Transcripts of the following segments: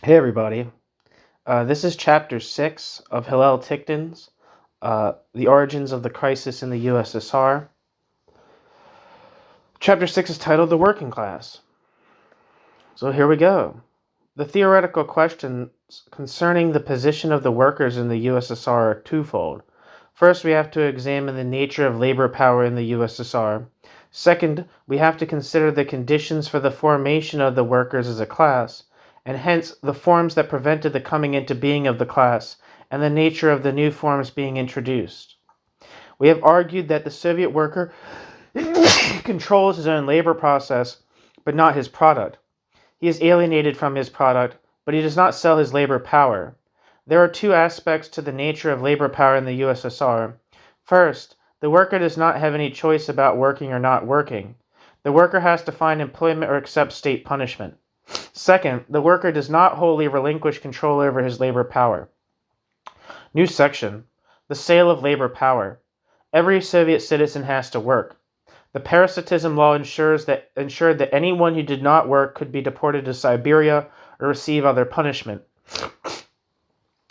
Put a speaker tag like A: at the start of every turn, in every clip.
A: Hey everybody, this is chapter 6 of Hillel Ticktin's The Origins of the Crisis in the USSR. Chapter 6 is titled The Working Class. So here we go. The theoretical questions concerning the position of the workers in the USSR are twofold. First, we have to examine the nature of labor power in the USSR. Second, we have to consider the conditions for the formation of the workers as a class, and hence the forms that prevented the coming into being of the class, and the nature of the new forms being introduced. We have argued that the Soviet worker controls his own labor process, but not his product. He is alienated from his product, but he does not sell his labor power. There are two aspects to the nature of labor power in the USSR. First, the worker does not have any choice about working or not working. The worker has to find employment or accept state punishment. Second, the worker does not wholly relinquish control over his labor power. New section. The sale of labor power. Every Soviet citizen has to work. The parasitism law ensured that anyone who did not work could be deported to Siberia or receive other punishment.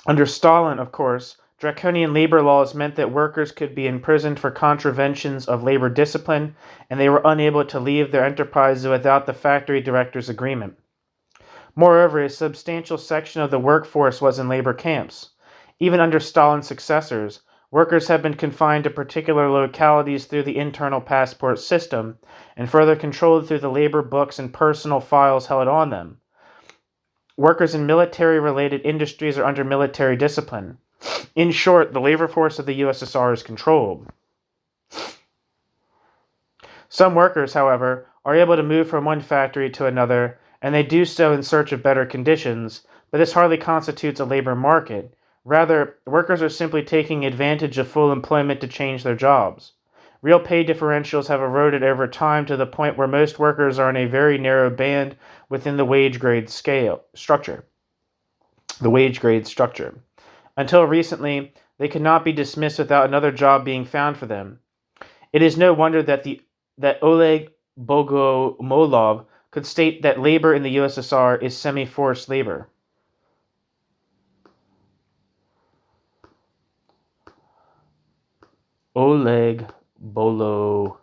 A: Under Stalin, of course, draconian labor laws meant that workers could be imprisoned for contraventions of labor discipline, and they were unable to leave their enterprises without the factory director's agreement. Moreover, a substantial section of the workforce was in labor camps. Even under Stalin's successors, workers have been confined to particular localities through the internal passport system, and further controlled through the labor books and personal files held on them. Workers in military-related industries are under military discipline. In short, the labor force of the USSR is controlled. Some workers, however, are able to move from one factory to another, and they do so in search of better conditions, but this hardly constitutes a labor market. Rather, workers are simply taking advantage of full employment to change their jobs. Real pay differentials have eroded over time to the point where most workers are in a very narrow band within the wage grade structure. Until recently, they could not be dismissed without another job being found for them. It is no wonder that Oleg Bogomolov could state that labor in the USSR is semi-forced labor. Oleg Bogomolov.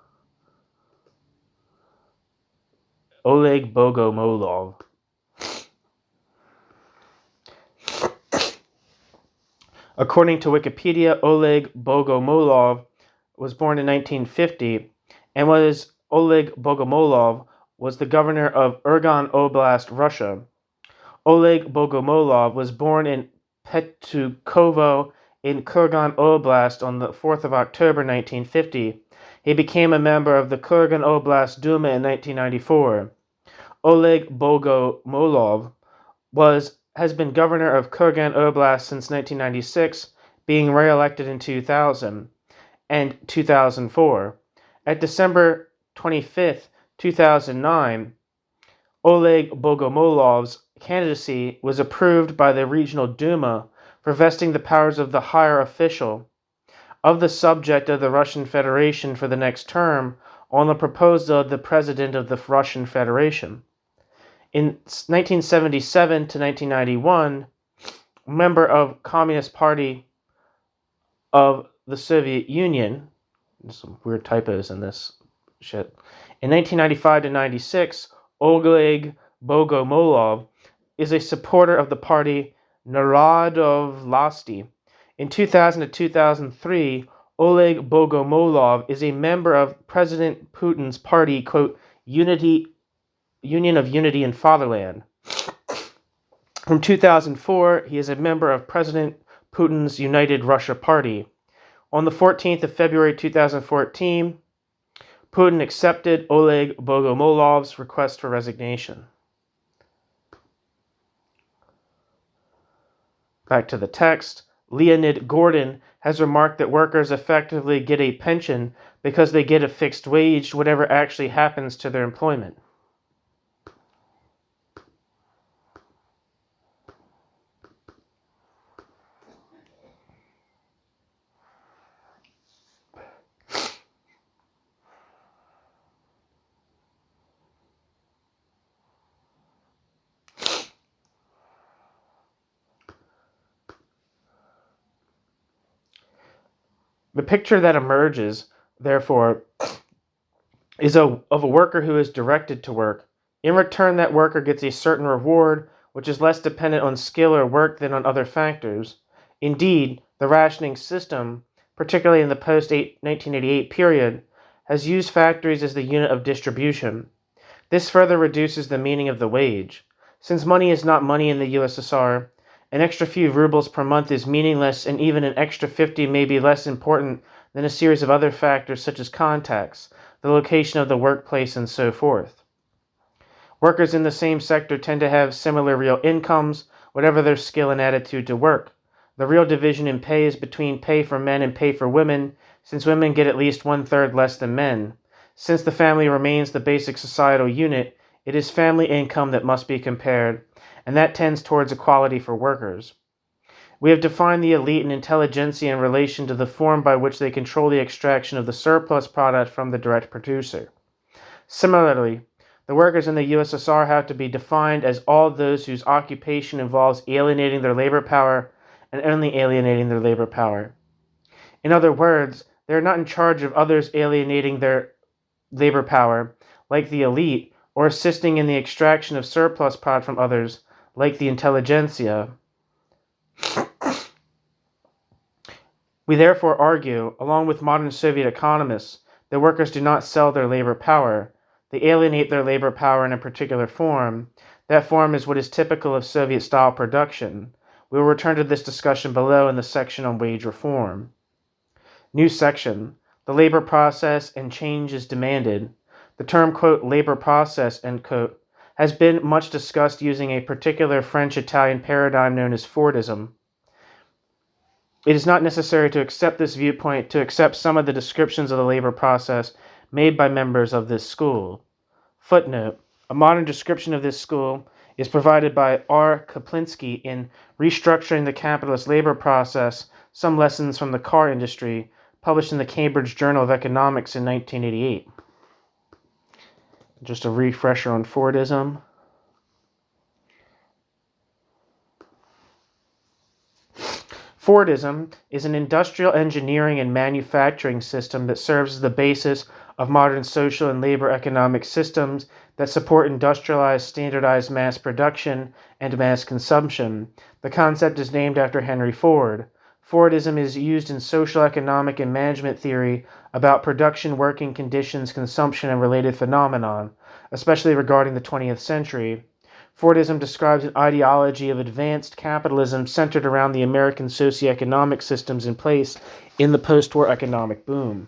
A: According to Wikipedia, Oleg Bogomolov was born in 1950, and Oleg Bogomolov was the governor of Kurgan Oblast, Russia. Oleg Bogomolov was born in Petukovo in Kurgan Oblast on the 4th of October 1950. He became a member of the Kurgan Oblast Duma in 1994. Oleg Bogomolov has been governor of Kurgan Oblast since 1996, being re-elected in 2000 and 2004. At December 25, 2009, Oleg Bogomolov's candidacy was approved by the Regional Duma for vesting the powers of the higher official of the subject of the Russian Federation for the next term on the proposal of the President of the Russian Federation. In 1977 to 1991, a member of Communist Party of the Soviet Union, there's some weird typos in this shit. In 1995 to 96, Oleg Bogomolov is a supporter of the party Narodovlasti. In 2000 to 2003, Oleg Bogomolov is a member of President Putin's party, quote, Union of Unity and Fatherland. From 2004, he is a member of President Putin's United Russia Party. On the 14th of February 2014, Putin accepted Oleg Bogomolov's request for resignation. Back to the text. Leonid Gordon has remarked that workers effectively get a pension because they get a fixed wage, whatever actually happens to their employment. The picture that emerges, therefore, is of a worker who is directed to work. In return, that worker gets a certain reward, which is less dependent on skill or work than on other factors. Indeed, the rationing system, particularly in the post-1988 period, has used factories as the unit of distribution. This further reduces the meaning of the wage. Since money is not money in the USSR, an extra few rubles per month is meaningless, and even an extra 50 may be less important than a series of other factors such as contacts, the location of the workplace, and so forth. Workers in the same sector tend to have similar real incomes, whatever their skill and attitude to work. The real division in pay is between pay for men and pay for women, since women get at least 1/3 less than men. Since the family remains the basic societal unit, it is family income that must be compared, and that tends towards equality for workers. We have defined the elite and intelligentsia in relation to the form by which they control the extraction of the surplus product from the direct producer. Similarly, the workers in the USSR have to be defined as all those whose occupation involves alienating their labor power and only alienating their labor power. In other words, they are not in charge of others alienating their labor power, like the elite, or assisting in the extraction of surplus product from others, like the intelligentsia. We therefore argue, along with modern Soviet economists, that workers do not sell their labor power. They alienate their labor power in a particular form. That form is what is typical of Soviet-style production. We will return to this discussion below in the section on wage reform. New section. The labor process and change is demanded. The term, quote, labor process, end quote, has been much discussed using a particular French-Italian paradigm known as Fordism. It is not necessary to accept this viewpoint to accept some of the descriptions of the labor process made by members of this school. Footnote. A modern description of this school is provided by R. Kaplinsky in Restructuring the Capitalist Labor Process, Some Lessons from the Car Industry, published in the Cambridge Journal of Economics in 1988. Just a refresher on Fordism. Fordism is an industrial engineering and manufacturing system that serves as the basis of modern social and labor economic systems that support industrialized, standardized mass production and mass consumption. The concept is named after Henry Ford. Fordism is used in social, economic, and management theory about production, working conditions, consumption, and related phenomenon, especially regarding the 20th century. Fordism describes an ideology of advanced capitalism centered around the American socioeconomic systems in place in the post-war economic boom.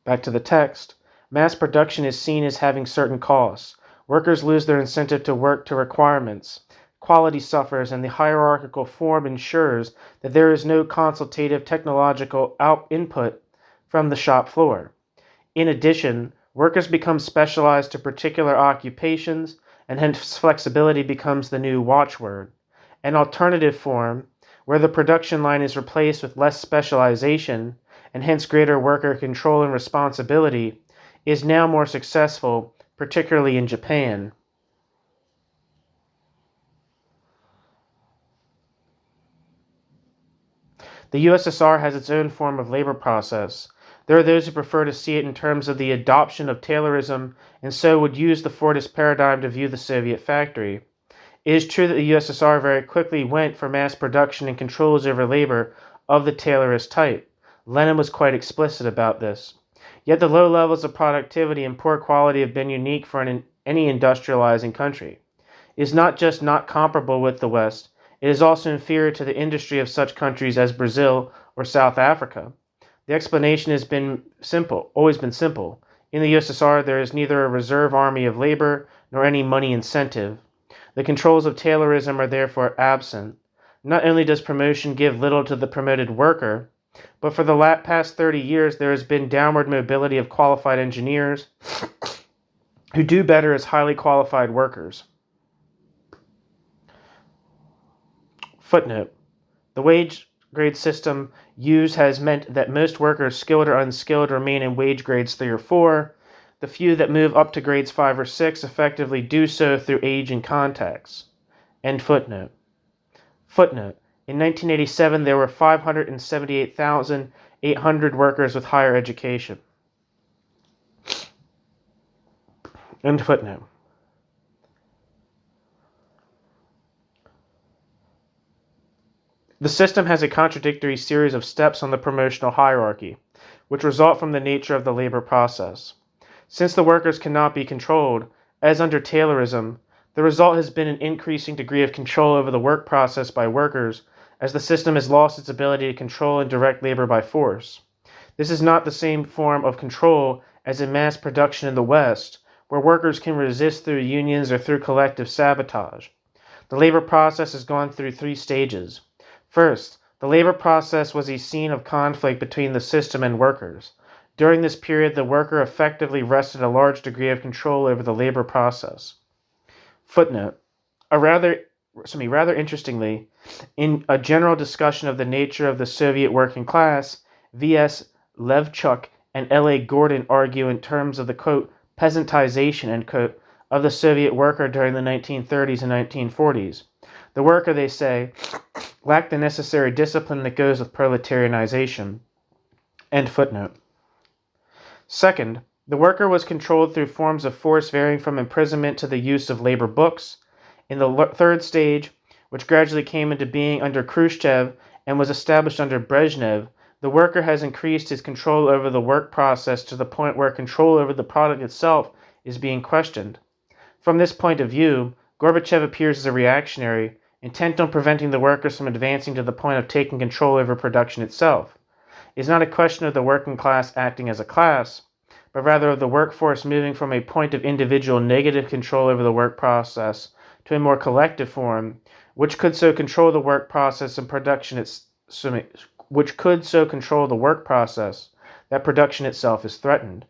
A: Back to the text. Mass production is seen as having certain costs. Workers lose their incentive to work to requirements. Quality suffers, and the hierarchical form ensures that there is no consultative technological input from the shop floor. In addition, workers become specialized to particular occupations, and hence flexibility becomes the new watchword. An alternative form, where the production line is replaced with less specialization, and hence greater worker control and responsibility, is now more successful, particularly in Japan. The USSR has its own form of labor process. There are those who prefer to see it in terms of the adoption of Taylorism, and so would use the Fordist paradigm to view the Soviet factory. It is true that the USSR very quickly went for mass production and controls over labor of the Taylorist type. Lenin was quite explicit about this. Yet the low levels of productivity and poor quality have been unique for any industrializing country. It is not just not comparable with the West, it is also inferior to the industry of such countries as Brazil or South Africa. The explanation has been simple, always been simple. In the USSR, there is neither a reserve army of labor nor any money incentive. The controls of Taylorism are therefore absent. Not only does promotion give little to the promoted worker, but for the past 30 years there has been downward mobility of qualified engineers who do better as highly qualified workers. Footnote. The wage grade system used has meant that most workers, skilled or unskilled, remain in wage grades 3 or 4. The few that move up to grades 5 or 6 effectively do so through age and contacts. End footnote. Footnote. In 1987, there were 578,800 workers with higher education. End footnote. The system has a contradictory series of steps on the promotional hierarchy, which result from the nature of the labor process. Since the workers cannot be controlled, as under Taylorism, the result has been an increasing degree of control over the work process by workers, as the system has lost its ability to control and direct labor by force. This is not the same form of control as in mass production in the West, where workers can resist through unions or through collective sabotage. The labor process has gone through 3 stages. First, the labor process was a scene of conflict between the system and workers. During this period, the worker effectively wrested a large degree of control over the labor process. Footnote. Rather interestingly, in a general discussion of the nature of the Soviet working class, V.S. Levchuk and L.A. Gordon argue in terms of the, quote, peasantization, end quote, of the Soviet worker during the 1930s and 1940s. The worker, they say, lacked the necessary discipline that goes with proletarianization. End footnote. Second, the worker was controlled through forms of force varying from imprisonment to the use of labor books. In the third stage, which gradually came into being under Khrushchev and was established under Brezhnev, the worker has increased his control over the work process to the point where control over the product itself is being questioned. From this point of view, Gorbachev appears as a reactionary, intent on preventing the workers from advancing to the point of taking control over production itself. It is not a question of the working class acting as a class, but rather of the workforce moving from a point of individual negative control over the work process to a more collective form, which could so control the work process and production that production itself is threatened.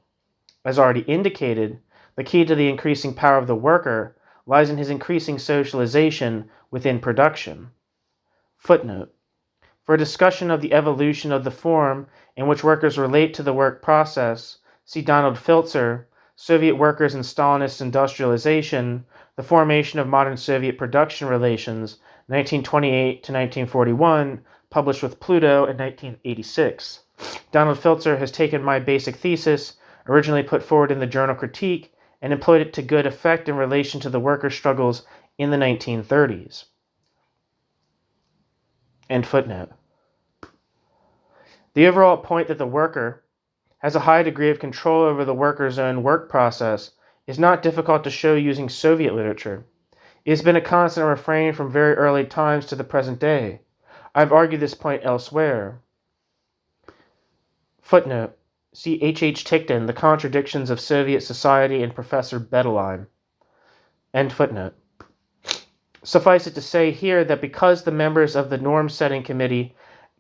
A: As already indicated, the key to the increasing power of the worker lies in his increasing socialization within production. Footnote. For a discussion of the evolution of the form in which workers relate to the work process, see Donald Filzer, Soviet Workers and Stalinist Industrialization, The Formation of Modern Soviet Production Relations, 1928 to 1941, published with Pluto in 1986. Donald Filzer has taken my basic thesis, originally put forward in the journal Critique, and employed it to good effect in relation to the worker struggles in the 1930s. End footnote. The overall point that the worker has a high degree of control over the worker's own work process is not difficult to show using Soviet literature. It has been a constant refrain from very early times to the present day. I've argued this point elsewhere. Footnote. See H. Ticktin, The Contradictions of Soviet Society, and Professor Bettelheim. End footnote. Suffice it to say here that because the members of the norm-setting committee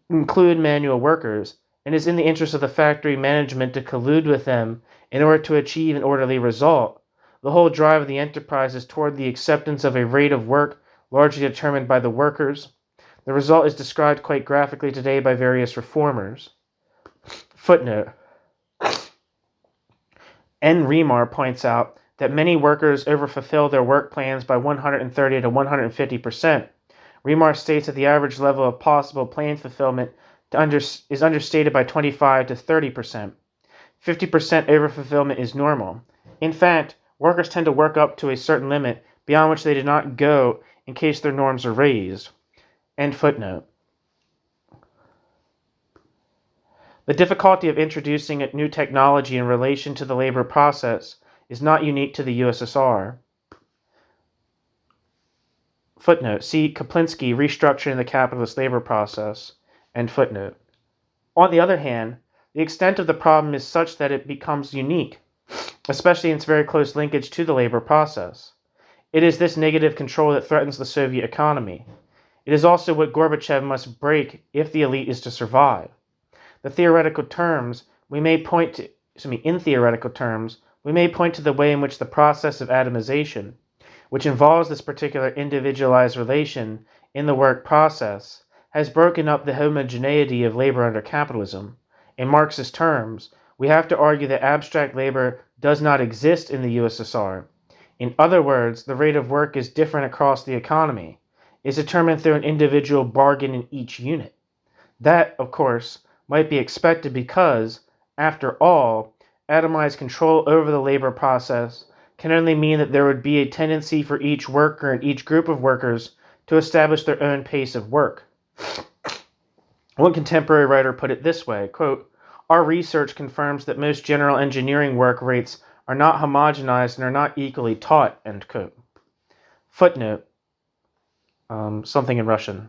A: include manual workers, and it is in the interest of the factory management to collude with them in order to achieve an orderly result, the whole drive of the enterprise is toward the acceptance of a rate of work largely determined by the workers. The result is described quite graphically today by various reformers. Footnote. N. Remar points out that many workers overfulfill their work plans by 130 to 150%. Remar states that the average level of possible plan fulfillment is understated by 25 to 30%. 50% overfulfillment is normal. In fact, workers tend to work up to a certain limit beyond which they do not go in case their norms are raised. End footnote. The difficulty of introducing a new technology in relation to the labor process is not unique to the USSR. Footnote. See Kaplinsky, Restructuring the Capitalist Labor Process. End footnote. On the other hand, the extent of the problem is such that it becomes unique, especially in its very close linkage to the labor process. It is this negative control that threatens the Soviet economy. It is also what Gorbachev must break if the elite is to survive. In theoretical terms, we may point to the way in which the process of atomization, which involves this particular individualized relation in the work process, has broken up the homogeneity of labor under capitalism. In Marxist terms, we have to argue that abstract labor does not exist in the USSR. In other words, the rate of work is different across the economy. is determined through an individual bargain in each unit. That, of course, might be expected because, after all, atomized control over the labor process can only mean that there would be a tendency for each worker and each group of workers to establish their own pace of work. One contemporary writer put it this way, quote, "Our research confirms that most general engineering work rates are not homogenized and are not equally taught," end quote. Footnote, something in Russian.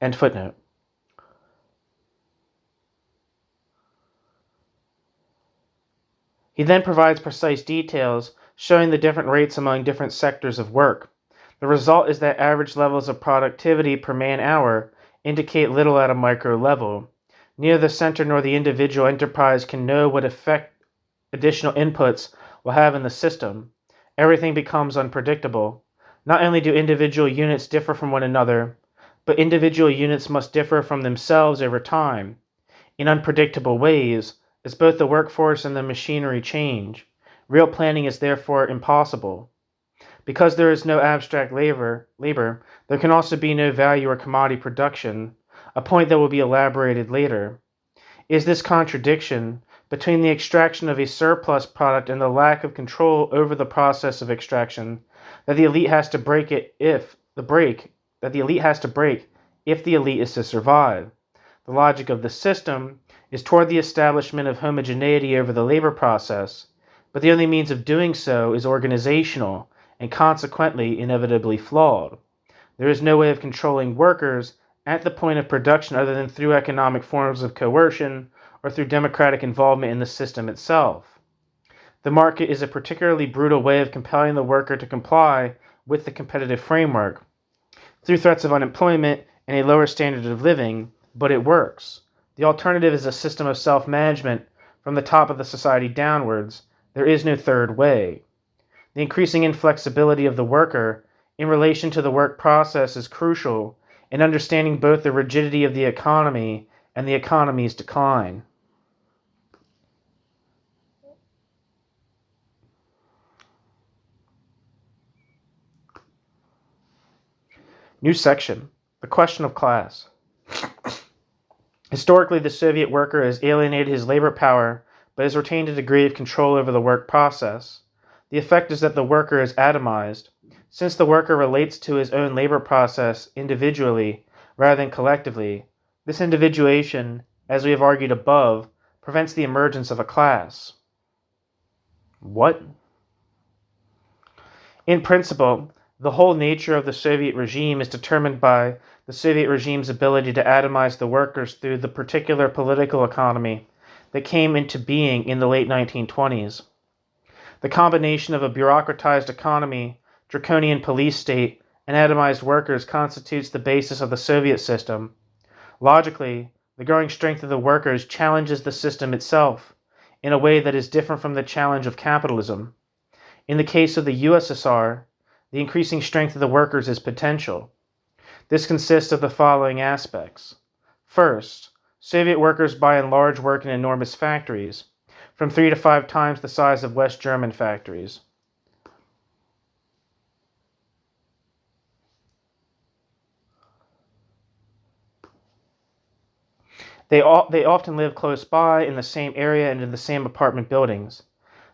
A: End footnote. He then provides precise details showing the different rates among different sectors of work. The result is that average levels of productivity per man-hour indicate little at a micro level. Neither the center nor the individual enterprise can know what effect additional inputs will have in the system. Everything becomes unpredictable. Not only do individual units differ from one another, but individual units must differ from themselves over time, in unpredictable ways, as both the workforce and the machinery change. Real planning is therefore impossible. Because there is no abstract labor, there can also be no value or commodity production, a point that will be elaborated later. Is this contradiction between the extraction of a surplus product and the lack of control over the process of extraction that the elite has to break if the elite is to survive? The logic of the system is toward the establishment of homogeneity over the labor process, but the only means of doing so is organizational and consequently inevitably flawed. There is no way of controlling workers at the point of production other than through economic forms of coercion or through democratic involvement in the system itself. The market is a particularly brutal way of compelling the worker to comply with the competitive framework through threats of unemployment and a lower standard of living, but it works. The alternative is a system of self-management from the top of the society downwards. There is no third way. The increasing inflexibility of the worker in relation to the work process is crucial in understanding both the rigidity of the economy and the economy's decline. New section, the question of class. Historically, the Soviet worker has alienated his labor power, but has retained a degree of control over the work process. The effect is that the worker is atomized. Since the worker relates to his own labor process individually rather than collectively, this individuation, as we have argued above, prevents the emergence of a class. What? In principle, the whole nature of the Soviet regime is determined by the Soviet regime's ability to atomize the workers through the particular political economy that came into being in the late 1920s. The combination of a bureaucratized economy, draconian police state, and atomized workers constitutes the basis of the Soviet system. Logically, the growing strength of the workers challenges the system itself in a way that is different from the challenge of capitalism. In the case of the USSR, the increasing strength of the workers is potential. This consists of the following aspects. First, Soviet workers by and large work in enormous factories, from 3 to 5 times the size of West German factories. They often live close by, in the same area, and in the same apartment buildings.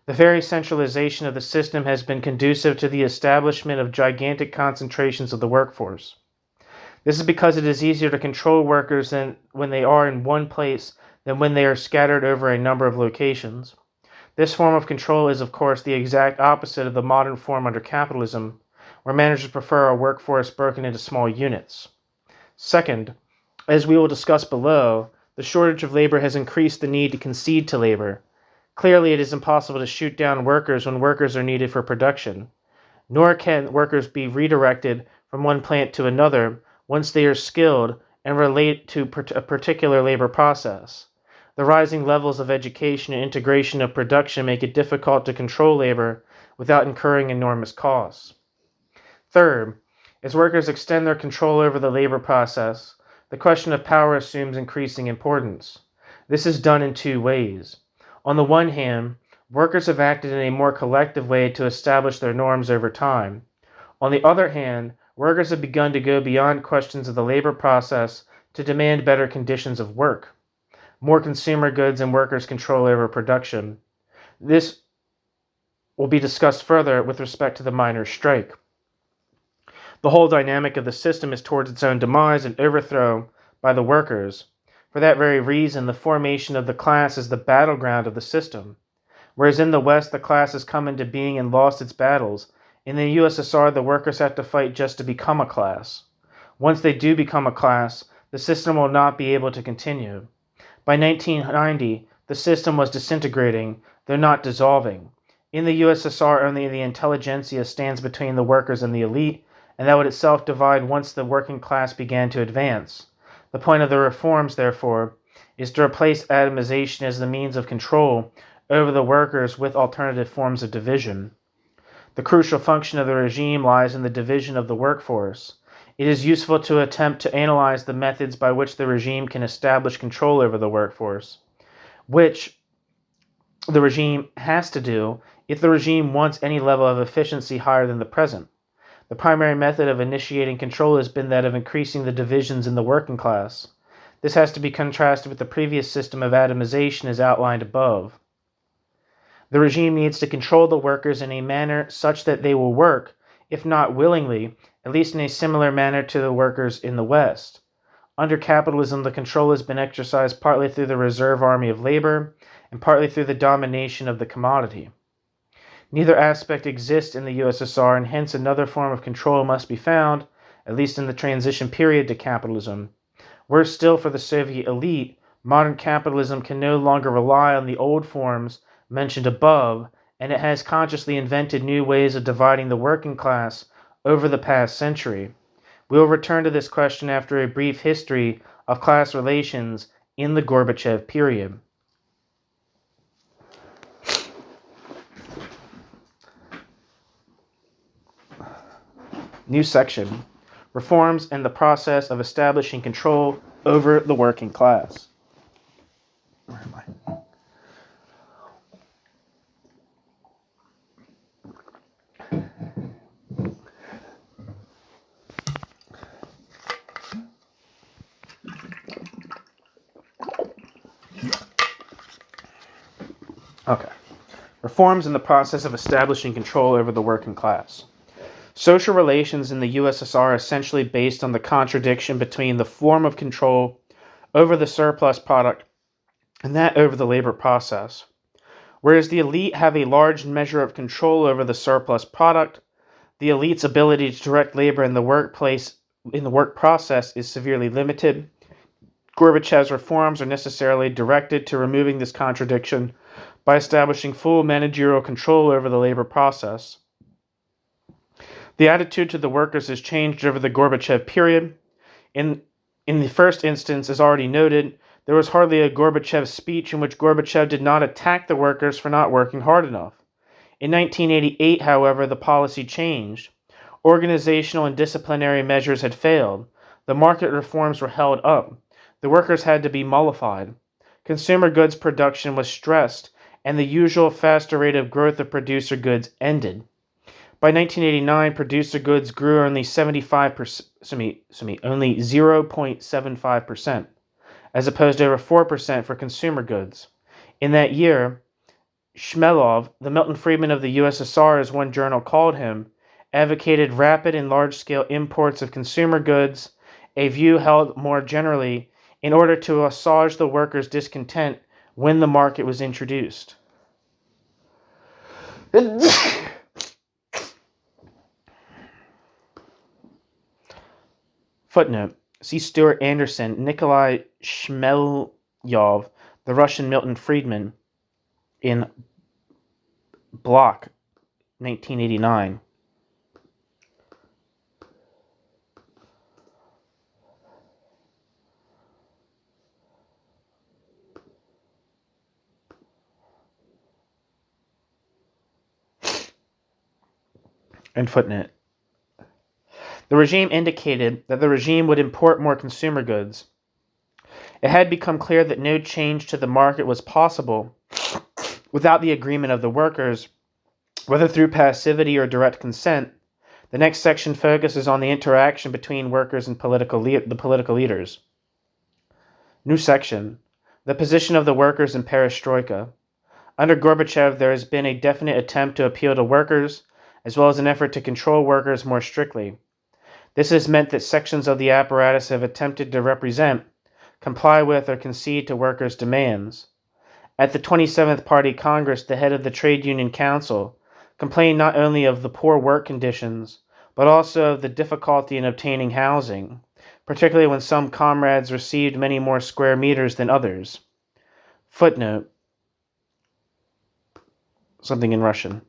A: The very centralization of the system has been conducive to the establishment of gigantic concentrations of the workforce. This is because it is easier to control workers than when they are in one place than when they are scattered over a number of locations. This form of control is, of course, the exact opposite of the modern form under capitalism, where managers prefer a workforce broken into small units. Second, as we will discuss below, the shortage of labor has increased the need to concede to labor. Clearly, it is impossible to shoot down workers when workers are needed for production, nor can workers be redirected from one plant to another once they are skilled and relate to a particular labor process. The rising levels of education and integration of production make it difficult to control labor without incurring enormous costs. Third, as workers extend their control over the labor process, the question of power assumes increasing importance. This is done in 2 ways. On the one hand, workers have acted in a more collective way to establish their norms over time. On the other hand, workers have begun to go beyond questions of the labor process to demand better conditions of work, more consumer goods, and workers' control over production. This will be discussed further with respect to the miners' strike. The whole dynamic of the system is towards its own demise and overthrow by the workers. For that very reason, the formation of the class is the battleground of the system. Whereas in the West, the class has come into being and lost its battles, in the USSR, the workers have to fight just to become a class. Once they do become a class, the system will not be able to continue. By 1990, the system was disintegrating, though not dissolving. In the USSR, only the intelligentsia stands between the workers and the elite, and that would itself divide once the working class began to advance. The point of the reforms, therefore, is to replace atomization as the means of control over the workers with alternative forms of division. The crucial function of the regime lies in the division of the workforce. It is useful to attempt to analyze the methods by which the regime can establish control over the workforce, which the regime has to do if the regime wants any level of efficiency higher than the present. The primary method of initiating control has been that of increasing the divisions in the working class. This has to be contrasted with the previous system of atomization as outlined above. The regime needs to control the workers in a manner such that they will work, if not willingly, at least in a similar manner to the workers in the West. Under capitalism, the control has been exercised partly through the reserve army of labor and partly through the domination of the commodity. Neither aspect exists in the USSR, and hence another form of control must be found, at least in the transition period to capitalism. Worse still for the Soviet elite, modern capitalism can no longer rely on the old forms mentioned above, and it has consciously invented new ways of dividing the working class over the past century. We will return to this question after a brief history of class relations in the Gorbachev period. New section: Reforms and the process of establishing control over the working class. Where am I? Okay. Reforms in the process of establishing control over the working class. Social relations in the USSR are essentially based on the contradiction between the form of control over the surplus product and that over the labor process. Whereas the elite have a large measure of control over the surplus product, the elite's ability to direct labor in the work process is severely limited. Gorbachev's reforms are necessarily directed to removing this contradiction by establishing full managerial control over the labor process. The attitude to the workers has changed over the Gorbachev period. In the first instance, as already noted, there was hardly a Gorbachev speech in which Gorbachev did not attack the workers for not working hard enough. In 1988, however, the policy changed. Organizational and disciplinary measures had failed. The market reforms were held up. The workers had to be mollified. Consumer goods production was stressed, and the usual faster rate of growth of producer goods ended. By 1989, producer goods grew only 0.75%, as opposed to over 4% for consumer goods. In that year, Shmelov, the Milton Friedman of the USSR as one journal called him, advocated rapid and large-scale imports of consumer goods, a view held more generally in order to assuage the workers' discontent when the market was introduced. Footnote: see Stuart Anderson, Nikolai Shmelyov, the Russian Milton Friedman, in Block, 1989. And footnote: the regime indicated that the regime would import more consumer goods. It had become clear that no change to the market was possible without the agreement of the workers, whether through passivity or direct consent. The next section focuses on the interaction between workers and the political leaders. New section, the position of the workers in perestroika. Under Gorbachev, there has been a definite attempt to appeal to workers, as well as an effort to control workers more strictly. This has meant that sections of the apparatus have attempted to represent, comply with, or concede to workers' demands. At the 27th Party Congress, the head of the Trade Union Council complained not only of the poor work conditions, but also of the difficulty in obtaining housing, particularly when some comrades received many more square meters than others. Footnote. Something in Russian.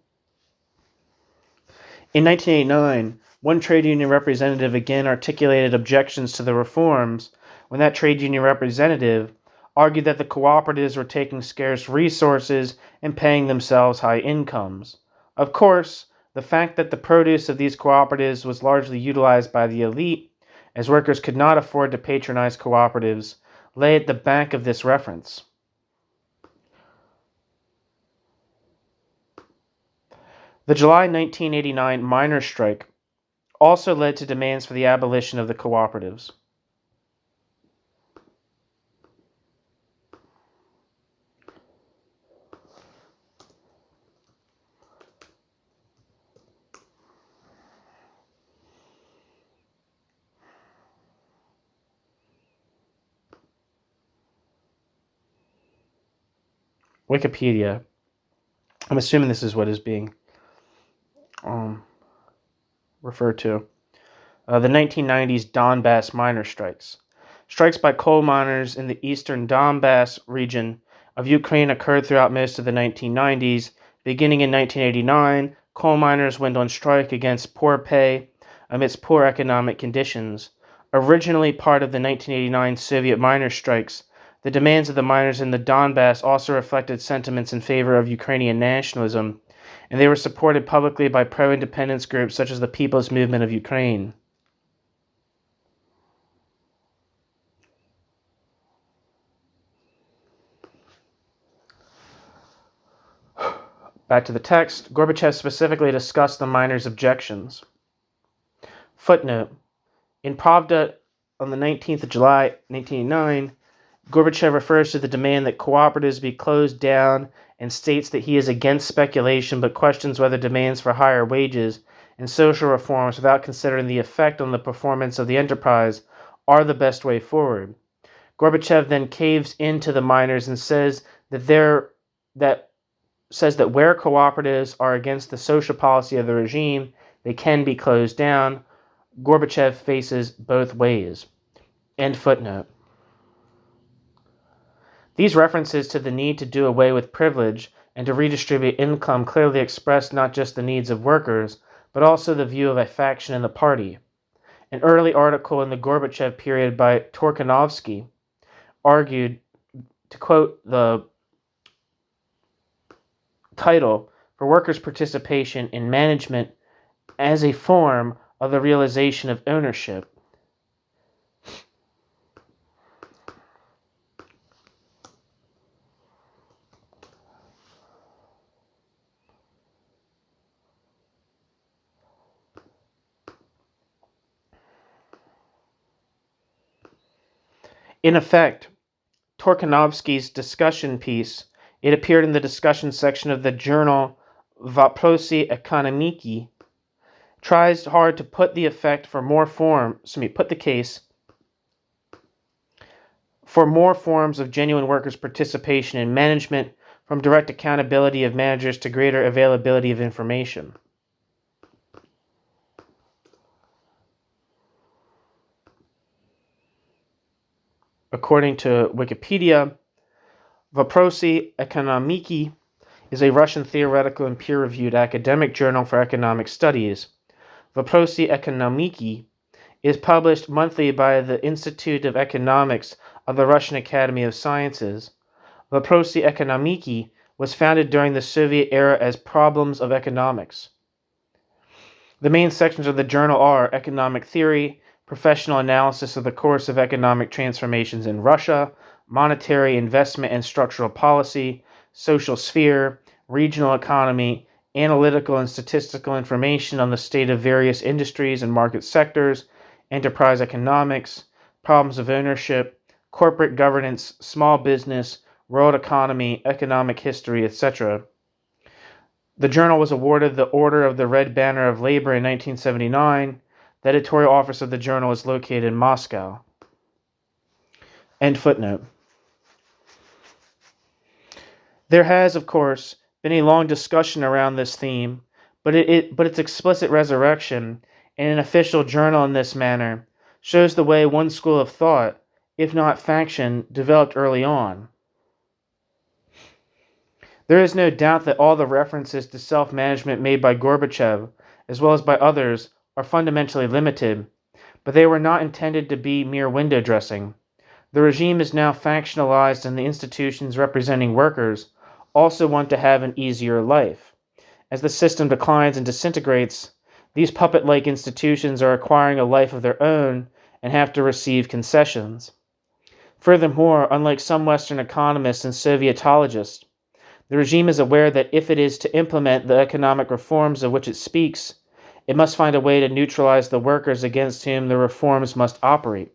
A: In 1989, one trade union representative again articulated objections to the reforms when that trade union representative argued that the cooperatives were taking scarce resources and paying themselves high incomes. Of course, the fact that the produce of these cooperatives was largely utilized by the elite, as workers could not afford to patronize cooperatives, lay at the back of this reference. The July 1989 miners' strike also led to demands for the abolition of the cooperatives. Wikipedia. I'm assuming this is what is being referred to. The 1990s Donbass miner strikes. Strikes by coal miners in the eastern Donbass region of Ukraine occurred throughout most of the 1990s. Beginning in 1989, coal miners went on strike against poor pay amidst poor economic conditions. Originally part of the 1989 Soviet miners' strikes, the demands of the miners in the Donbass also reflected sentiments in favor of Ukrainian nationalism, and they were supported publicly by pro-independence groups such as the People's Movement of Ukraine. Back to the text, Gorbachev specifically discussed the miners' objections. Footnote. In Pravda on the 19th of July, 1989, Gorbachev refers to the demand that cooperatives be closed down and states that he is against speculation but questions whether demands for higher wages and social reforms without considering the effect on the performance of the enterprise are the best way forward. Gorbachev then caves into the miners and says that where cooperatives are against the social policy of the regime, they can be closed down. Gorbachev faces both ways. End footnote. These references to the need to do away with privilege and to redistribute income clearly expressed not just the needs of workers, but also the view of a faction in the party. An early article in the Gorbachev period by Torkanovsky argued, to quote the title, for workers' participation in management as a form of the realization of ownership. In effect, Torkanovsky's discussion piece, it appeared in the discussion section of the journal Вопросы экономики, tries hard to put the case for more forms of genuine workers' participation in management, from direct accountability of managers to greater availability of information. According to Wikipedia, Вопросы экономики is a Russian theoretical and peer-reviewed academic journal for economic studies. Вопросы экономики is published monthly by the Institute of Economics of the Russian Academy of Sciences. Вопросы экономики was founded during the Soviet era as Problems of Economics. The main sections of the journal are economic theory, professional analysis of the course of economic transformations in Russia, monetary investment and structural policy, social sphere, regional economy, analytical and statistical information on the state of various industries and market sectors, enterprise economics, problems of ownership, corporate governance, small business, world economy, economic history, etc. The journal was awarded the Order of the Red Banner of Labor in 1979. The editorial office of the journal is located in Moscow. End footnote. There has, of course, been a long discussion around this theme, but its explicit resurrection in an official journal in this manner shows the way one school of thought, if not faction, developed early on. There is no doubt that all the references to self-management made by Gorbachev, as well as by others, are fundamentally limited, but they were not intended to be mere window dressing. The regime is now factionalized, and the institutions representing workers also want to have an easier life. As the system declines and disintegrates, these puppet-like institutions are acquiring a life of their own and have to receive concessions. Furthermore, unlike some Western economists and Sovietologists, the regime is aware that if it is to implement the economic reforms of which it speaks, it must find a way to neutralize the workers against whom the reforms must operate.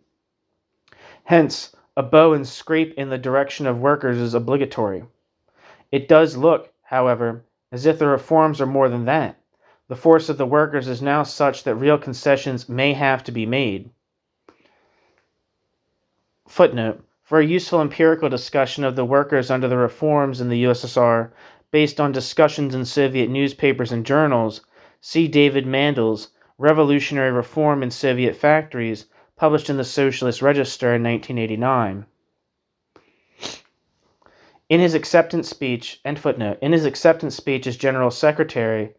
A: Hence, a bow and scrape in the direction of workers is obligatory. It does look, however, as if the reforms are more than that. The force of the workers is now such that real concessions may have to be made. Footnote. For a useful empirical discussion of the workers under the reforms in the USSR, based on discussions in Soviet newspapers and journals, see David Mandel's Revolutionary Reform in Soviet Factories, published in the Socialist Register in 1989. In his acceptance speech, end footnote, in his acceptance speech as General Secretary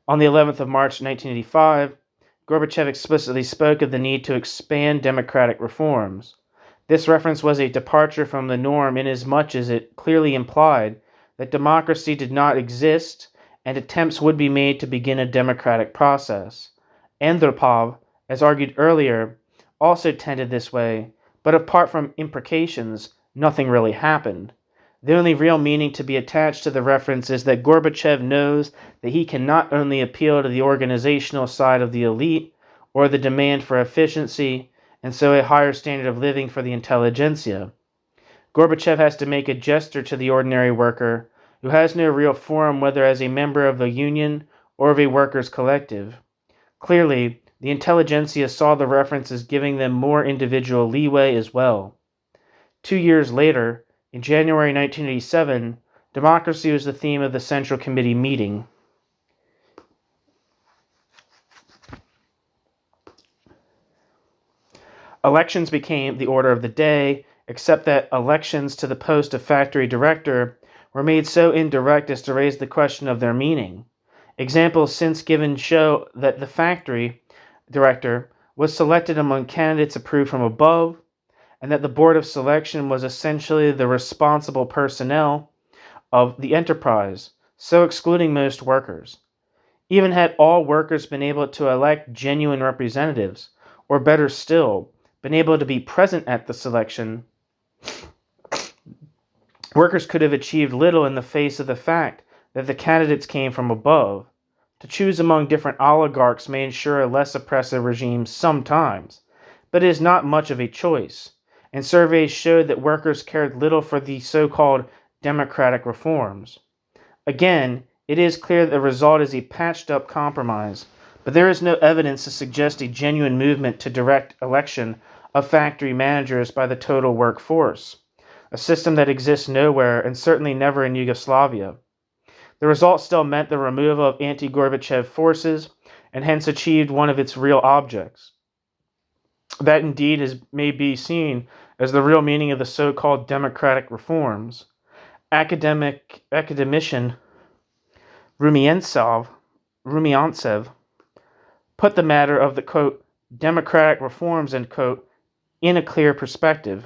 A: on the 11th of March 1985, Gorbachev explicitly spoke of the need to expand democratic reforms. This reference was a departure from the norm inasmuch as it clearly implied that democracy did not exist and attempts would be made to begin a democratic process. Andropov, as argued earlier, also tended this way, but apart from imprecations, nothing really happened. The only real meaning to be attached to the reference is that Gorbachev knows that he can not only appeal to the organizational side of the elite or the demand for efficiency, and so a higher standard of living for the intelligentsia. Gorbachev has to make a gesture to the ordinary worker, who has no real forum whether as a member of the union or of a workers' collective. Clearly, the intelligentsia saw the reference as giving them more individual leeway as well. 2 years later, in January 1987, democracy was the theme of the Central Committee meeting. Elections became the order of the day, except that elections to the post of factory director were made so indirect as to raise the question of their meaning. Examples since given show that the factory director was selected among candidates approved from above, and that the board of selection was essentially the responsible personnel of the enterprise, so excluding most workers. Even had all workers been able to elect genuine representatives, or better still, been able to be present at the selection, workers could have achieved little in the face of the fact that the candidates came from above. To choose among different oligarchs may ensure a less oppressive regime sometimes, but it is not much of a choice, and surveys showed that workers cared little for the so-called democratic reforms. Again, it is clear that the result is a patched-up compromise, but there is no evidence to suggest a genuine movement to direct election of factory managers by the total workforce, a system that exists nowhere and certainly never in Yugoslavia. The result still meant the removal of anti-Gorbachev forces and hence achieved one of its real objects. That indeed may be seen as the real meaning of the so-called democratic reforms. Academician Rumiantsev put the matter of the, quote, democratic reforms, end quote, in a clear perspective.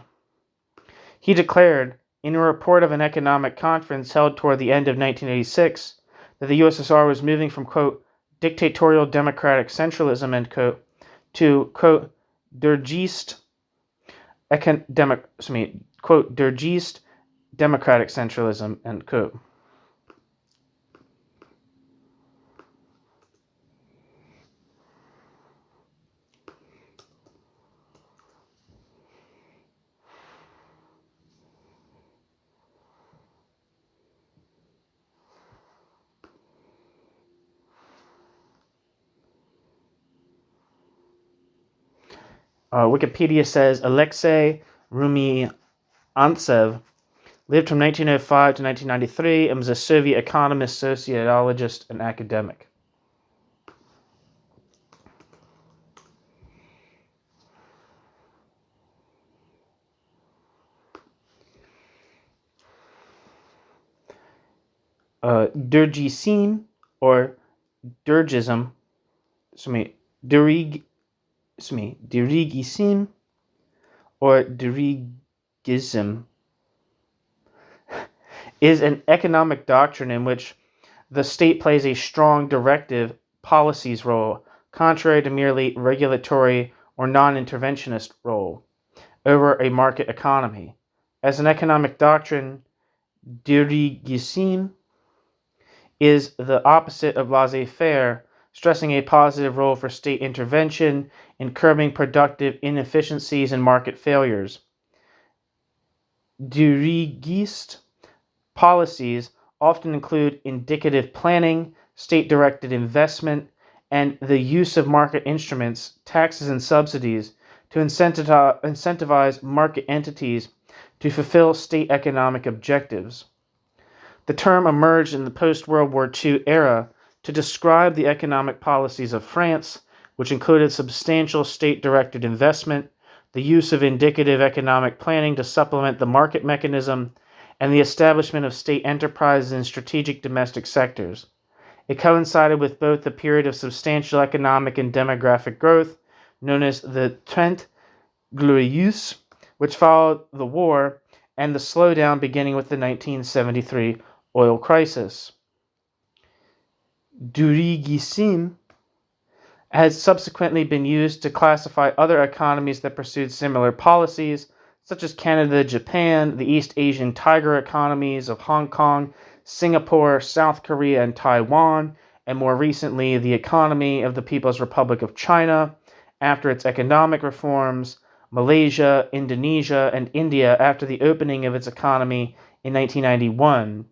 A: He declared, in a report of an economic conference held toward the end of 1986, that the USSR was moving from, quote, dictatorial democratic centralism, end quote, to, quote, dergist democratic centralism, end quote. Wikipedia says Alexei Rumiantsev lived from 1905 to 1993 and was a Soviet economist, sociologist, and academic. Durgism or Durgism, Dirigism or Dirigism is an economic doctrine in which the state plays a strong directive policies role, contrary to merely regulatory or non-interventionist role, over a market economy. As an economic doctrine, dirigism is the opposite of laissez-faire, stressing a positive role for state intervention in curbing productive inefficiencies and market failures. Dirigist policies often include indicative planning, state-directed investment, and the use of market instruments, taxes and subsidies, to incentivize market entities to fulfill state economic objectives. The term emerged in the post-World War II era to describe the economic policies of France, which included substantial state-directed investment, the use of indicative economic planning to supplement the market mechanism, and the establishment of state enterprises in strategic domestic sectors. It coincided with both the period of substantial economic and demographic growth, known as the Trente Glorieuse, which followed the war, and the slowdown beginning with the 1973 oil crisis. Dirigism has subsequently been used to classify other economies that pursued similar policies, such as Canada, Japan, the East Asian tiger economies of Hong Kong, Singapore, South Korea, and Taiwan, and more recently, the economy of the People's Republic of China after its economic reforms, Malaysia, Indonesia, and India after the opening of its economy in 1991.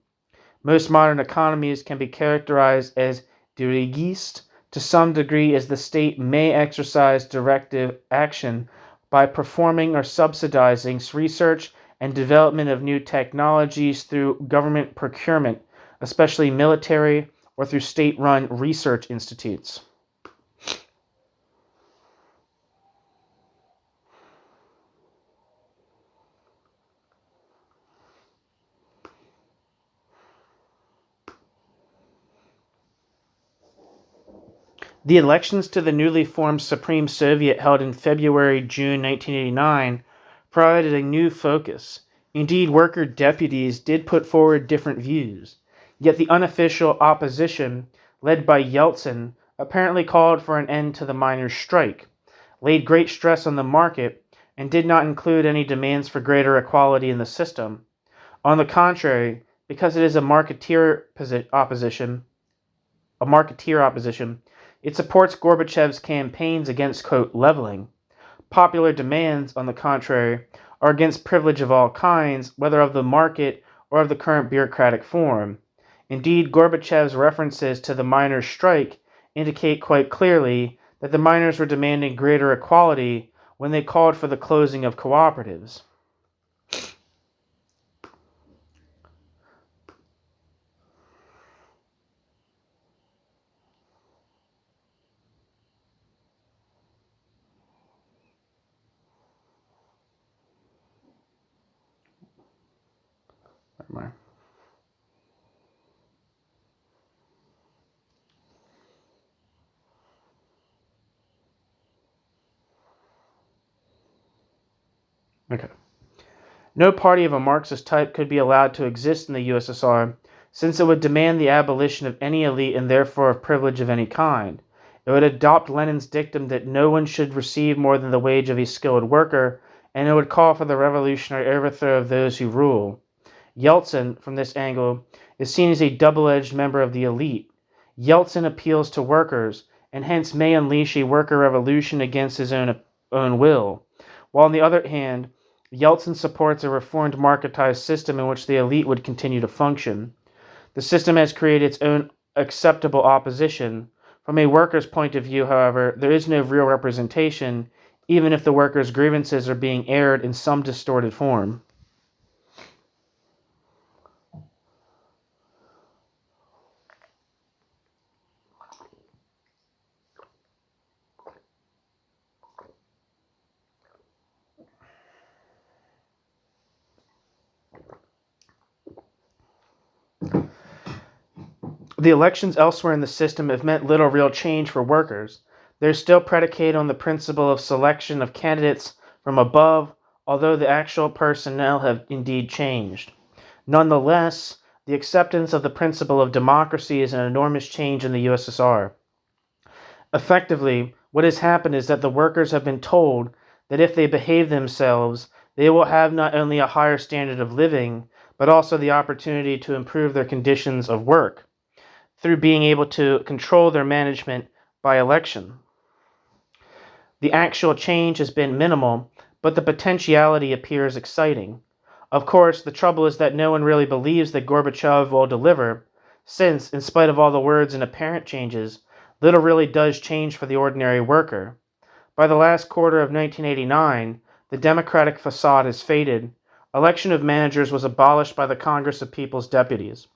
A: Most modern economies can be characterized as dirigiste to some degree, as the state may exercise directive action by performing or subsidizing research and development of new technologies through government procurement, especially military, or through state-run research institutes. The elections to the newly formed Supreme Soviet held in February-June 1989 provided a new focus. Indeed, worker deputies did put forward different views, yet the unofficial opposition, led by Yeltsin, apparently called for an end to the miners' strike, laid great stress on the market, and did not include any demands for greater equality in the system. On the contrary, because it is a marketeer opposition, it supports Gorbachev's campaigns against, quote, leveling. Popular demands, on the contrary, are against privilege of all kinds, whether of the market or of the current bureaucratic form. Indeed, Gorbachev's references to the miners' strike indicate quite clearly that the miners were demanding greater equality when they called for the closing of cooperatives. Okay. No party of a Marxist type could be allowed to exist in the USSR, since it would demand the abolition of any elite and therefore of privilege of any kind. It would adopt Lenin's dictum that no one should receive more than the wage of a skilled worker, and it would call for the revolutionary overthrow of those who rule. Yeltsin, from this angle, is seen as a double-edged member of the elite. Yeltsin appeals to workers, and hence may unleash a worker revolution against his own will, while on the other hand, Yeltsin supports a reformed marketized system in which the elite would continue to function. The system has created its own acceptable opposition. From a worker's point of view, however, there is no real representation, even if the workers' grievances are being aired in some distorted form. The elections elsewhere in the system have meant little real change for workers. They're still predicated on the principle of selection of candidates from above, although the actual personnel have indeed changed. Nonetheless, the acceptance of the principle of democracy is an enormous change in the USSR. Effectively, what has happened is that the workers have been told that if they behave themselves, they will have not only a higher standard of living, but also the opportunity to improve their conditions of work through being able to control their management by election. The actual change has been minimal, but the potentiality appears exciting. Of course, the trouble is that no one really believes that Gorbachev will deliver, since, in spite of all the words and apparent changes, little really does change for the ordinary worker. By the last quarter of 1989, the democratic facade has faded. Election of managers was abolished by the Congress of People's Deputies.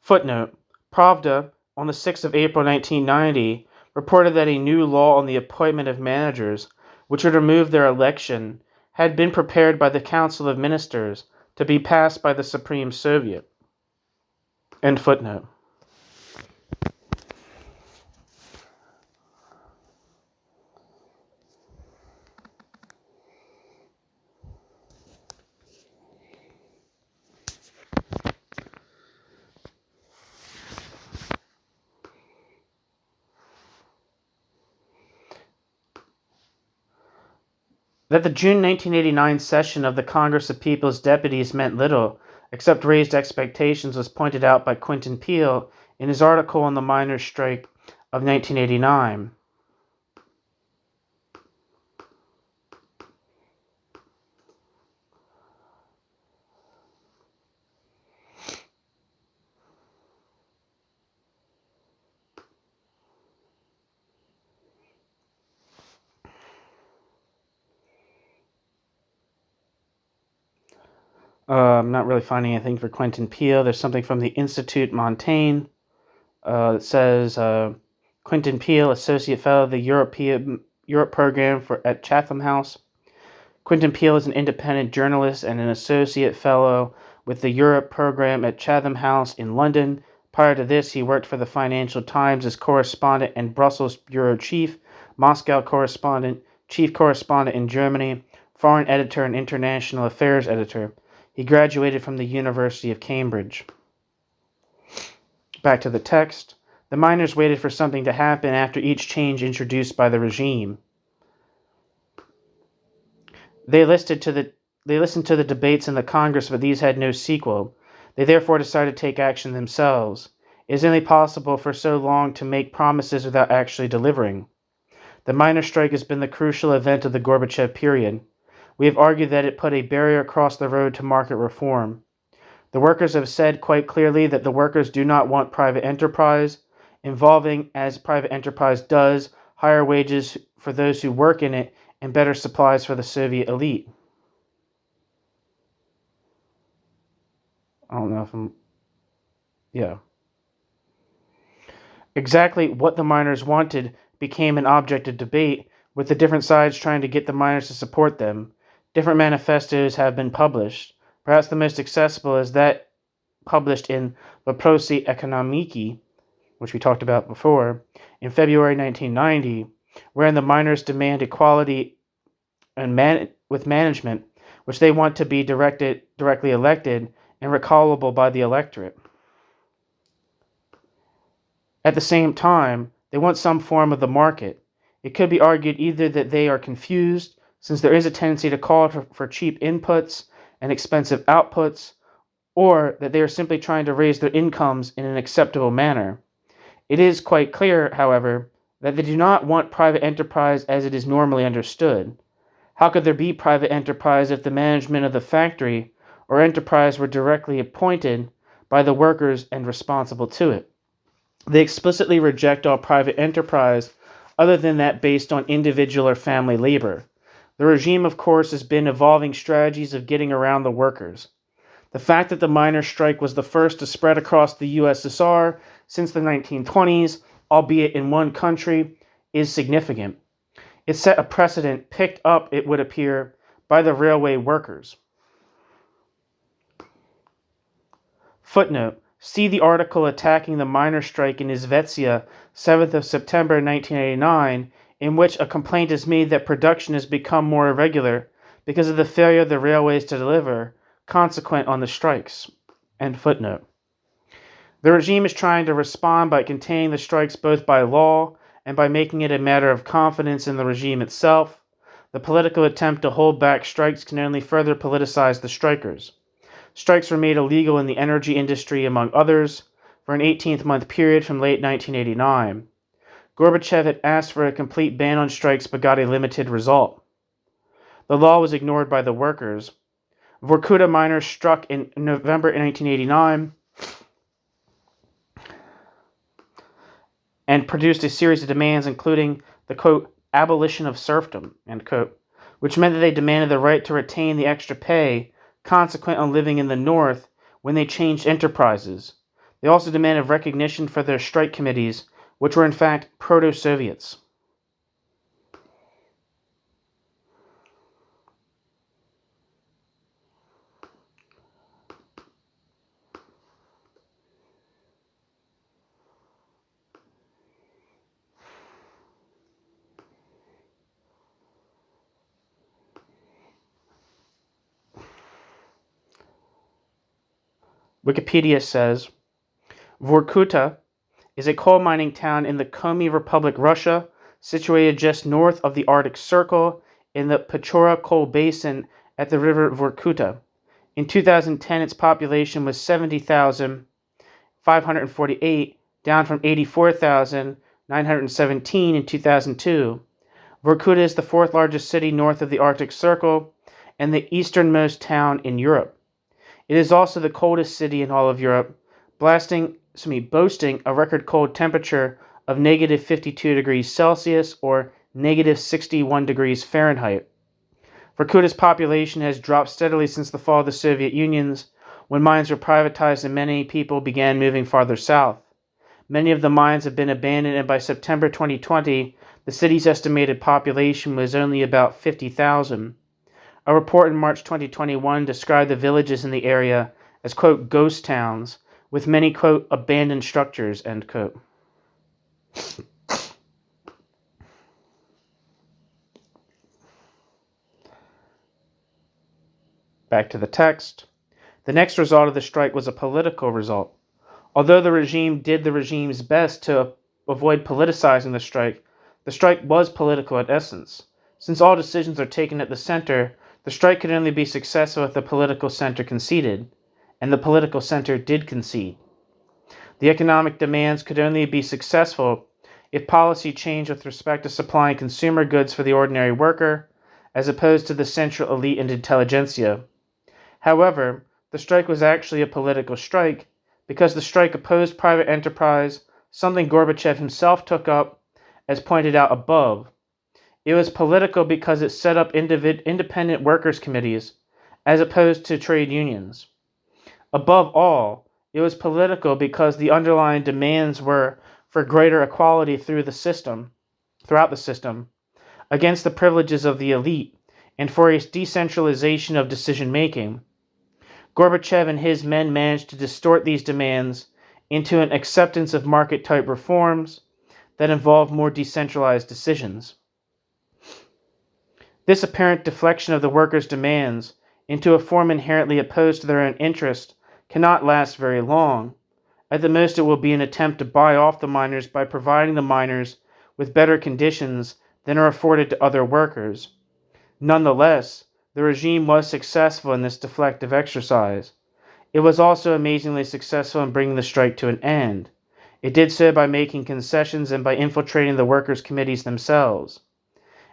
A: Footnote: Pravda, on the 6th of April 1990, reported that a new law on the appointment of managers, which would remove their election, had been prepared by the Council of Ministers to be passed by the Supreme Soviet. End footnote. That the June 1989 session of the Congress of People's Deputies meant little, except raised expectations, was pointed out by Quentin Peale in his article on the miners' strike of 1989. I'm not really finding anything for Quentin Peale. There's something from the Institut Montaigne that says Quentin Peale, Associate Fellow of the Europe Program at Chatham House. Quentin Peale is an independent journalist and an Associate Fellow with the Europe Program at Chatham House in London. Prior to this, he worked for the Financial Times as correspondent and Brussels bureau chief, Moscow correspondent, chief correspondent in Germany, foreign editor and international affairs editor. He graduated from the University of Cambridge. Back to the text. The miners waited for something to happen after each change introduced by the regime. They listened to the debates in the Congress, but these had no sequel. They therefore decided to take action themselves. It is only possible for so long to make promises without actually delivering. The miners' strike has been the crucial event of the Gorbachev period. We have argued that it put a barrier across the road to market reform. The workers have said quite clearly that the workers do not want private enterprise, involving, as private enterprise does, higher wages for those who work in it and better supplies for the Soviet elite. I don't know if I'm... Yeah. Exactly what the miners wanted became an object of debate, with the different sides trying to get the miners to support them. Different manifestos have been published. Perhaps the most accessible is that published in Vопроsi Ekonomiki, which we talked about before, in February 1990, wherein the miners demand equality with management, which they want to be directly elected and recallable by the electorate. At the same time, they want some form of the market. It could be argued either that they are confused, since there is a tendency to call for cheap inputs and expensive outputs, or that they are simply trying to raise their incomes in an acceptable manner. It is quite clear, however, that they do not want private enterprise as it is normally understood. How could there be private enterprise if the management of the factory or enterprise were directly appointed by the workers and responsible to it? They explicitly reject all private enterprise other than that based on individual or family labor. The regime, of course, has been evolving strategies of getting around the workers. The fact that the miners' strike was the first to spread across the USSR since the 1920s, albeit in one country, is significant. It set a precedent picked up, it would appear, by the railway workers. Footnote: see the article attacking the miners' strike in Izvestia, 7th of September 1989, in which a complaint is made that production has become more irregular because of the failure of the railways to deliver, consequent on the strikes. End footnote. The regime is trying to respond by containing the strikes both by law and by making it a matter of confidence in the regime itself. The political attempt to hold back strikes can only further politicize the strikers. Strikes were made illegal in the energy industry, among others, for an 18-month period from late 1989. Gorbachev had asked for a complete ban on strikes but got a limited result. The law was ignored by the workers. Vorkuta miners struck in November 1989 and produced a series of demands, including the, quote, abolition of serfdom, end quote, which meant that they demanded the right to retain the extra pay consequent on living in the North when they changed enterprises. They also demanded recognition for their strike committees, which were in fact proto-Soviets. Wikipedia says, Vorkuta is a coal mining town in the Komi Republic, Russia, situated just north of the Arctic Circle in the Pechora coal basin at the river Vorkuta. In 2010, its population was 70,548, down from 84,917 in 2002. Vorkuta is the fourth largest city north of the Arctic Circle and the easternmost town in Europe. It is also the coldest city in all of Europe, boasting a record cold temperature of negative 52 degrees Celsius or negative 61 degrees Fahrenheit. Vorkuta's population has dropped steadily since the fall of the Soviet Union, when mines were privatized and many people began moving farther south. Many of the mines have been abandoned, and by September 2020, the city's estimated population was only about 50,000. A report in March 2021 described the villages in the area as, quote, ghost towns, with many, quote, abandoned structures, end quote. Back to the text. The next result of the strike was a political result. Although the regime did the regime's best to avoid politicizing the strike was political in essence. Since all decisions are taken at the center, the strike could only be successful if the political center conceded, and the political center did concede. The economic demands could only be successful if policy changed with respect to supplying consumer goods for the ordinary worker, as opposed to the central elite and intelligentsia. However, the strike was actually a political strike because the strike opposed private enterprise, something Gorbachev himself took up, as pointed out above. It was political because it set up independent workers' committees, as opposed to trade unions. Above all, it was political because the underlying demands were for greater equality throughout the system, against the privileges of the elite, and for a decentralization of decision-making. Gorbachev and his men managed to distort these demands into an acceptance of market-type reforms that involve more decentralized decisions. This apparent deflection of the workers' demands into a form inherently opposed to their own interest cannot last very long. At the most, it will be an attempt to buy off the miners by providing the miners with better conditions than are afforded to other workers. Nonetheless, the regime was successful in this deflective exercise. It was also amazingly successful in bringing the strike to an end. It did so by making concessions and by infiltrating the workers' committees themselves.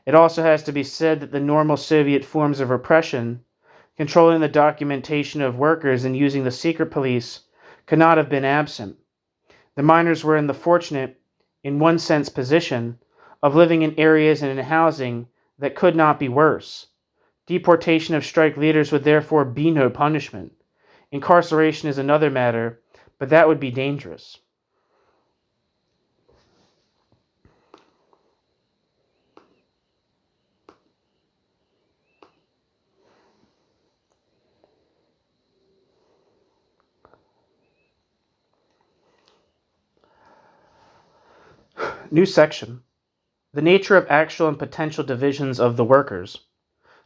A: It also has to be said that the normal Soviet forms of repression, controlling the documentation of workers and using the secret police, could not have been absent. The miners were in the fortunate, in one sense, position of living in areas and in housing that could not be worse. Deportation of strike leaders would therefore be no punishment. Incarceration is another matter, but that would be dangerous. New section. The nature of actual and potential divisions of the workers.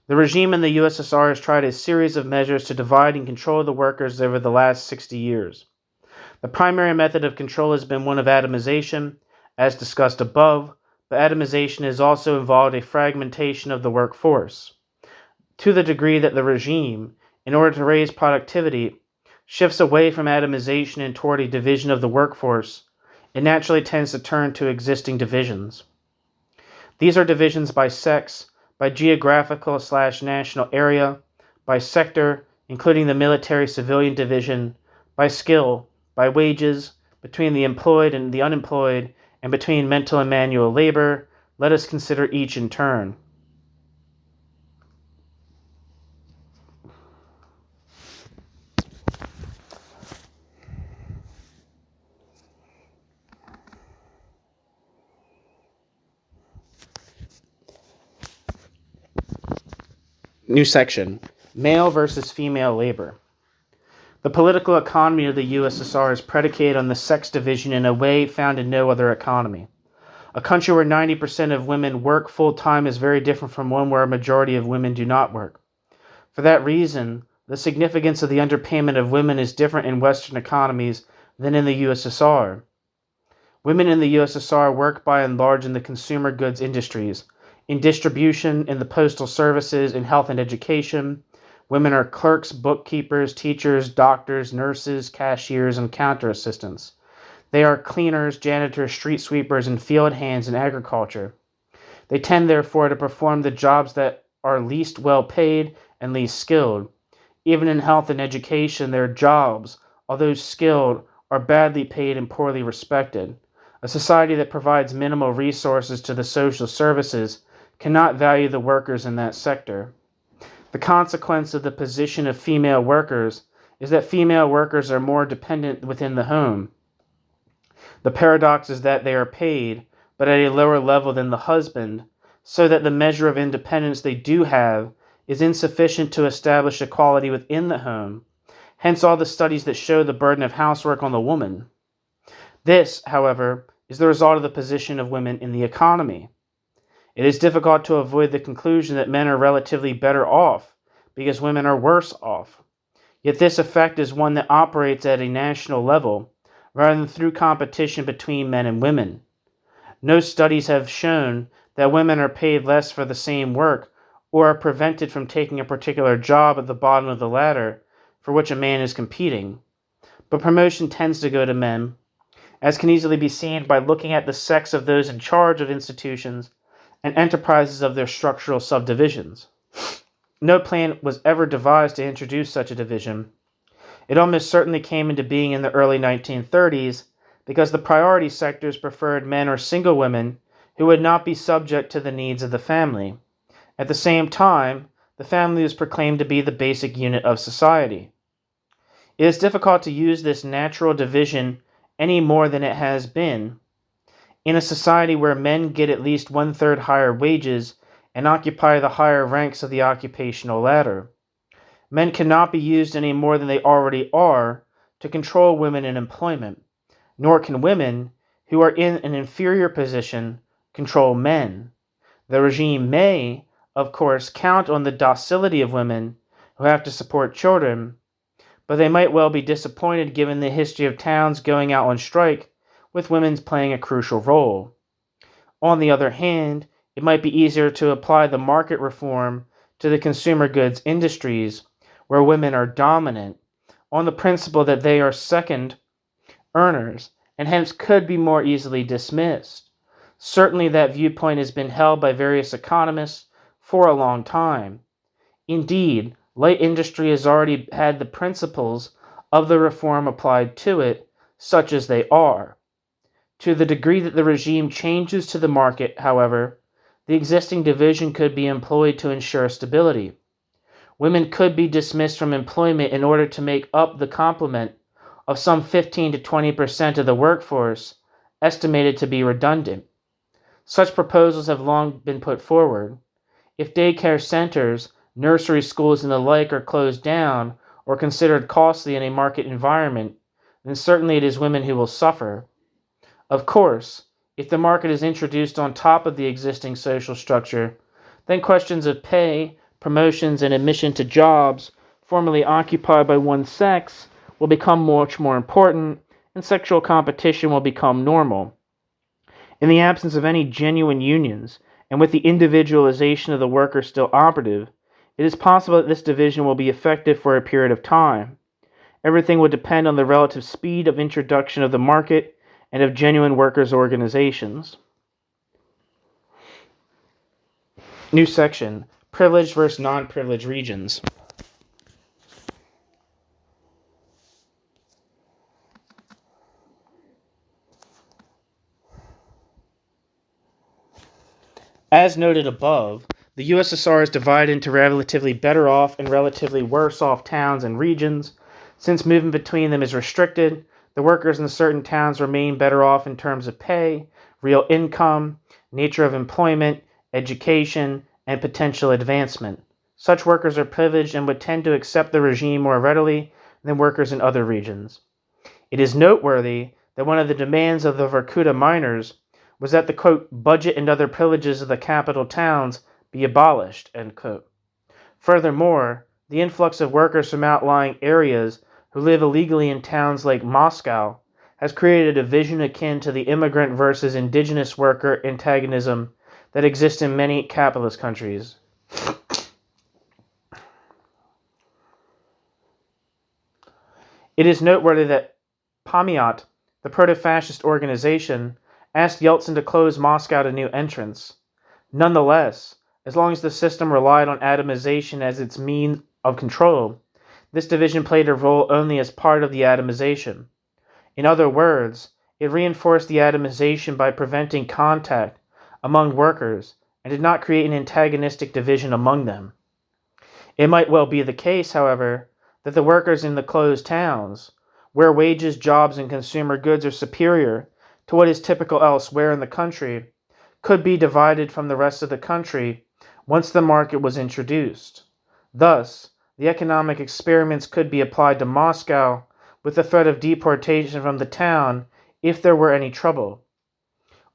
A: The regime in the USSR has tried a series of measures to divide and control the workers over the last 60 years. The primary method of control has been one of atomization, as discussed above, but atomization has also involved a fragmentation of the workforce. To the degree that the regime, in order to raise productivity, shifts away from atomization and toward a division of the workforce, it naturally tends to turn to existing divisions. These are divisions by sex, by geographical/national area, by sector, including the military-civilian division, by skill, by wages, between the employed and the unemployed, and between mental and manual labor. Let us consider each in turn. New section. Male versus female labor. The political economy of the USSR is predicated on the sex division in a way found in no other economy. A country where 90% of women work full-time is very different from one where a majority of women do not work. For that reason, the significance of the underpayment of women is different in Western economies than in the USSR. Women in the USSR work by and large in the consumer goods industries, in distribution, in the postal services, in health and education. Women are clerks, bookkeepers, teachers, doctors, nurses, cashiers, and counter assistants. They are cleaners, janitors, street sweepers, and field hands in agriculture. They tend, therefore, to perform the jobs that are least well paid and least skilled. Even in health and education, their jobs, although skilled, are badly paid and poorly respected. A society that provides minimal resources to the social services cannot value the workers in that sector. The consequence of the position of female workers is that female workers are more dependent within the home. The paradox is that they are paid, but at a lower level than the husband, so that the measure of independence they do have is insufficient to establish equality within the home. Hence all the studies that show the burden of housework on the woman. This, however, is the result of the position of women in the economy. It is difficult to avoid the conclusion that men are relatively better off because women are worse off. Yet this effect is one that operates at a national level rather than through competition between men and women. No studies have shown that women are paid less for the same work or are prevented from taking a particular job at the bottom of the ladder for which a man is competing. But promotion tends to go to men, as can easily be seen by looking at the sex of those in charge of institutions and enterprises of their structural subdivisions. No plan was ever devised to introduce such a division. It almost certainly came into being in the early 1930s because the priority sectors preferred men or single women who would not be subject to the needs of the family. At the same time, the family was proclaimed to be the basic unit of society. It is difficult to use this natural division any more than it has been. In a society where men get at least 1/3 higher wages and occupy the higher ranks of the occupational ladder, men cannot be used any more than they already are to control women in employment, nor can women, who are in an inferior position, control men. The regime may, of course, count on the docility of women who have to support children, but they might well be disappointed given the history of towns going out on strike with women playing a crucial role. On the other hand, it might be easier to apply the market reform to the consumer goods industries, where women are dominant, on the principle that they are second earners, and hence could be more easily dismissed. Certainly that viewpoint has been held by various economists for a long time. Indeed, light industry has already had the principles of the reform applied to it, such as they are. To the degree that the regime changes to the market, however, the existing division could be employed to ensure stability. Women could be dismissed from employment in order to make up the complement of some 15 to 20% of the workforce estimated to be redundant. Such proposals have long been put forward. If daycare centers, nursery schools, and the like are closed down or considered costly in a market environment, then certainly it is women who will suffer. Of course, if the market is introduced on top of the existing social structure, then questions of pay, promotions, and admission to jobs formerly occupied by one sex will become much more important, and sexual competition will become normal. In the absence of any genuine unions, and with the individualization of the worker still operative, it is possible that this division will be effective for a period of time. Everything would depend on the relative speed of introduction of the market and of genuine workers' organizations. New section, privileged versus non-privileged regions. As noted above, the USSR is divided into relatively better off and relatively worse off towns and regions. Since movement between them is restricted, the workers in certain towns remain better off in terms of pay, real income, nature of employment, education, and potential advancement. Such workers are privileged and would tend to accept the regime more readily than workers in other regions. It is noteworthy that one of the demands of the Vorkuta miners was that the, quote, budget and other privileges of the capital towns be abolished, end quote. Furthermore, the influx of workers from outlying areas who live illegally in towns like Moscow has created a division akin to the immigrant versus indigenous worker antagonism that exists in many capitalist countries. It is noteworthy that Pamiat, the proto-fascist organization, asked Yeltsin to close Moscow to new entrants. Nonetheless, as long as the system relied on atomization as its means of control, this division played a role only as part of the atomization. In other words, it reinforced the atomization by preventing contact among workers and did not create an antagonistic division among them. It might well be the case, however, that the workers in the closed towns, where wages, jobs, and consumer goods are superior to what is typical elsewhere in the country, could be divided from the rest of the country once the market was introduced. Thus, the economic experiments could be applied to Moscow with the threat of deportation from the town if there were any trouble.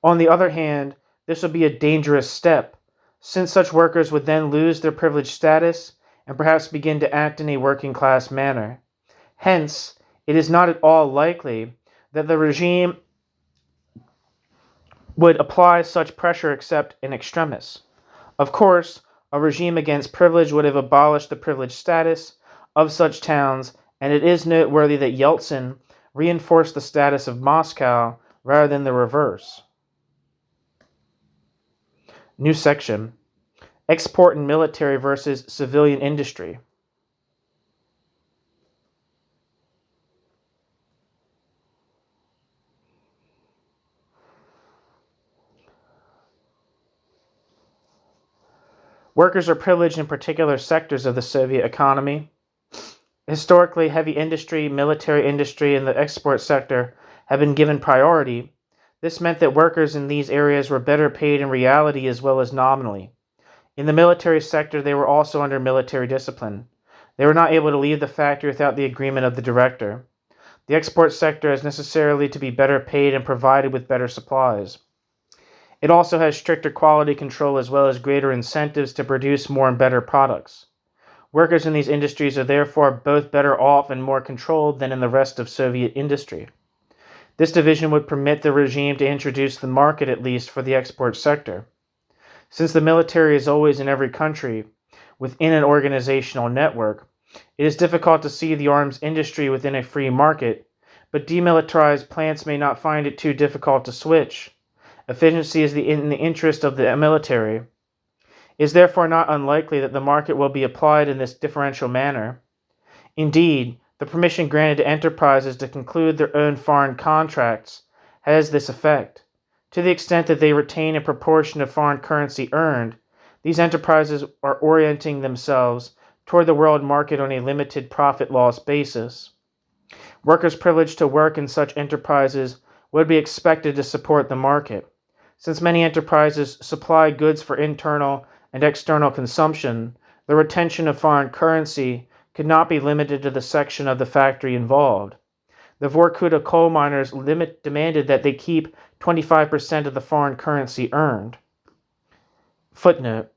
A: On the other hand, this would be a dangerous step, since such workers would then lose their privileged status and perhaps begin to act in a working class manner. Hence, it is not at all likely that the regime would apply such pressure except in extremis. Of course, a regime against privilege would have abolished the privileged status of such towns, and it is noteworthy that Yeltsin reinforced the status of Moscow rather than the reverse. New section, export and military versus civilian industry. Workers are privileged in particular sectors of the Soviet economy. Historically, heavy industry, military industry, and the export sector have been given priority. This meant that workers in these areas were better paid in reality as well as nominally. In the military sector, they were also under military discipline. They were not able to leave the factory without the agreement of the director. The export sector is necessarily to be better paid and provided with better supplies. It also has stricter quality control as well as greater incentives to produce more and better products. Workers in these industries are therefore both better off and more controlled than in the rest of Soviet industry. This division would permit the regime to introduce the market at least for the export sector. Since the military is always in every country within an organizational network, it is difficult to see the arms industry within a free market, but demilitarized plants may not find it too difficult to switch. Efficiency is in the interest of the military. It is therefore not unlikely that the market will be applied in this differential manner. Indeed, the permission granted to enterprises to conclude their own foreign contracts has this effect. To the extent that they retain a proportion of foreign currency earned, these enterprises are orienting themselves toward the world market on a limited profit-loss basis. Workers privileged to work in such enterprises would be expected to support the market. Since many enterprises supply goods for internal and external consumption, the retention of foreign currency could not be limited to the section of the factory involved. The Vorkuta coal miners demanded that they keep 25% of the foreign currency earned. Footnote.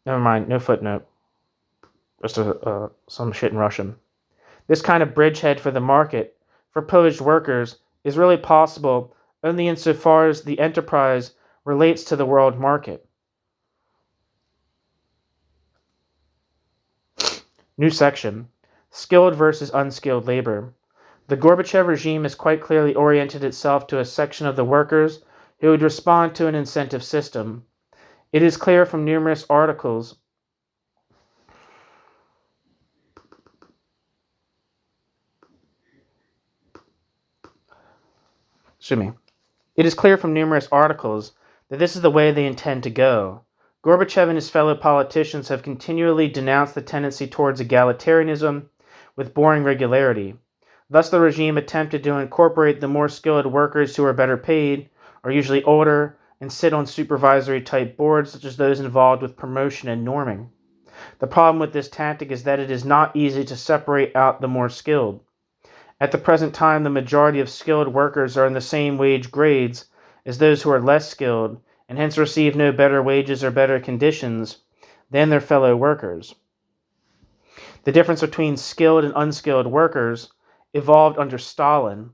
A: Never mind, no footnote. Just some shit in Russian. This kind of bridgehead for the market, for privileged workers, is really possible only insofar as the enterprise relates to the world market. New section. Skilled versus unskilled labor. The Gorbachev regime has quite clearly oriented itself to a section of the workers who would respond to an incentive system. It is clear from numerous articles that this is the way they intend to go. Gorbachev and his fellow politicians have continually denounced the tendency towards egalitarianism with boring regularity. Thus, the regime attempted to incorporate the more skilled workers who are better paid, are usually older, and sit on supervisory-type boards such as those involved with promotion and norming. The problem with this tactic is that it is not easy to separate out the more skilled. At the present time, the majority of skilled workers are in the same wage grades as those who are less skilled, and hence receive no better wages or better conditions than their fellow workers. The difference between skilled and unskilled workers evolved under Stalin,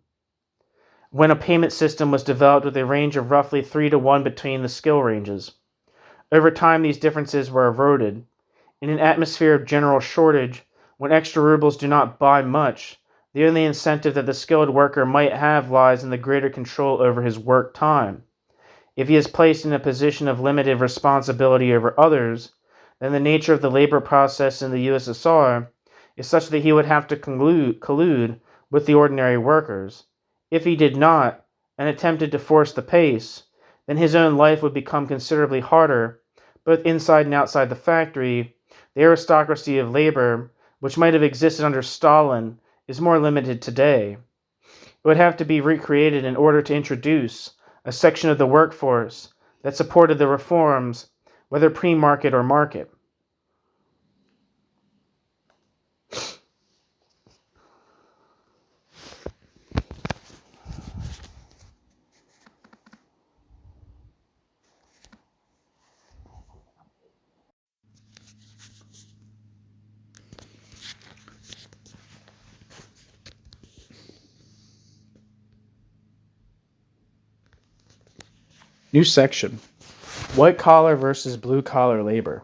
A: when a payment system was developed with a range of roughly 3-to-1 between the skill ranges. Over time, these differences were eroded. In an atmosphere of general shortage, when extra rubles do not buy much, the only incentive that the skilled worker might have lies in the greater control over his work time. If he is placed in a position of limited responsibility over others, then the nature of the labor process in the USSR is such that he would have to collude with the ordinary workers. If he did not, and attempted to force the pace, then his own life would become considerably harder, both inside and outside the factory. The aristocracy of labor, which might have existed under Stalin, is more limited today. It would have to be recreated in order to introduce a section of the workforce that supported the reforms, whether pre-market or market. New section. White-collar versus blue-collar labor.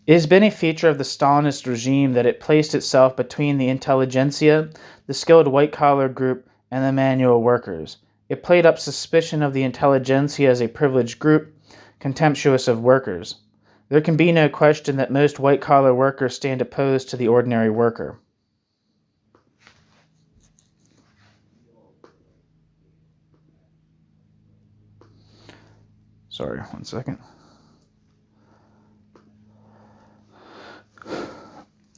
A: It has been a feature of the Stalinist regime that it placed itself between the intelligentsia, the skilled white-collar group, and the manual workers. It played up suspicion of the intelligentsia as a privileged group, contemptuous of workers. There can be no question that most white-collar workers stand opposed to the ordinary worker. Sorry, one second.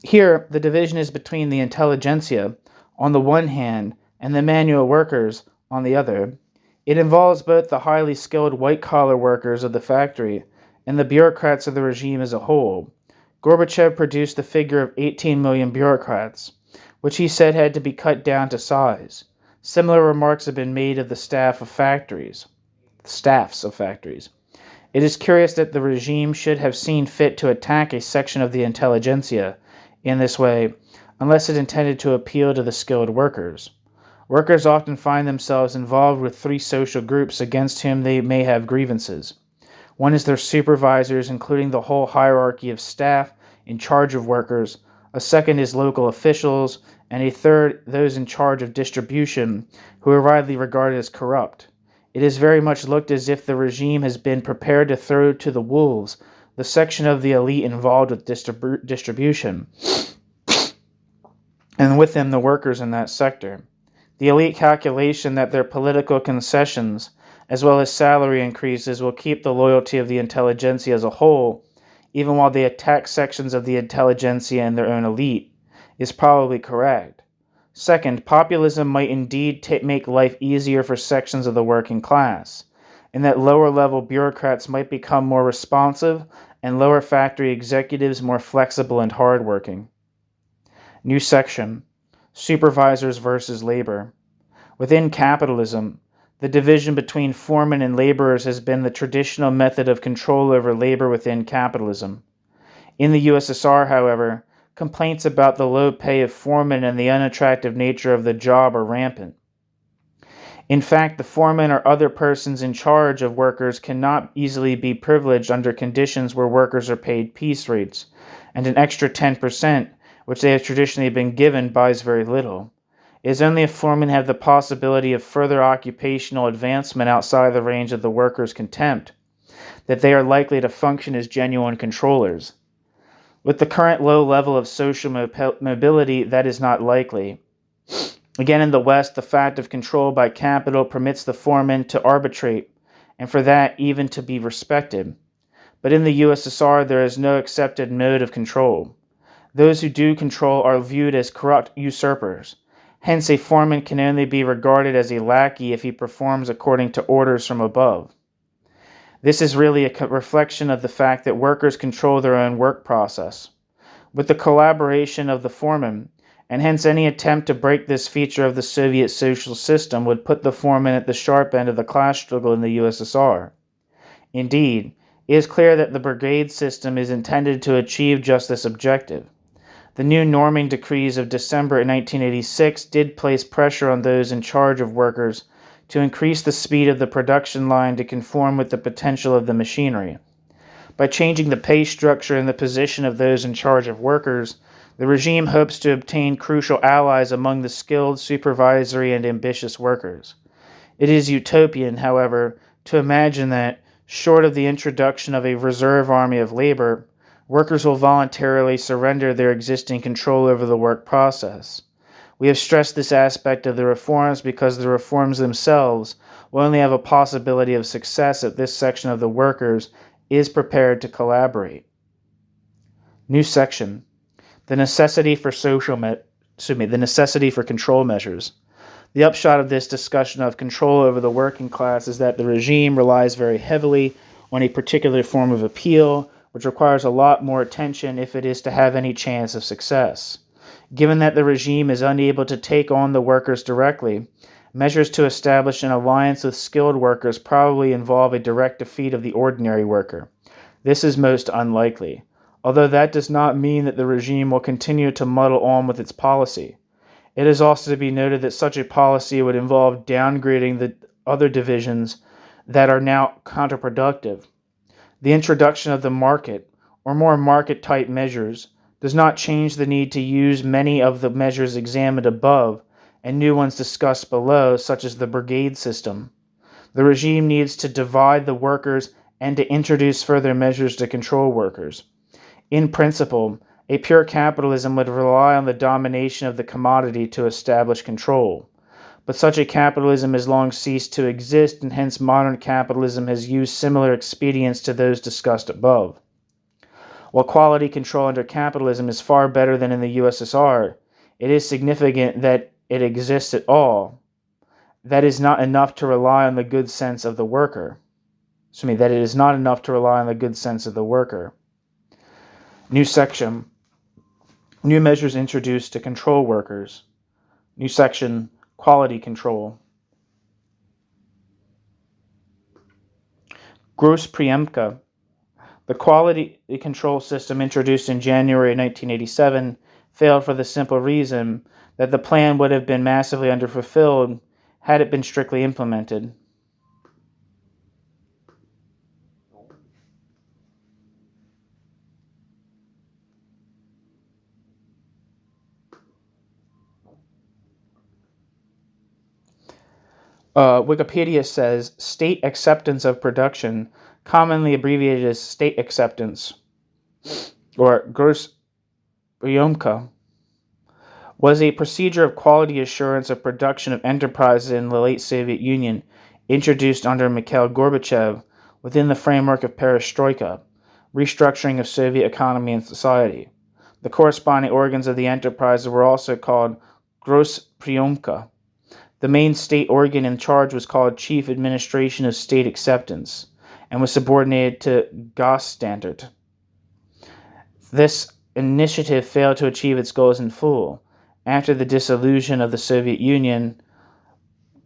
A: Here, the division is between the intelligentsia on the one hand and the manual workers on the other. It involves both the highly skilled white-collar workers of the factory and the bureaucrats of the regime as a whole. Gorbachev produced the figure of 18 million bureaucrats, which he said had to be cut down to size. Similar remarks have been made of the staffs of factories. It is curious that the regime should have seen fit to attack a section of the intelligentsia in this way, unless it intended to appeal to the skilled workers. Workers often find themselves involved with three social groups against whom they may have grievances. One is their supervisors, including the whole hierarchy of staff in charge of workers. A second is local officials, and a third those in charge of distribution, who are widely regarded as corrupt. It is very much looked as if the regime has been prepared to throw to the wolves the section of the elite involved with distribution, and with them the workers in that sector. The elite calculation that their political concessions, as well as salary increases, will keep the loyalty of the intelligentsia as a whole, even while they attack sections of the intelligentsia and their own elite, is probably correct. Second, populism might indeed make life easier for sections of the working class, and that lower-level bureaucrats might become more responsive and lower factory executives more flexible and hardworking. New section: Supervisors versus labor. Within capitalism, the division between foremen and laborers has been the traditional method of control over labor within capitalism. In the USSR, however, complaints about the low pay of foremen and the unattractive nature of the job are rampant. In fact, the foreman or other persons in charge of workers cannot easily be privileged under conditions where workers are paid piece rates, and an extra 10%, which they have traditionally been given, buys very little. It is only if foremen have the possibility of further occupational advancement outside the range of the workers' contempt that they are likely to function as genuine controllers. With the current low level of social mobility, that is not likely. Again, in the West, the fact of control by capital permits the foreman to arbitrate, and for that even to be respected. But in the USSR, there is no accepted mode of control. Those who do control are viewed as corrupt usurpers. Hence, a foreman can only be regarded as a lackey if he performs according to orders from above. This is really a reflection of the fact that workers control their own work process. With the collaboration of the foreman, and hence any attempt to break this feature of the Soviet social system would put the foreman at the sharp end of the class struggle in the USSR. Indeed, it is clear that the brigade system is intended to achieve just this objective. The new norming decrees of December 1986 did place pressure on those in charge of workers to increase the speed of the production line to conform with the potential of the machinery. By changing the pay structure and the position of those in charge of workers, the regime hopes to obtain crucial allies among the skilled, supervisory, and ambitious workers. It is utopian, however, to imagine that, short of the introduction of a reserve army of labor, workers will voluntarily surrender their existing control over the work process. We have stressed this aspect of the reforms because the reforms themselves will only have a possibility of success if this section of the workers is prepared to collaborate. New section: The necessity for control measures. The upshot of this discussion of control over the working class is that the regime relies very heavily on a particular form of appeal, which requires a lot more attention if it is to have any chance of success. Given that the regime is unable to take on the workers directly, measures to establish an alliance with skilled workers probably involve a direct defeat of the ordinary worker. This is most unlikely, although that does not mean that the regime will continue to muddle on with its policy. It is also to be noted that such a policy would involve downgrading the other divisions that are now counterproductive. The introduction of the market, or more market-type measures, does not change the need to use many of the measures examined above and new ones discussed below, such as the brigade system. The regime needs to divide the workers and to introduce further measures to control workers. In principle, a pure capitalism would rely on the domination of the commodity to establish control. But such a capitalism has long ceased to exist, and hence modern capitalism has used similar expedients to those discussed above. While quality control under capitalism is far better than in the USSR, it is significant that it exists at all. That is not enough to rely on the good sense of the worker. That it is not enough to rely on the good sense of the worker. New section: New measures introduced to control workers. New section: Quality control. Gross Priemka. The quality control system introduced in January 1987 failed for the simple reason that the plan would have been massively underfulfilled had it been strictly implemented. Wikipedia says state acceptance of production, commonly abbreviated as state acceptance, or Grosspriemka, was a procedure of quality assurance of production of enterprises in the late Soviet Union introduced under Mikhail Gorbachev within the framework of perestroika, restructuring of Soviet economy and society. The corresponding organs of the enterprises were also called Grosspriemka. The main state organ in charge was called Chief Administration of State Acceptance and was subordinated to Gosstandard. This initiative failed to achieve its goals in full. After the dissolution of the Soviet Union,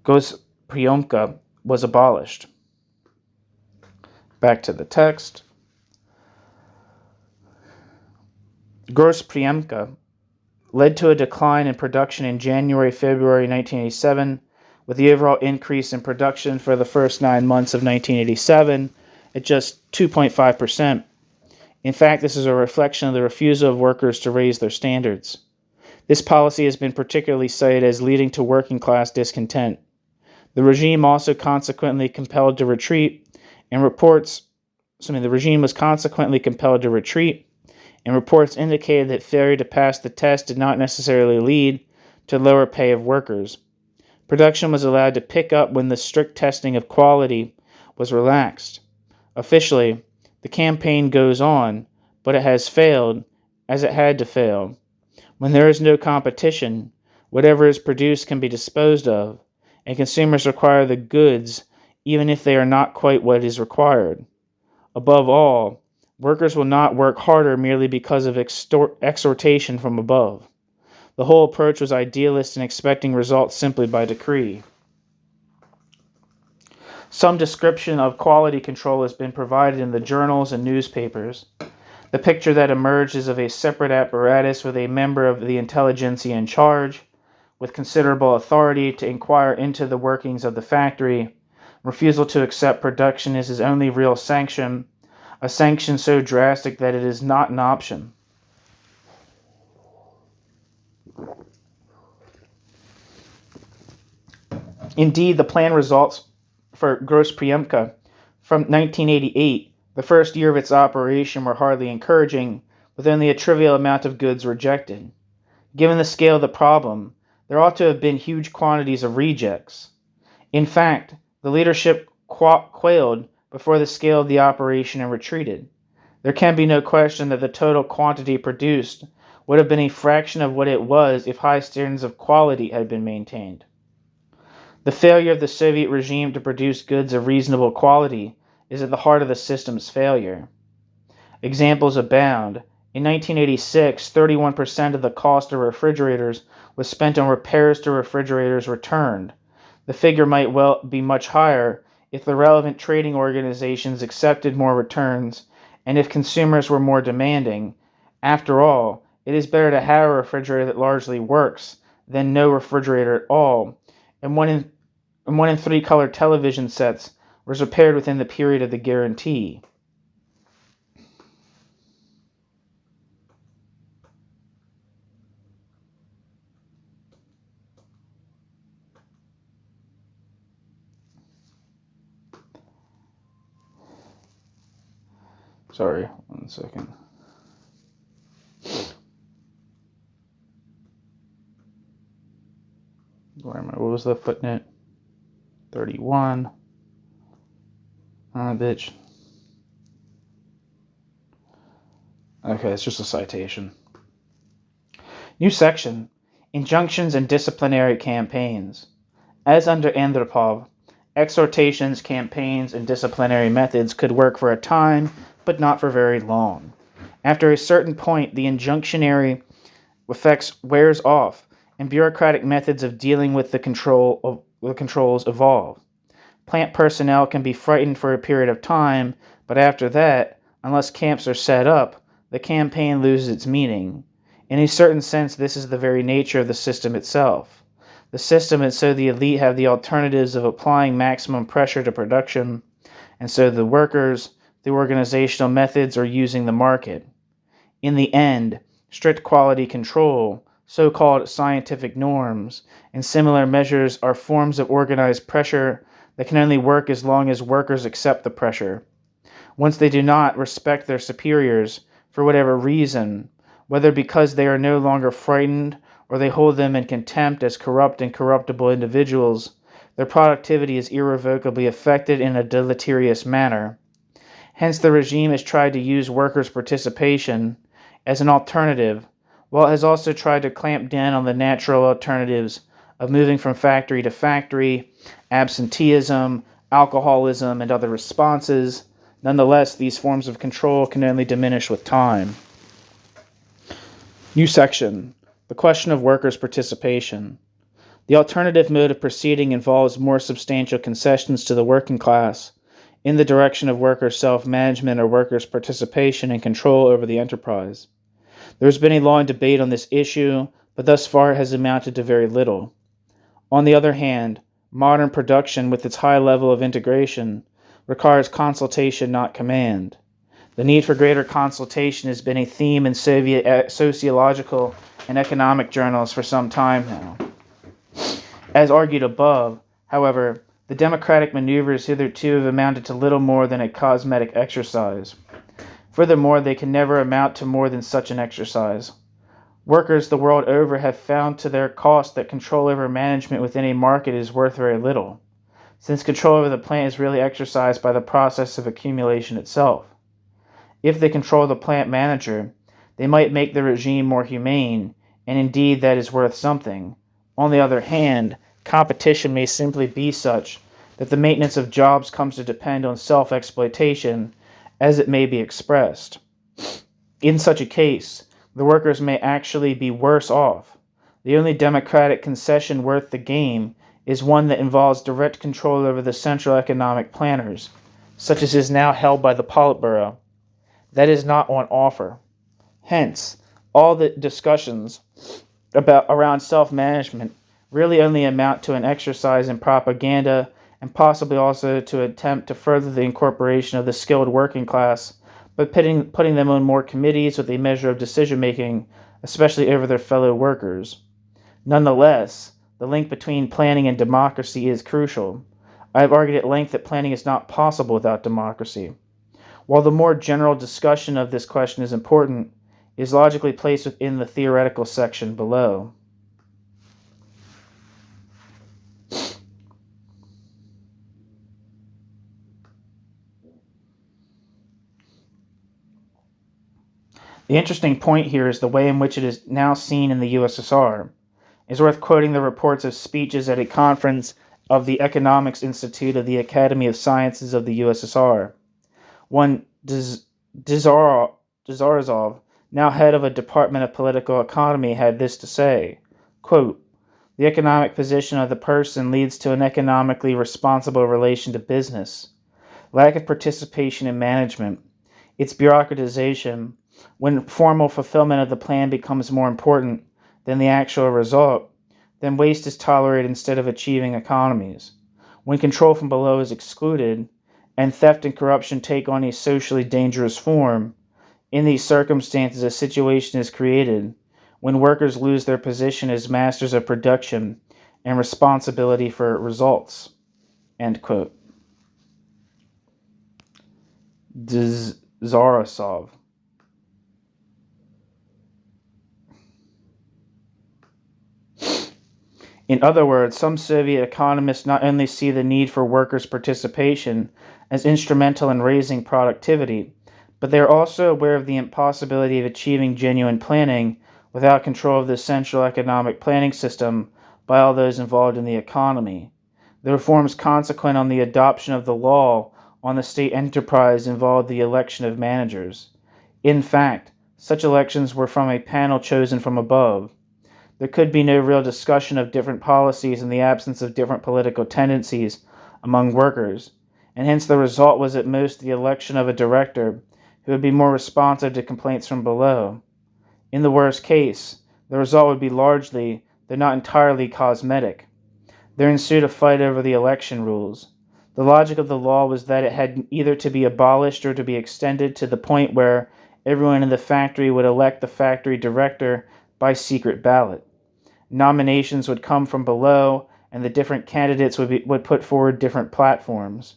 A: Grosspriemka was abolished. Back to the text. Grosspriemka led to a decline in production in January-February 1987, with the overall increase in production for the first 9 months of 1987 at just 2.5%. In fact, this is a reflection of the refusal of workers to raise their standards. This policy has been particularly cited as leading to working class discontent. The regime also consequently compelled to retreat, and reports indicated that failure to pass the test did not necessarily lead to lower pay of workers. Production was allowed to pick up when the strict testing of quality was relaxed. Officially, the campaign goes on, but it has failed as it had to fail. When there is no competition, whatever is produced can be disposed of, and consumers require the goods even if they are not quite what is required. Above all, workers will not work harder merely because of exhortation from above. The whole approach was idealist in expecting results simply by decree. Some description of quality control has been provided in the journals and newspapers. The picture that emerged is of a separate apparatus with a member of the intelligentsia in charge, with considerable authority to inquire into the workings of the factory. Refusal to accept production is his only real sanction, a sanction so drastic that it is not an option. Indeed, the plan results for Grosspriemka from 1988, the first year of its operation, were hardly encouraging, with only a trivial amount of goods rejected. Given the scale of the problem, there ought to have been huge quantities of rejects. In fact, the leadership quailed before the scale of the operation and retreated. There can be no question that the total quantity produced would have been a fraction of what it was if high standards of quality had been maintained. The failure of the Soviet regime to produce goods of reasonable quality is at the heart of the system's failure. Examples abound. In 1986, 31% of the cost of refrigerators was spent on repairs to refrigerators returned. The figure might well be much higher if the relevant trading organizations accepted more returns and if consumers were more demanding. After all, it is better to have a refrigerator that largely works than no refrigerator at all, and one in 3 color television sets was repaired within the period of the guarantee. Sorry, 1 second. Where am I? What was the footnote? 31. Bitch. Okay, it's just a citation. New section. Injunctions and disciplinary campaigns. As under Andropov, exhortations, campaigns, and disciplinary methods could work for a time, but not for very long. After a certain point, the injunctionary effects wears off, and bureaucratic methods of dealing with the controls evolve. Plant personnel can be frightened for a period of time, but after that, unless camps are set up, the campaign loses its meaning. In a certain sense, this is the very nature of the system itself. The system and so the elite have the alternatives of applying maximum pressure to production, and so the workers, through organizational methods, or using the market. In the end, strict quality control, so-called scientific norms, and similar measures are forms of organized pressure that can only work as long as workers accept the pressure. Once they do not respect their superiors, for whatever reason, whether because they are no longer frightened or they hold them in contempt as corrupt and corruptible individuals, their productivity is irrevocably affected in a deleterious manner. Hence, the regime has tried to use workers' participation as an alternative, while it has also tried to clamp down on the natural alternatives of moving from factory to factory, absenteeism, alcoholism, and other responses. Nonetheless, these forms of control can only diminish with time. New section: the question of workers' participation. The alternative mode of proceeding involves more substantial concessions to the working class in the direction of workers' self-management or workers' participation and control over the enterprise. There has been a long debate on this issue, but thus far it has amounted to very little. On the other hand, modern production, with its high level of integration, requires consultation, not command. The need for greater consultation has been a theme in Soviet sociological and economic journals for some time now. As argued above, however, the democratic maneuvers hitherto have amounted to little more than a cosmetic exercise. Furthermore, they can never amount to more than such an exercise. Workers the world over have found to their cost that control over management within a market is worth very little, since control over the plant is really exercised by the process of accumulation itself. If they control the plant manager, they might make the regime more humane, and indeed that is worth something. On the other hand, competition may simply be such that the maintenance of jobs comes to depend on self-exploitation, as it may be expressed. In such a case, the workers may actually be worse off. The only democratic concession worth the game is one that involves direct control over the central economic planners, such as is now held by the Politburo. That is not on offer. Hence, all the discussions around self-management really only amount to an exercise in propaganda, and possibly also to attempt to further the incorporation of the skilled working class by putting them on more committees with a measure of decision-making, especially over their fellow workers. Nonetheless, the link between planning and democracy is crucial. I have argued at length that planning is not possible without democracy. While the more general discussion of this question is important, it is logically placed within the theoretical section below. The interesting point here is the way in which it is now seen in the USSR. It is worth quoting the reports of speeches at a conference of the Economics Institute of the Academy of Sciences of the USSR. One Dzarazov, now head of a department of political economy, had this to say, quote, "The economic position of the person leads to an economically responsible relation to business. Lack of participation in management, its bureaucratization, when formal fulfillment of the plan becomes more important than the actual result, then waste is tolerated instead of achieving economies. When control from below is excluded, and theft and corruption take on a socially dangerous form, in these circumstances a situation is created when workers lose their position as masters of production and responsibility for results." End quote. Dzarazov. In other words, some Soviet economists not only see the need for workers' participation as instrumental in raising productivity, but they are also aware of the impossibility of achieving genuine planning without control of the central economic planning system by all those involved in the economy. The reforms consequent on the adoption of the law on the state enterprise involved the election of managers. In fact, such elections were from a panel chosen from above. There could be no real discussion of different policies in the absence of different political tendencies among workers, and hence the result was at most the election of a director who would be more responsive to complaints from below. In the worst case, the result would be largely, though not entirely, cosmetic. There ensued a fight over the election rules. The logic of the law was that it had either to be abolished or to be extended to the point where everyone in the factory would elect the factory director by secret ballot. Nominations would come from below, and the different candidates would put forward different platforms.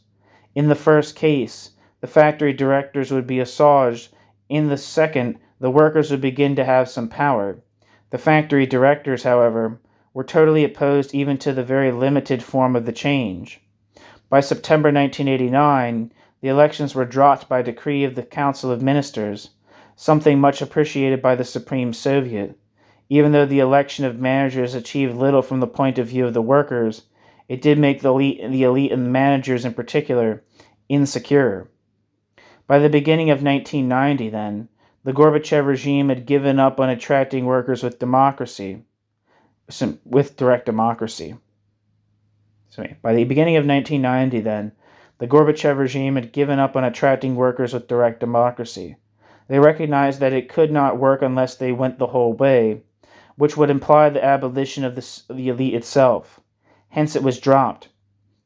A: In the first case, the factory directors would be assuaged. In the second, the workers would begin to have some power. The factory directors, however, were totally opposed even to the very limited form of the change. By September 1989, the elections were dropped by decree of the Council of Ministers, something much appreciated by the Supreme Soviet. Even though the election of managers achieved little from the point of view of the workers, it did make the elite and the managers in particular insecure. By the beginning of 1990, then, the Gorbachev regime had given up on attracting workers with direct democracy. By the beginning of 1990, then, the Gorbachev regime had given up on attracting workers with direct democracy. They recognized that it could not work unless they went the whole way, which would imply the abolition of the elite itself. Hence it was dropped.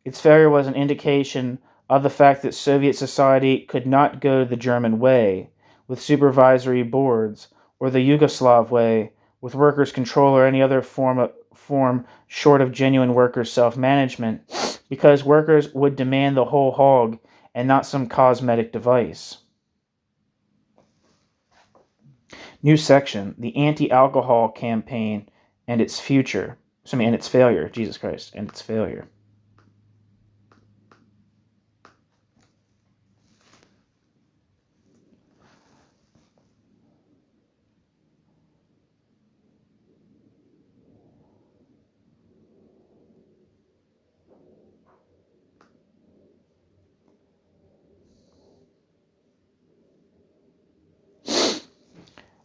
A: Its failure was an indication of the fact that Soviet society could not go the German way, with supervisory boards, or the Yugoslav way, with workers' control or any other form short of genuine workers' self-management, because workers would demand the whole hog and not some cosmetic device. New section, the anti-alcohol campaign and its future. And its failure. Jesus Christ, and its failure.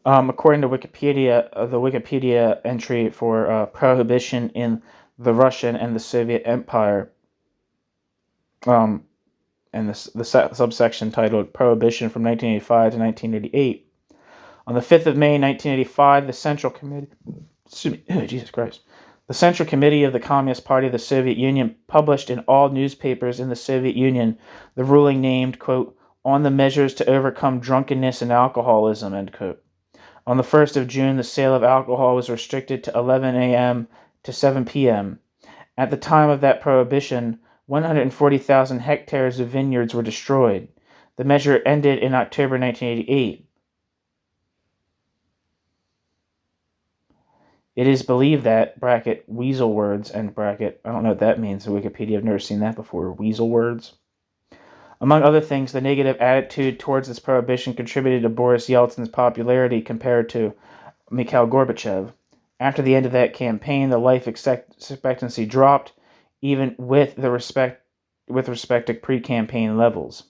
A: According to Wikipedia, the Wikipedia entry for prohibition in the Russian and the Soviet Empire, and the subsection titled Prohibition from 1985 to 1988. On the 5th of May, 1985, the Central Committee, the Central Committee of the Communist Party of the Soviet Union published in all newspapers in the Soviet Union the ruling named, quote, on the measures to overcome drunkenness and alcoholism, end quote. On the 1st of June, the sale of alcohol was restricted to 11 a.m. to 7 p.m. At the time of that prohibition, 140,000 hectares of vineyards were destroyed. The measure ended in October 1988. It is believed that, bracket, weasel words, end bracket, I don't know what that means in Wikipedia, I've never seen that before, weasel words. Among other things, the negative attitude towards this prohibition contributed to Boris Yeltsin's popularity compared to Mikhail Gorbachev. After the end of that campaign, the life expectancy dropped, even with respect to pre-campaign levels.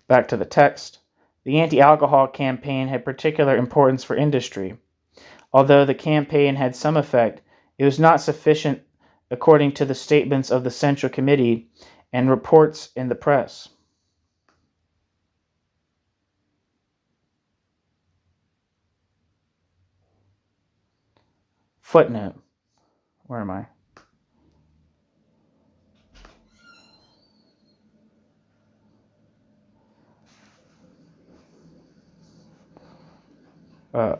A: Back to the text. The anti-alcohol campaign had particular importance for industry. Although the campaign had some effect, it was not sufficient according to the statements of the Central Committee and reports in the press. Footnote. Where am I?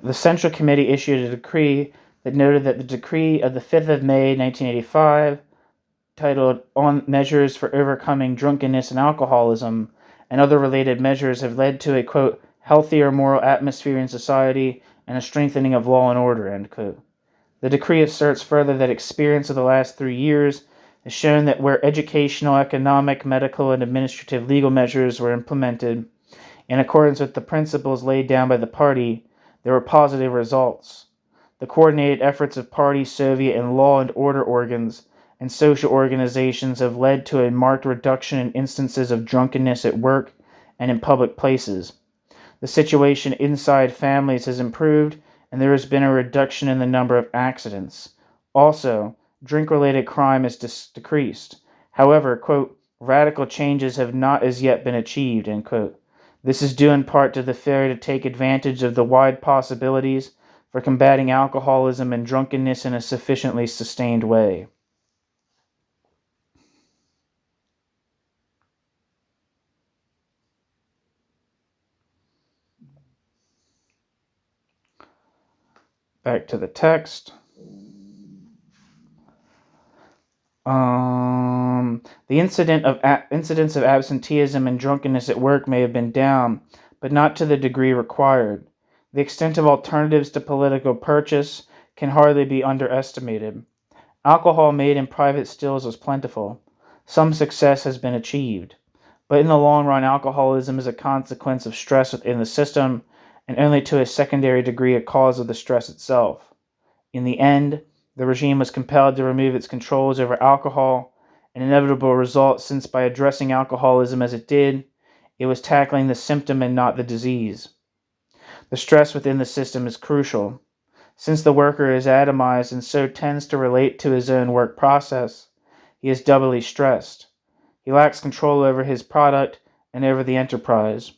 A: The Central Committee issued a decree that noted that the decree of the 5th of May, 1985, titled On Measures for Overcoming Drunkenness and Alcoholism, and other related measures have led to a, quote, healthier moral atmosphere in society and a strengthening of law and order, end quote. The decree asserts further that experience of the last 3 years has shown that where educational, economic, medical, and administrative legal measures were implemented in accordance with the principles laid down by the party, there were positive results. The coordinated efforts of party, Soviet, and law and order organs and social organizations have led to a marked reduction in instances of drunkenness at work and in public places. The situation inside families has improved, and there has been a reduction in the number of accidents. Also, drink-related crime has decreased. However, quote, radical changes have not as yet been achieved, end quote. This is due in part to the failure to take advantage of the wide possibilities for combating alcoholism and drunkenness in a sufficiently sustained way. Back to the text. The incidence of absenteeism and drunkenness at work may have been down, but not to the degree required. The extent of alternatives to political purchase can hardly be underestimated. Alcohol made in private stills is plentiful. Some success has been achieved. But in the long run, alcoholism is a consequence of stress within the system, and only to a secondary degree a cause of the stress itself. In the end, the regime was compelled to remove its controls over alcohol, an inevitable result since by addressing alcoholism as it did, it was tackling the symptom and not the disease. The stress within the system is crucial. Since the worker is atomized and so tends to relate to his own work process, he is doubly stressed. He lacks control over his product and over the enterprise.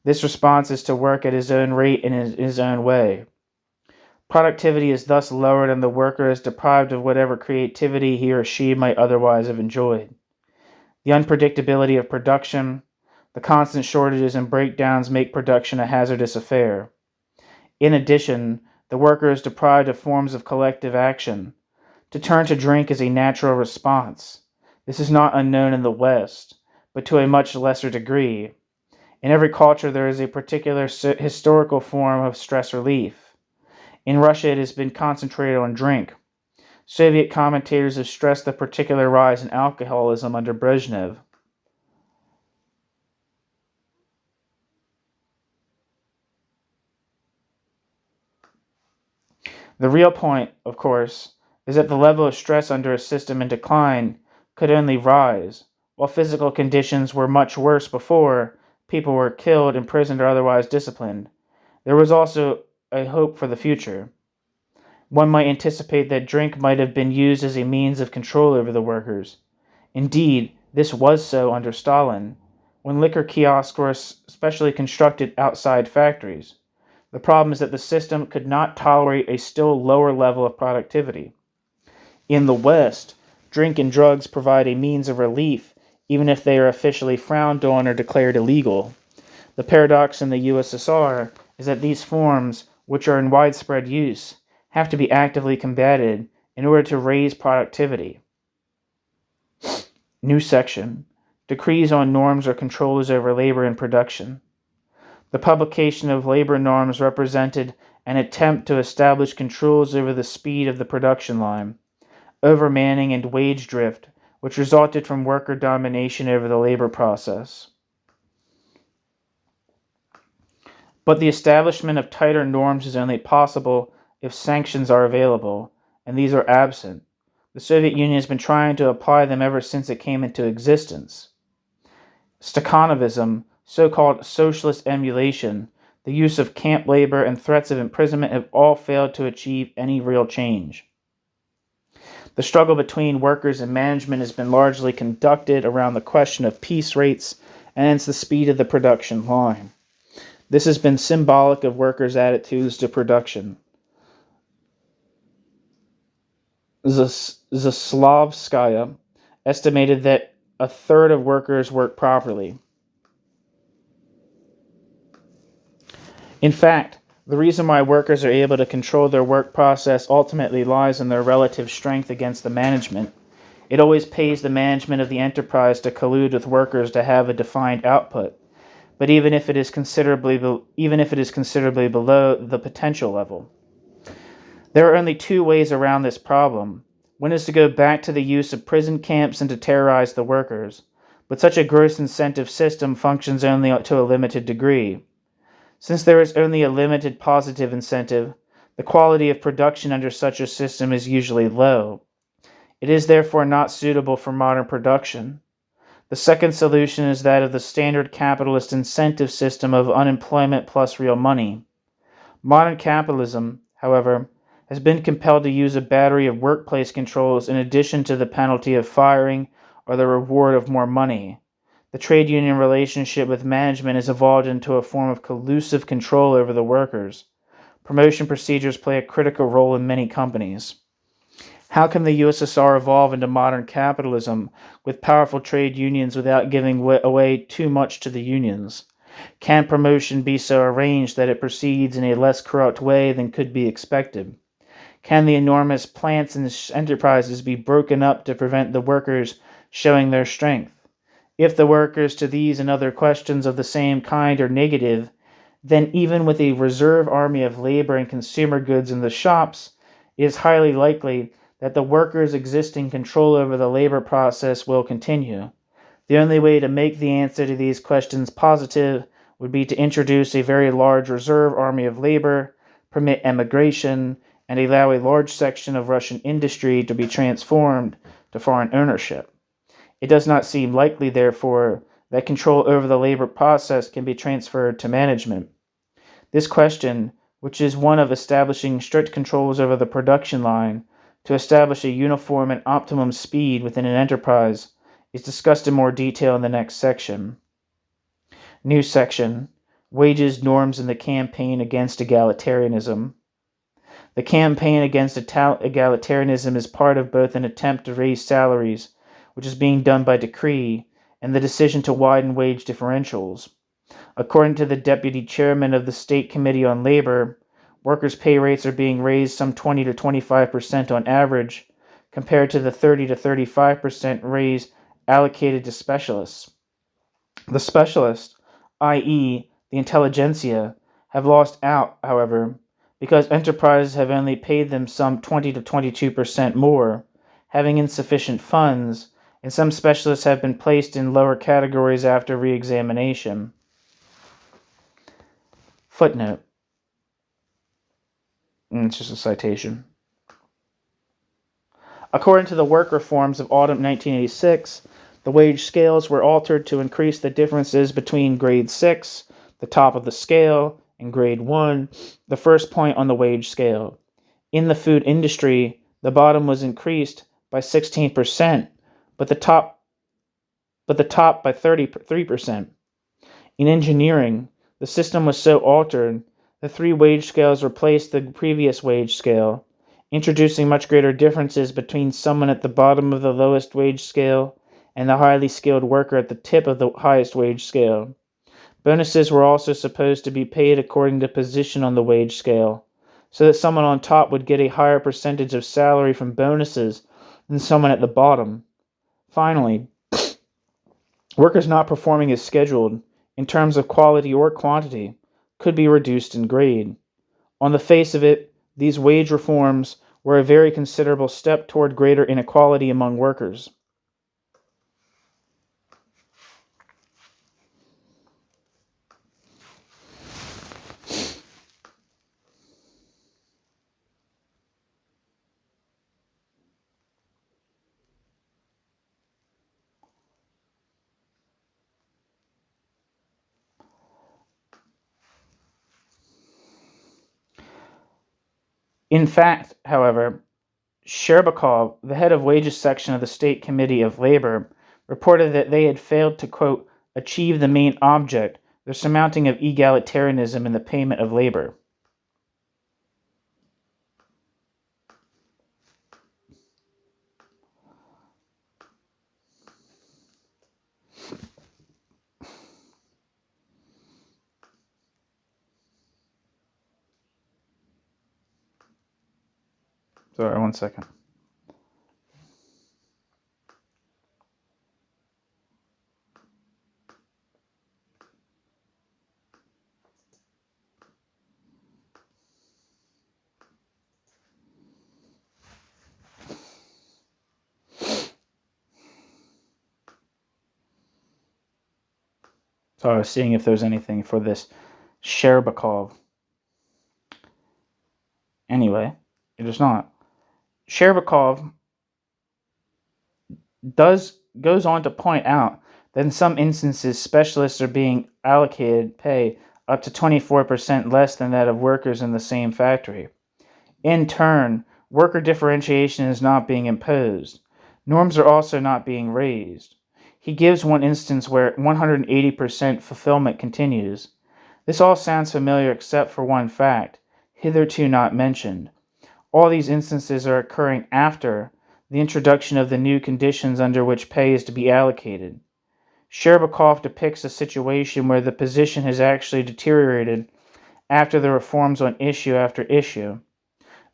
A: This response is to work at his own rate and in his own way. Productivity is thus lowered and the worker is deprived of whatever creativity he or she might otherwise have enjoyed. The unpredictability of production, the constant shortages and breakdowns make production a hazardous affair. In addition, the worker is deprived of forms of collective action. To turn to drink is a natural response. This is not unknown in the West, but to a much lesser degree. In every culture there is a particular historical form of stress relief. In Russia it has been concentrated on drink. Soviet commentators have stressed the particular rise in alcoholism under Brezhnev. The real point, of course, is that the level of stress under a system in decline could only rise. While physical conditions were much worse before, people were killed, imprisoned, or otherwise disciplined. There was also a hope for the future. One might anticipate that drink might have been used as a means of control over the workers. Indeed, this was so under Stalin, when liquor kiosks were specially constructed outside factories. The problem is that the system could not tolerate a still lower level of productivity. In the West, drink and drugs provide a means of relief, even if they are officially frowned on or declared illegal. The paradox in the USSR is that these forms, which are in widespread use, have to be actively combated in order to raise productivity. New section. Decrees on norms or controls over labor and production. The publication of labor norms represented an attempt to establish controls over the speed of the production line, overmanning and wage drift, which resulted from worker domination over the labor process. But the establishment of tighter norms is only possible if sanctions are available, and these are absent. The Soviet Union has been trying to apply them ever since it came into existence. Stakhanovism, so-called socialist emulation, the use of camp labor, and threats of imprisonment have all failed to achieve any real change. The struggle between workers and management has been largely conducted around the question of piece rates and hence the speed of the production line. This has been symbolic of workers' attitudes to production. Zaslavskaya estimated that a third of workers work properly. In fact, the reason why workers are able to control their work process ultimately lies in their relative strength against the management. It always pays the management of the enterprise to collude with workers to have a defined output, but even if it is considerably below the potential level. There are only two ways around this problem. One is to go back to the use of prison camps and to terrorize the workers, but such a gross incentive system functions only to a limited degree. Since there is only a limited positive incentive, the quality of production under such a system is usually low. It is therefore not suitable for modern production. The second solution is that of the standard capitalist incentive system of unemployment plus real money. Modern capitalism, however, has been compelled to use a battery of workplace controls in addition to the penalty of firing or the reward of more money. The trade union relationship with management has evolved into a form of collusive control over the workers. Promotion procedures play a critical role in many companies. How can the USSR evolve into modern capitalism with powerful trade unions without giving away too much to the unions? Can promotion be so arranged that it proceeds in a less corrupt way than could be expected? Can the enormous plants and enterprises be broken up to prevent the workers showing their strength? If the workers to these and other questions of the same kind are negative, then even with a reserve army of labor and consumer goods in the shops, it is highly likely that the workers' existing control over the labor process will continue. The only way to make the answer to these questions positive would be to introduce a very large reserve army of labor, permit emigration, and allow a large section of Russian industry to be transformed to foreign ownership. It does not seem likely, therefore, that control over the labor process can be transferred to management. This question, which is one of establishing strict controls over the production line to establish a uniform and optimum speed within an enterprise, is discussed in more detail in the next section. New section, Wages, Norms, and the Campaign Against Egalitarianism. The campaign against egalitarianism is part of both an attempt to raise salaries, which is being done by decree, and the decision to widen wage differentials. According to the deputy chairman of the State Committee on Labor, workers' pay rates are being raised some 20 to 25% on average, compared to the 30 to 35% raise allocated to specialists. The specialists, i.e., the intelligentsia, have lost out, however, because enterprises have only paid them some 20 to 22% more, having insufficient funds, and some specialists have been placed in lower categories after re-examination. Footnote. It's just a citation. According to the work reforms of autumn 1986, the wage scales were altered to increase the differences between grade 6, the top of the scale, and grade 1, the first point on the wage scale. In the food industry, the bottom was increased by 16%, but the top by 33%. In engineering, the system was so altered, the three wage scales replaced the previous wage scale, introducing much greater differences between someone at the bottom of the lowest wage scale and the highly skilled worker at the tip of the highest wage scale. Bonuses were also supposed to be paid according to position on the wage scale, so that someone on top would get a higher percentage of salary from bonuses than someone at the bottom. Finally, workers not performing as scheduled, in terms of quality or quantity, could be reduced in grade. On the face of it, these wage reforms were a very considerable step toward greater inequality among workers. In fact, however, Sherbakov, the head of wages section of the State Committee of Labor, reported that they had failed to, quote, achieve the main object, the surmounting of egalitarianism in the payment of labor. Sorry, one second. So I was seeing if there's anything for this Sherbakov. Anyway, it is not. Sherbakov goes on to point out that in some instances specialists are being allocated pay up to 24% less than that of workers in the same factory. In turn, worker differentiation is not being imposed. Norms are also not being raised. He gives one instance where 180% fulfillment continues. This all sounds familiar except for one fact, hitherto not mentioned. All these instances are occurring after the introduction of the new conditions under which pay is to be allocated. Sherbakov depicts a situation where the position has actually deteriorated after the reforms on issue after issue.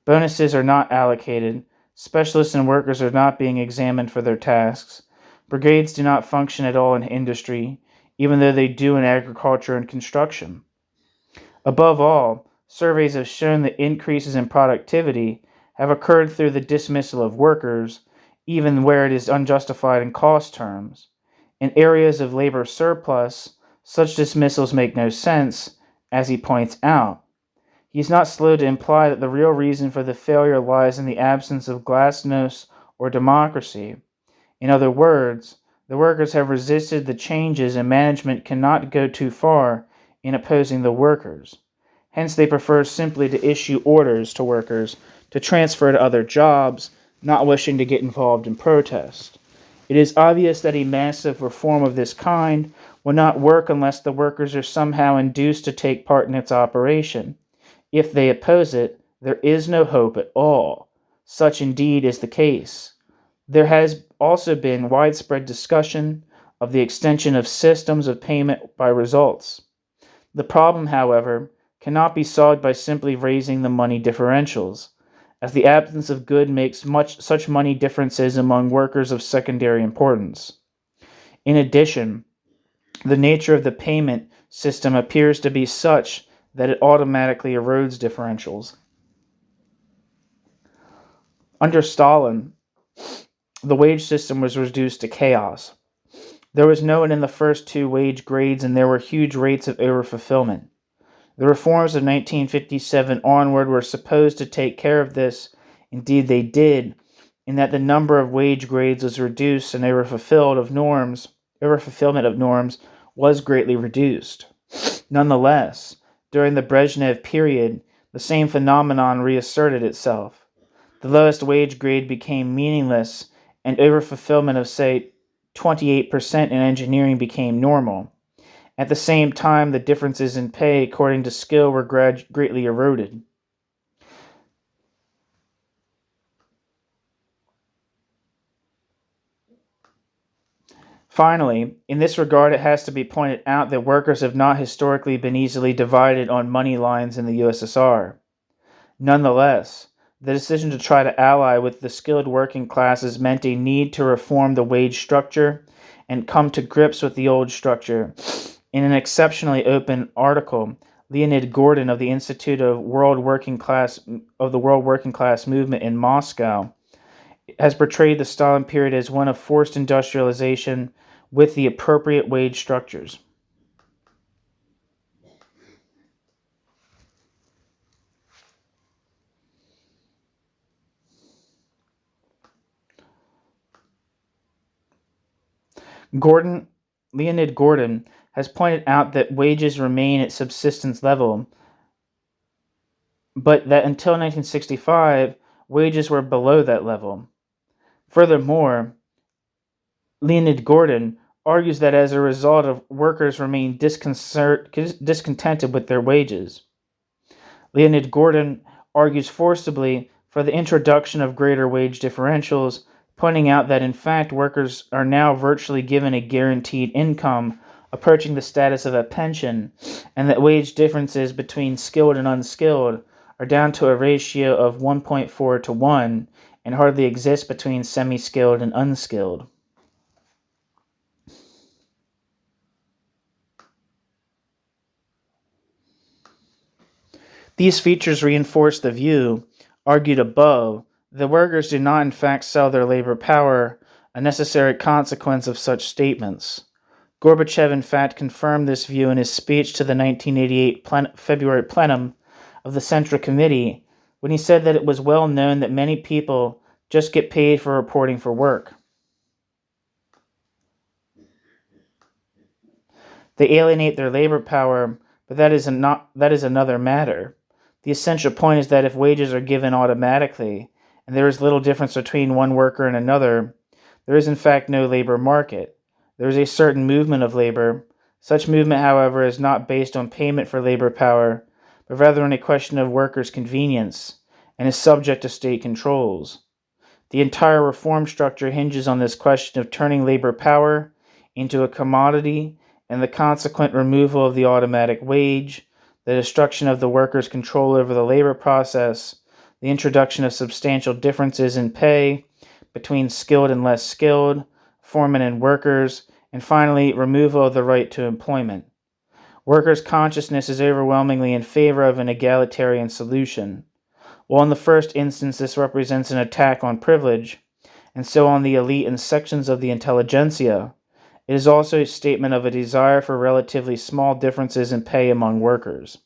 A: Bonuses are not allocated, specialists and workers are not being examined for their tasks,
B: Brigades do not function at all in industry, even though they do in agriculture and construction. Above all, surveys have shown that increases in productivity have occurred through the dismissal of workers, even where it is unjustified in cost terms. In areas of labor surplus, such dismissals make no sense, as he points out. He is not slow to imply that the real reason for the failure lies in the absence of glasnost or democracy. In other words, the workers have resisted the changes and management cannot go too far in opposing the workers. Hence, they prefer simply to issue orders to workers to transfer to other jobs, not wishing to get involved in protest. It is obvious that a massive reform of this kind will not work unless the workers are somehow induced to take part in its operation. If they oppose it, there is no hope at all. Such indeed is the case. There has also been widespread discussion of the extension of systems of payment by results. The problem, however, cannot be solved by simply raising the money differentials, as the absence of good makes such money differences among workers of secondary importance. In addition, the nature of the payment system appears to be such that it automatically erodes differentials. Under Stalin, the wage system was reduced to chaos. There was no one in the first two wage grades, and there were huge rates of overfulfillment. The reforms of 1957 onward were supposed to take care of this. Indeed, they did, in that the number of wage grades was reduced and overfulfillment of norms was greatly reduced. Nonetheless, during the Brezhnev period, the same phenomenon reasserted itself. The lowest wage grade became meaningless, and overfulfillment of, say, 28% in engineering became normal. At the same time, the differences in pay according to skill were greatly eroded. Finally, in this regard, it has to be pointed out that workers have not historically been easily divided on money lines in the USSR. Nonetheless, the decision to try to ally with the skilled working classes meant a need to reform the wage structure and come to grips with the old structure. In an exceptionally open article, Leonid Gordon of the Institute of the World Working Class Movement in Moscow has portrayed the Stalin period as one of forced industrialization with the appropriate wage structures. Leonid Gordon has pointed out that wages remain at subsistence level, but that until 1965, wages were below that level. Furthermore, Leonid Gordon argues that as a result of workers remain discontented with their wages. Leonid Gordon argues forcibly for the introduction of greater wage differentials, pointing out that in fact workers are now virtually given a guaranteed income approaching the status of a pension, and that wage differences between skilled and unskilled are down to a ratio of 1.4 to 1 and hardly exist between semi-skilled and unskilled. These features reinforce the view, argued above, that workers do not in fact sell their labor power, a necessary consequence of such statements. Gorbachev in fact confirmed this view in his speech to the 1988 February plenum of the Central Committee, when he said that it was well known that many people just get paid for reporting for work. They alienate their labor power, but that is another matter. The essential point is that if wages are given automatically, and there is little difference between one worker and another, there is in fact no labor market. There is a certain movement of labor. Such movement, however, is not based on payment for labor power, but rather on a question of workers' convenience, and is subject to state controls. The entire reform structure hinges on this question of turning labor power into a commodity and the consequent removal of the automatic wage, the destruction of the workers' control over the labor process, the introduction of substantial differences in pay between skilled and less skilled, foremen and workers, and finally, removal of the right to employment. Workers' consciousness is overwhelmingly in favor of an egalitarian solution. While in the first instance this represents an attack on privilege, and so on the elite and sections of the intelligentsia, it is also a statement of a desire for relatively small differences in pay among workers.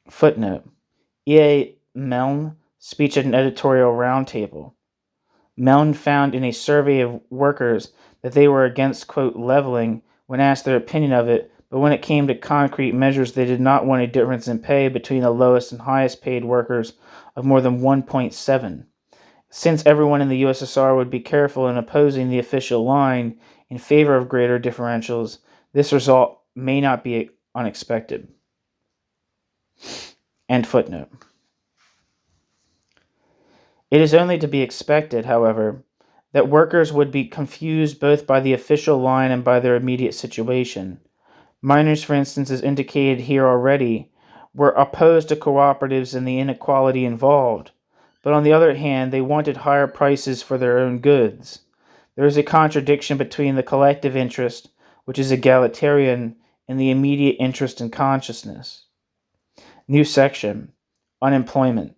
B: Footnote. E.A. Meln, speech at an editorial roundtable. Meln found in a survey of workers that they were against, quote, leveling when asked their opinion of it, but when it came to concrete measures, they did not want a difference in pay between the lowest and highest paid workers of more than 1.7. Since everyone in the USSR would be careful in opposing the official line in favor of greater differentials, this result may not be unexpected. End footnote. It is only to be expected, however, that workers would be confused both by the official line and by their immediate situation. Miners, for instance, as indicated here already, were opposed to cooperatives and the inequality involved, but on the other hand, they wanted higher prices for their own goods. There is a contradiction between the collective interest, which is egalitarian, and the immediate interest in consciousness. New section, unemployment.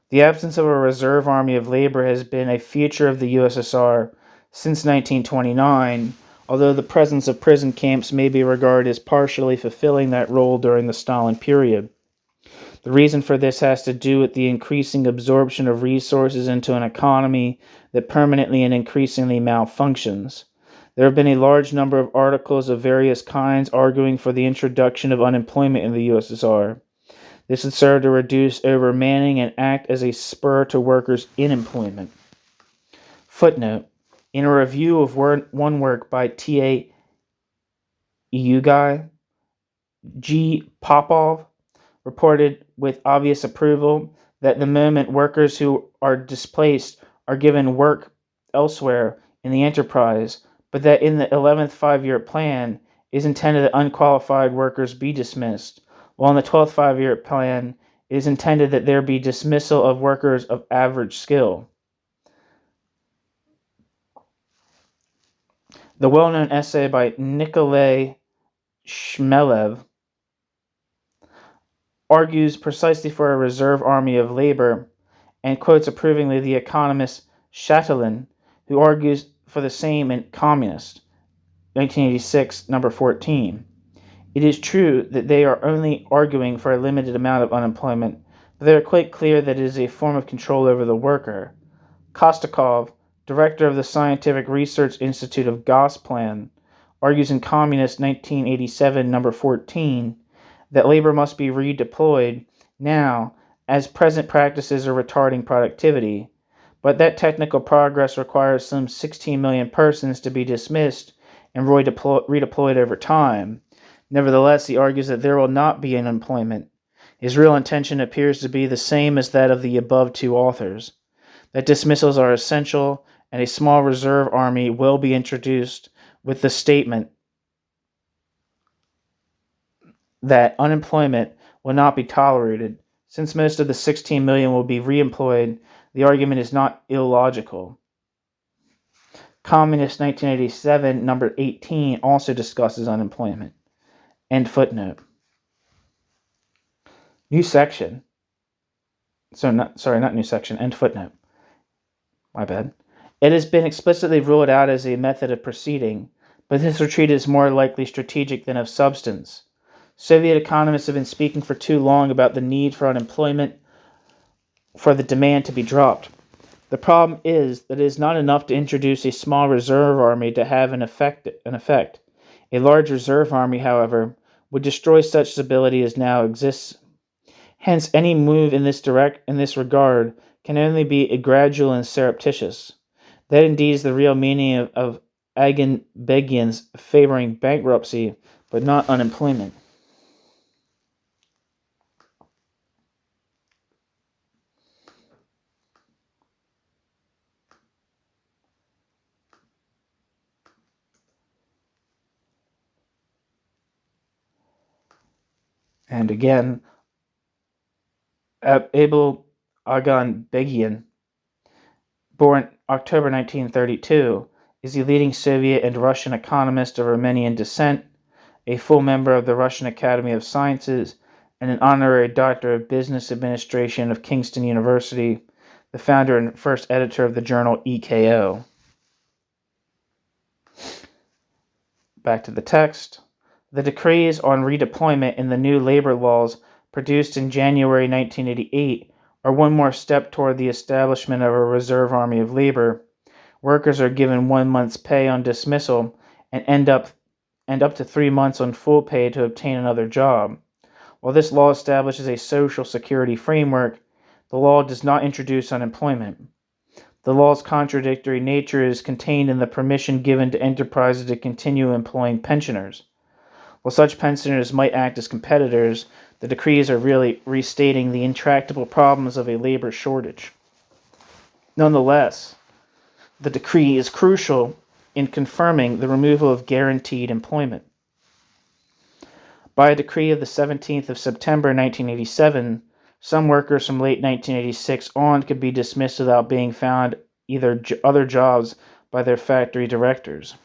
B: The absence of a reserve army of labor has been a feature of the USSR since 1929, although the presence of prison camps may be regarded as partially fulfilling that role during the Stalin period. The reason for this has to do with the increasing absorption of resources into an economy that permanently and increasingly malfunctions. There have been a large number of articles of various kinds arguing for the introduction of unemployment in the USSR. This would serve to reduce overmanning and act as a spur to workers in employment. Footnote. In a review of one work by T.A. Ugai, G. Popov reported with obvious approval that the moment workers who are displaced are given work elsewhere in the enterprise, but that in the 11th five-year plan is intended that unqualified workers be dismissed, while in the 12th five-year plan it is intended that there be dismissal of workers of average skill. The well-known essay by Nikolai Shmelev argues precisely for a reserve army of labor and quotes approvingly the economist Chatelain, who argues for the same in Communist, 1986, number 14. It is true that they are only arguing for a limited amount of unemployment, but they are quite clear that it is a form of control over the worker. Kostakov, director of the Scientific Research Institute of Gosplan, argues in Communist 1987, number 14, that labor must be redeployed now, as present practices are retarding productivity, but that technical progress requires some 16 million persons to be dismissed and redeployed over time. Nevertheless, he argues that there will not be unemployment. His real intention appears to be the same as that of the above two authors, that dismissals are essential and a small reserve army will be introduced with the statement that unemployment will not be tolerated. Since most of the 16 million will be reemployed, the argument is not illogical. Communist 1987, number 18, also discusses unemployment. End footnote. New section. Not new section. End footnote. My bad. It has been explicitly ruled out as a method of proceeding, but this retreat is more likely strategic than of substance. Soviet economists have been speaking for too long about the need for unemployment for the demand to be dropped. The problem is that it is not enough to introduce a small reserve army to have an effect. A large reserve army, however, would destroy such stability as now exists. Hence, any move in this regard can only be gradual and surreptitious. That indeed is the real meaning of Agenbegian's favoring bankruptcy, but not unemployment. And again, Abel Agenbegian born October 1932, is a leading Soviet and Russian economist of Armenian descent, a full member of the Russian Academy of Sciences, and an honorary doctor of business administration of Kingston University, the founder and first editor of the journal EKO. Back to the text. The decrees on redeployment in the new labor laws produced in January 1988 are one more step toward the establishment of a reserve army of labor. Workers are given 1 month's pay on dismissal and up to 3 months on full pay to obtain another job. While this law establishes a social security framework, the law does not introduce unemployment. The law's contradictory nature is contained in the permission given to enterprises to continue employing pensioners. While such pensioners might act as competitors, the decrees are really restating the intractable problems of a labor shortage. Nonetheless, the decree is crucial in confirming the removal of guaranteed employment. By a decree of the 17th of September 1987, some workers from late 1986 on could be dismissed without being found either other jobs by their factory directors.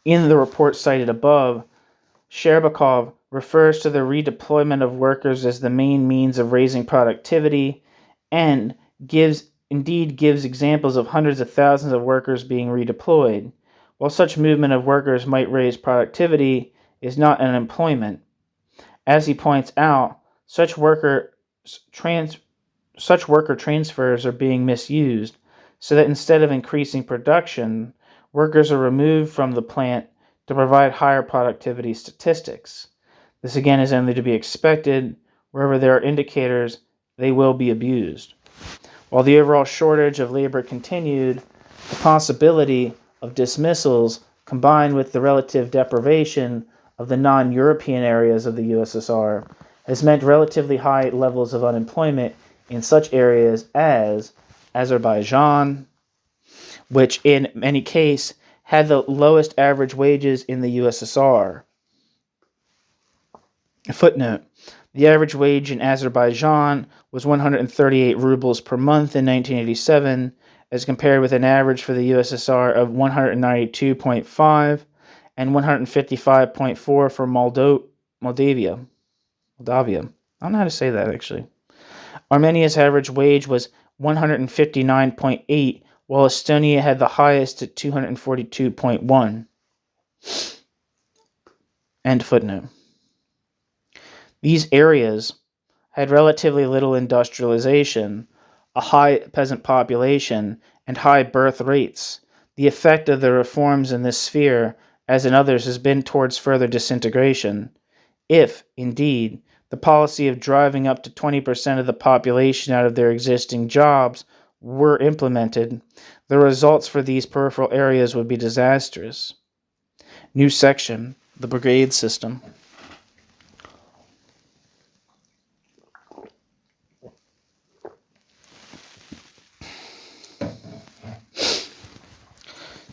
B: In the report cited above, Sherbakov refers to the redeployment of workers as the main means of raising productivity and gives examples of hundreds of thousands of workers being redeployed. While such movement of workers might raise productivity, is not unemployment. As he points out, such worker transfers are being misused, so that instead of increasing production, workers are removed from the plant to provide higher productivity statistics. This again is only to be expected. Wherever there are indicators, they will be abused. While the overall shortage of labor continued, the possibility of dismissals combined with the relative deprivation of the non-European areas of the USSR has meant relatively high levels of unemployment in such areas as Azerbaijan, which in many cases had the lowest average wages in the USSR. Footnote: the average wage in Azerbaijan was 138 rubles per month in 1987, as compared with an average for the USSR of 192.5 and 155.4 for Moldavia. I don't know how to say that, actually. Armenia's average wage was 159.8, while Estonia had the highest at 242.1. End footnote. These areas had relatively little industrialization, a high peasant population, and high birth rates. The effect of the reforms in this sphere, as in others, has been towards further disintegration. If, indeed, the policy of driving up to 20% of the population out of their existing jobs were implemented, the results for these peripheral areas would be disastrous. New section, the brigade system.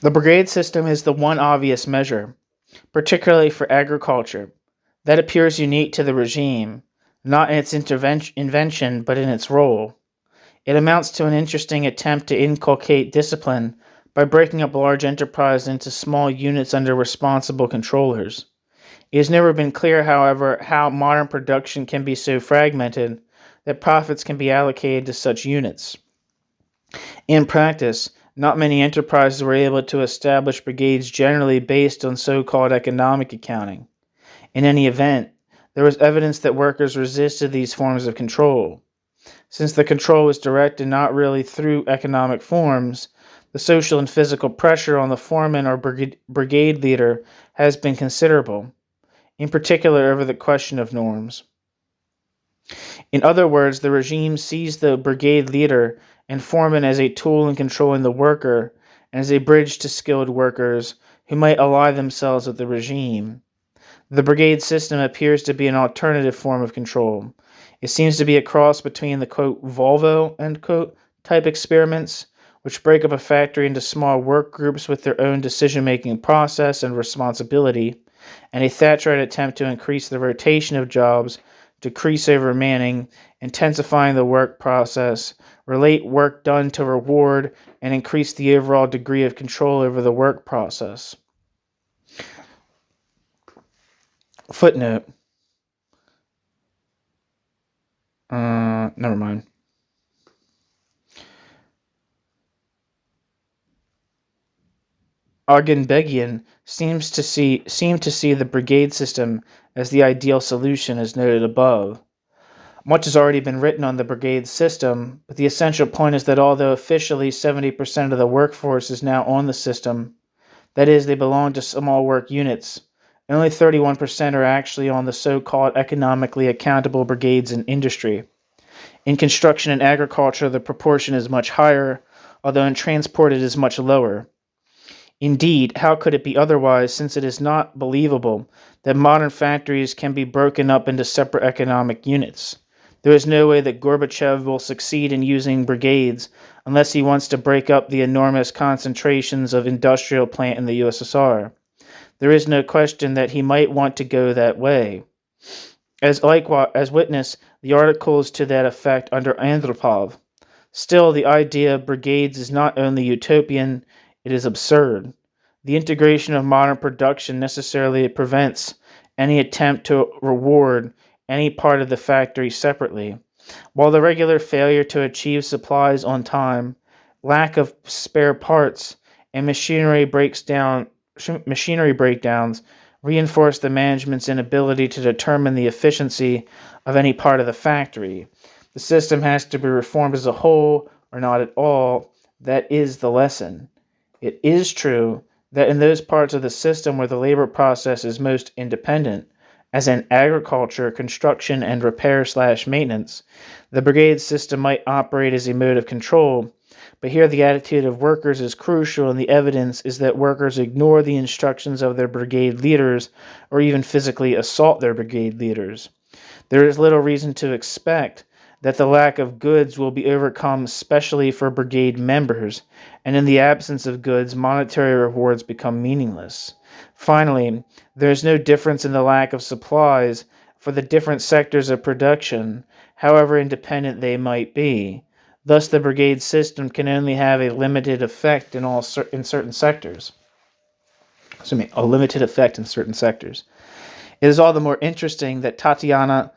B: The brigade system is the one obvious measure, particularly for agriculture, that appears unique to the regime, not in its invention, but in its role. It amounts to an interesting attempt to inculcate discipline by breaking up large enterprises into small units under responsible controllers. It has never been clear, however, how modern production can be so fragmented that profits can be allocated to such units. In practice, not many enterprises were able to establish brigades generally based on so-called economic accounting. In any event, there was evidence that workers resisted these forms of control. Since the control was directed not really through economic forms, the social and physical pressure on the foreman or brigade leader has been considerable, in particular over the question of norms. In other words, the regime sees the brigade leader and foreman as a tool in controlling the worker and as a bridge to skilled workers who might ally themselves with the regime. The brigade system appears to be an alternative form of control. It seems to be a cross between the, quote, Volvo, end quote, type experiments, which break up a factory into small work groups with their own decision-making process and responsibility, and a Thatcherite attempt to increase the rotation of jobs, decrease overmanning, intensifying the work process, relate work done to reward, and increase the overall degree of control over the work process. Footnote. Never mind. Aughenbegian seemed to see the brigade system as the ideal solution, as noted above. Much has already been written on the brigade system, but the essential point is that although officially 70% of the workforce is now on the system, that is, they belong to small work units, and only 31% are actually on the so-called economically accountable brigades in industry. In construction and agriculture, the proportion is much higher, although in transport it is much lower. Indeed, how could it be otherwise, since it is not believable that modern factories can be broken up into separate economic units? There is no way that Gorbachev will succeed in using brigades unless he wants to break up the enormous concentrations of industrial plant in the USSR. There is no question that he might want to go that way. As witness the articles to that effect under Andropov. Still, the idea of brigades is not only utopian, it is absurd. The integration of modern production necessarily prevents any attempt to reward any part of the factory separately, while the regular failure to achieve supplies on time, lack of spare parts, and machinery breakdowns reinforce the management's inability to determine the efficiency of any part of the factory. The system has to be reformed as a whole, or not at all. That is the lesson. It is true that in those parts of the system where the labor process is most independent, as in agriculture, construction, and repair/maintenance, the brigade system might operate as a mode of control, but here the attitude of workers is crucial, and the evidence is that workers ignore the instructions of their brigade leaders or even physically assault their brigade leaders. There is little reason to expect that the lack of goods will be overcome, especially for brigade members, and in the absence of goods, monetary rewards become meaningless. Finally, there is no difference in the lack of supplies for the different sectors of production, however independent they might be. Thus, the brigade system can only have a limited effect in certain sectors. A limited effect in certain sectors. It is all the more interesting that Tatiana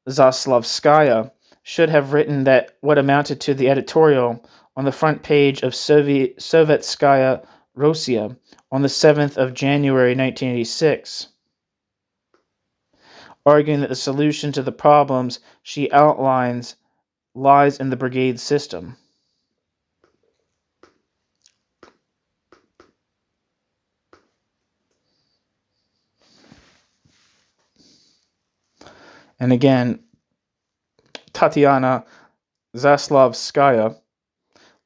B: Zaslavskaya should have written that what amounted to the editorial on the front page of Sovetskaya Rossiya on the 7th of January 1986, arguing that the solution to the problems she outlines lies in the brigade system. And again, Tatiana Zaslavskaya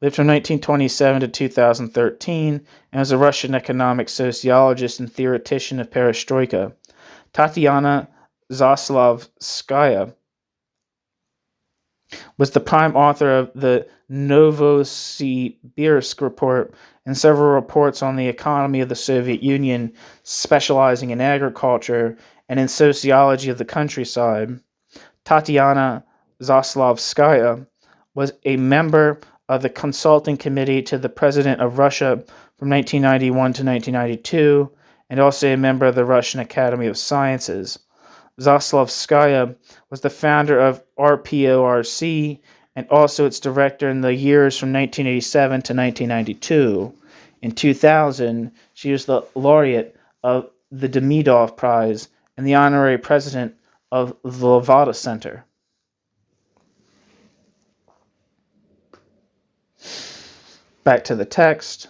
B: lived from 1927 to 2013 and was a Russian economic sociologist and theoretician of perestroika. Tatiana Zaslavskaya was the prime author of the Novosibirsk report and several reports on the economy of the Soviet Union, specializing in agriculture and in sociology of the countryside. Tatiana Zaslavskaya was a member of the consulting committee to the President of Russia from 1991 to 1992, and also a member of the Russian Academy of Sciences. Zaslavskaya was the founder of RPORC and also its director in the years from 1987 to 1992. In 2000, she was the laureate of the Demidov Prize and the honorary president of the Levada Center. Back to the text.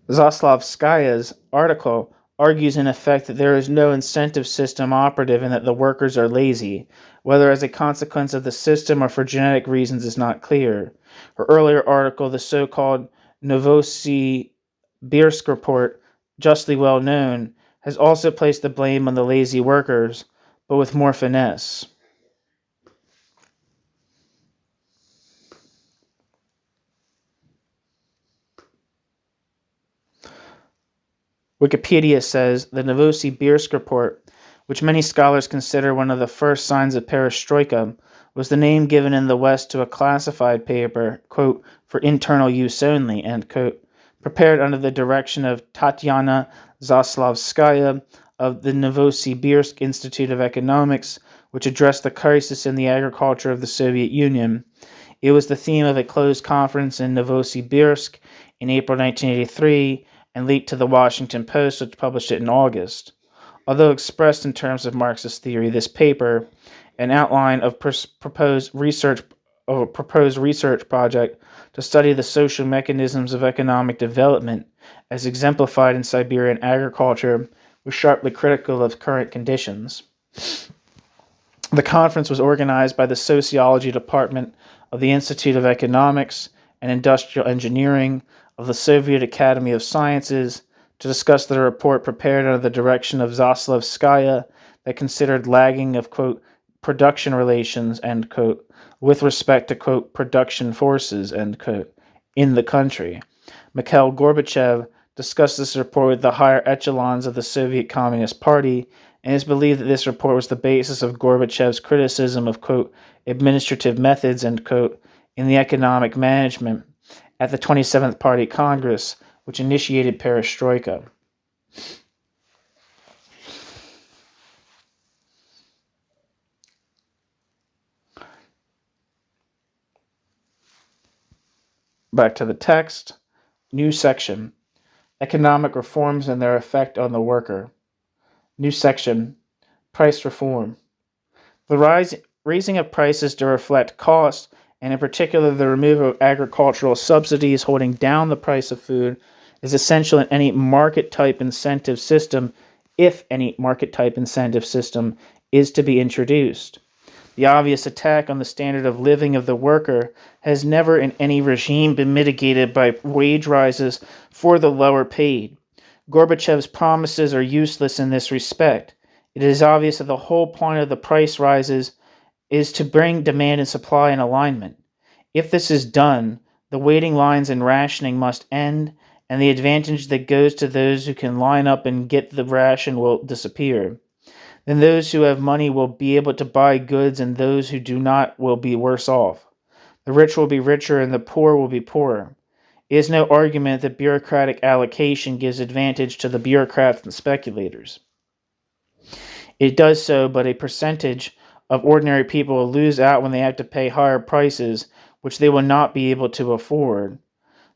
B: Zaslavskaya's article argues in effect that there is no incentive system operative and that the workers are lazy. Whether as a consequence of the system or for genetic reasons is not clear. Her earlier article, the so-called Novosibirsk report, justly well known, has also placed the blame on the lazy workers, but with more finesse. Wikipedia says the Novosibirsk report, which many scholars consider one of the first signs of perestroika, was the name given in the West to a classified paper, quote, for internal use only, end quote, prepared under the direction of Tatyana Zaslavskaya of the Novosibirsk Institute of Economics, which addressed the crisis in the agriculture of the Soviet Union. It was the theme of a closed conference in Novosibirsk in April 1983 and leaked to the Washington Post, which published it in August. Although expressed in terms of Marxist theory, this paper, an outline of proposed research project to study the social mechanisms of economic development as exemplified in Siberian agriculture, was sharply critical of current conditions. The conference was organized by the Sociology Department of the Institute of Economics and Industrial Engineering of the Soviet Academy of Sciences to discuss the report prepared under the direction of Zaslavskaya that considered lagging of, quote, production relations, end quote, with respect to, quote, production forces, end quote, in the country. Mikhail Gorbachev discussed this report with the higher echelons of the Soviet Communist Party, and it is believed that this report was the basis of Gorbachev's criticism of, quote, administrative methods, end quote, in the economic management at the 27th Party Congress, which initiated perestroika. Back to the text. New section. Economic reforms and their effect on the worker. New section. Price reform. The raising of prices to reflect cost, and in particular the removal of agricultural subsidies holding down the price of food, is essential in any market-type incentive system, if any market-type incentive system is to be introduced. The obvious attack on the standard of living of the worker has never in any regime been mitigated by wage rises for the lower paid. Gorbachev's promises are useless in this respect. It is obvious that the whole point of the price rises is to bring demand and supply in alignment. If this is done, the waiting lines and rationing must end, and the advantage that goes to those who can line up and get the ration will disappear. Then those who have money will be able to buy goods, and those who do not will be worse off. The rich will be richer, and the poor will be poorer. It is no argument that bureaucratic allocation gives advantage to the bureaucrats and speculators. It does so, but a percentage of ordinary people will lose out when they have to pay higher prices, which they will not be able to afford.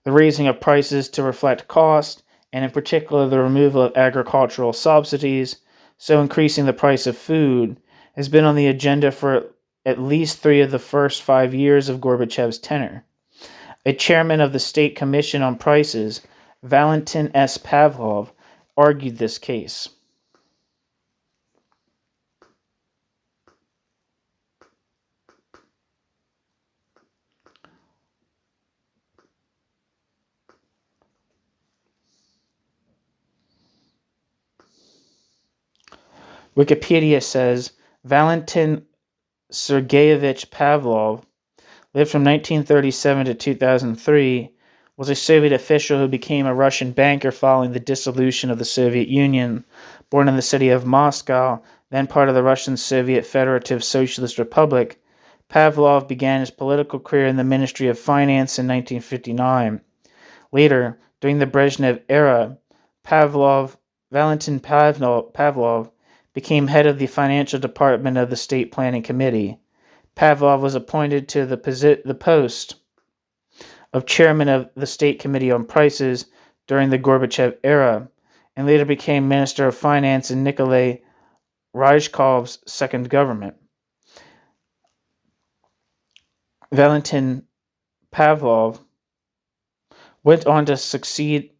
B: The raising of prices to reflect cost, and in particular the removal of agricultural subsidies, so increasing the price of food, has been on the agenda for at least 3 of the first 5 years of Gorbachev's tenure. A chairman of the State Commission on Prices, Valentin S. Pavlov, argued this case. Wikipedia says Valentin Sergeyevich Pavlov lived from 1937 to 2003, was a Soviet official who became a Russian banker following the dissolution of the Soviet Union, born in the city of Moscow, then part of the Russian Soviet Federative Socialist Republic. Pavlov began his political career in the Ministry of Finance in 1959. Later, during the Brezhnev era, Valentin Pavlov became head of the financial department of the State Planning Committee. Pavlov was appointed to the post of chairman of the State Committee on Prices during the Gorbachev era, and later became Minister of Finance in Nikolai Ryzhkov's second government. Valentin Pavlov went on to succeed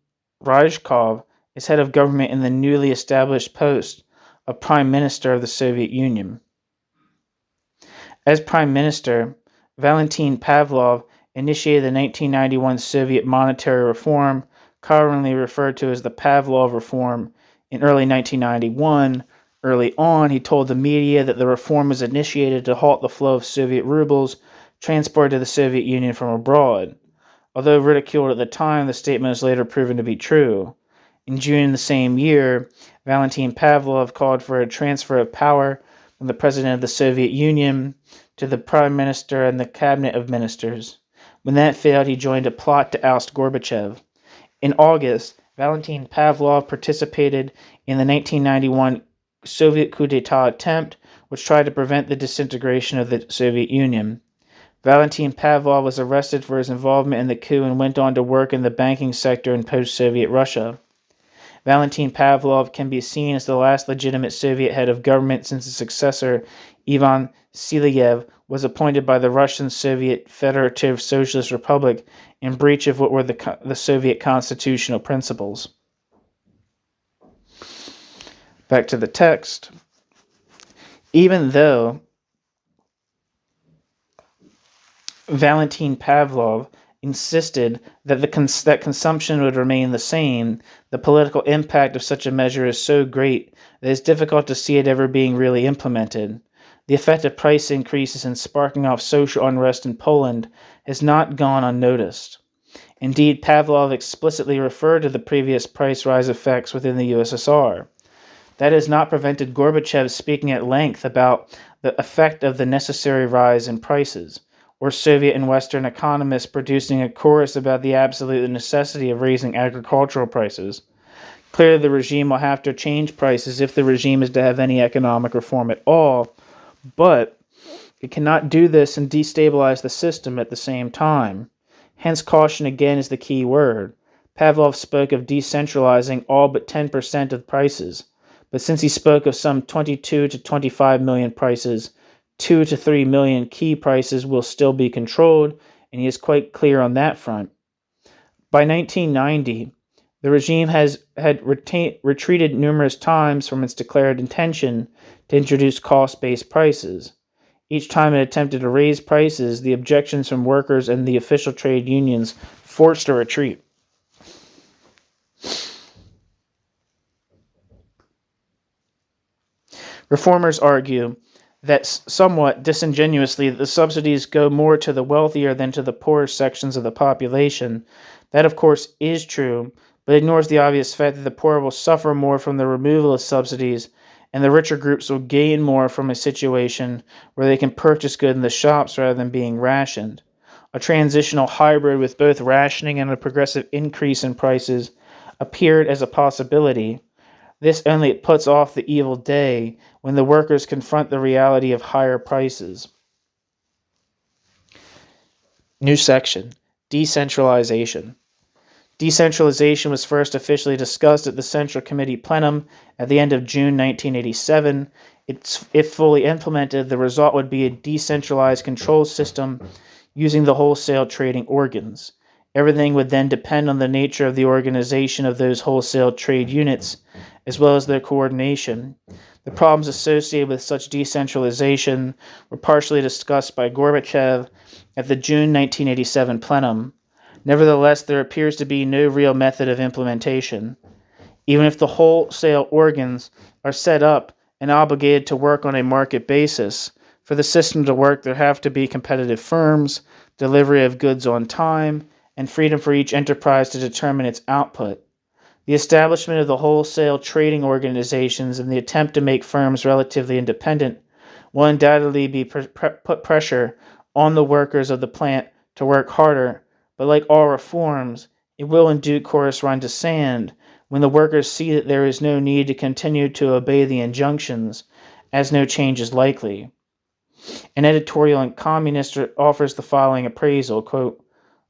B: Ryzhkov as head of government in the newly established post of Prime Minister of the Soviet Union. As Prime Minister, Valentin Pavlov initiated the 1991 Soviet monetary reform, commonly referred to as the Pavlov Reform, in early 1991. Early on, he told the media that the reform was initiated to halt the flow of Soviet rubles transported to the Soviet Union from abroad. Although ridiculed at the time, the statement was later proven to be true. In June the same year, Valentin Pavlov called for a transfer of power from the President of the Soviet Union to the Prime Minister and the Cabinet of Ministers. When that failed, he joined a plot to oust Gorbachev. In August, Valentin Pavlov participated in the 1991 Soviet coup d'etat attempt, which tried to prevent the disintegration of the Soviet Union. Valentin Pavlov was arrested for his involvement in the coup and went on to work in the banking sector in post-Soviet Russia. Valentin Pavlov can be seen as the last legitimate Soviet head of government since his successor, Ivan Siliyev, was appointed by the Russian Soviet Federative Socialist Republic in breach of what were the Soviet constitutional principles. Back to the text. Even though Valentin Pavlov insisted that consumption would remain the same, the political impact of such a measure is so great that it's difficult to see it ever being really implemented. The effect of price increases and sparking off social unrest in Poland has not gone unnoticed. Indeed, Pavlov explicitly referred to the previous price rise effects within the USSR. That has not prevented Gorbachev speaking at length about the effect of the necessary rise in prices, or Soviet and Western economists producing a chorus about the absolute necessity of raising agricultural prices. Clearly, the regime will have to change prices if the regime is to have any economic reform at all, but it cannot do this and destabilize the system at the same time. Hence, caution again is the key word. Pavlov spoke of decentralizing all but 10% of prices, but since he spoke of some 22 to 25 million prices, 2 to 3 million key prices will still be controlled, and he is quite clear on that front. By 1990, the regime had retreated numerous times from its declared intention to introduce cost-based prices. Each time it attempted to raise prices, the objections from workers and the official trade unions forced a retreat. Reformers argue that somewhat disingenuously the subsidies go more to the wealthier than to the poorer sections of the population. That, of course, is true, but ignores the obvious fact that the poor will suffer more from the removal of subsidies, and the richer groups will gain more from a situation where they can purchase goods in the shops rather than being rationed. A transitional hybrid with both rationing and a progressive increase in prices appeared as a possibility. This only puts off the evil day when the workers confront the reality of higher prices. New section, decentralization. Decentralization was first officially discussed at the Central Committee plenum at the end of June 1987. If fully implemented, the result would be a decentralized control system using the wholesale trading organs. Everything would then depend on the nature of the organization of those wholesale trade units, as well as their coordination. The problems associated with such decentralization were partially discussed by Gorbachev at the June 1987 plenum. Nevertheless, there appears to be no real method of implementation. Even if the wholesale organs are set up and obligated to work on a market basis, for the system to work there have to be competitive firms, delivery of goods on time, and freedom for each enterprise to determine its output. The establishment of the wholesale trading organizations and the attempt to make firms relatively independent will undoubtedly put pressure on the workers of the plant to work harder, but like all reforms, it will in due course run to sand when the workers see that there is no need to continue to obey the injunctions, as no change is likely. An editorial in Communist offers the following appraisal, quote,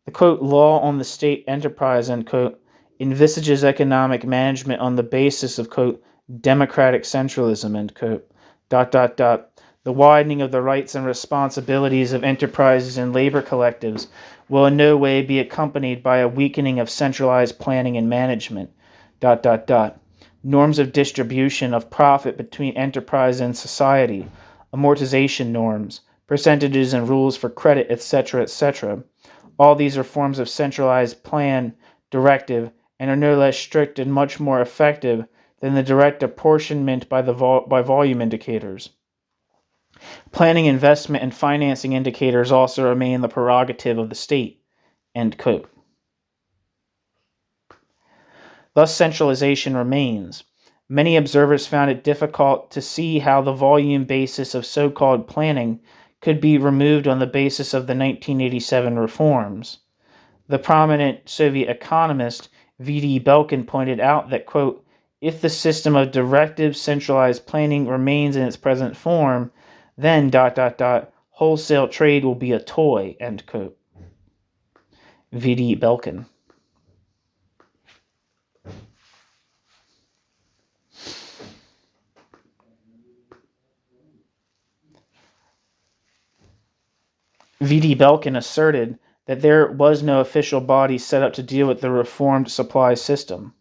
B: the, quote, law on the state enterprise, end quote, envisages economic management on the basis of, quote, democratic centralism, end quote, ... The widening of the rights and responsibilities of enterprises and labor collectives will in no way be accompanied by a weakening of centralized planning and management, ... Norms of distribution of profit between enterprise and society, amortization norms, percentages and rules for credit, etc., etc. All these are forms of centralized plan, directive, and are no less strict and much more effective than the direct apportionment by volume indicators. Planning, investment, and financing indicators also remain the prerogative of the state. End quote. Thus, centralization remains. Many observers found it difficult to see how the volume basis of so-called planning could be removed on the basis of the 1987 reforms. The prominent Soviet economist V.D. Belkin pointed out that, quote, if the system of directive centralized planning remains in its present form, then ... wholesale trade will be a toy, end quote. V.D. Belkin. V.D. Belkin asserted that there was no official body set up to deal with the reformed supply system.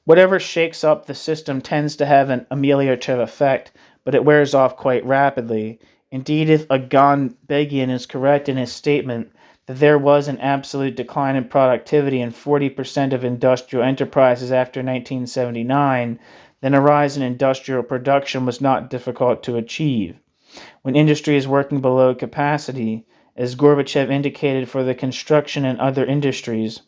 B: Whatever shakes up the system tends to have an ameliorative effect, but it wears off quite rapidly. Indeed, if Aganbegian is correct in his statement that there was an absolute decline in productivity in 40% of industrial enterprises after 1979, then a rise in industrial production was not difficult to achieve. When industry is working below capacity, as Gorbachev indicated for the construction and other industries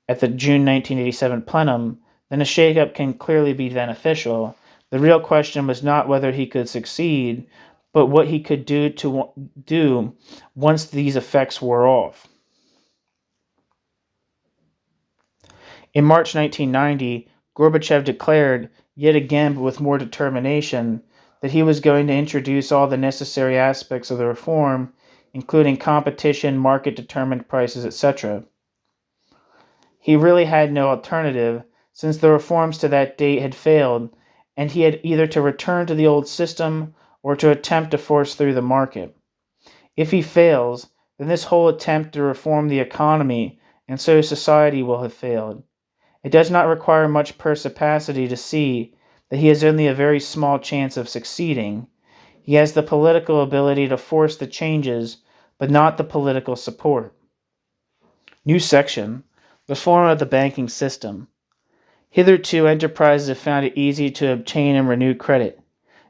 B: at the June 1987 plenum, then a shakeup can clearly be beneficial. The real question was not whether he could succeed, but what he could do once these effects wore off. In March 1990, Gorbachev declared, yet again but with more determination, that he was going to introduce all the necessary aspects of the reform, including competition, market-determined prices, etc. He really had no alternative, since the reforms to that date had failed, and he had either to return to the old system or to attempt to force through the market. If he fails, then this whole attempt to reform the economy and so society will have failed. It does not require much perspicacity to see that he has only a very small chance of succeeding. He has the political ability to force the changes, but not the political support. New section. Reform of the banking system. Hitherto, enterprises have found it easy to obtain and renew credit.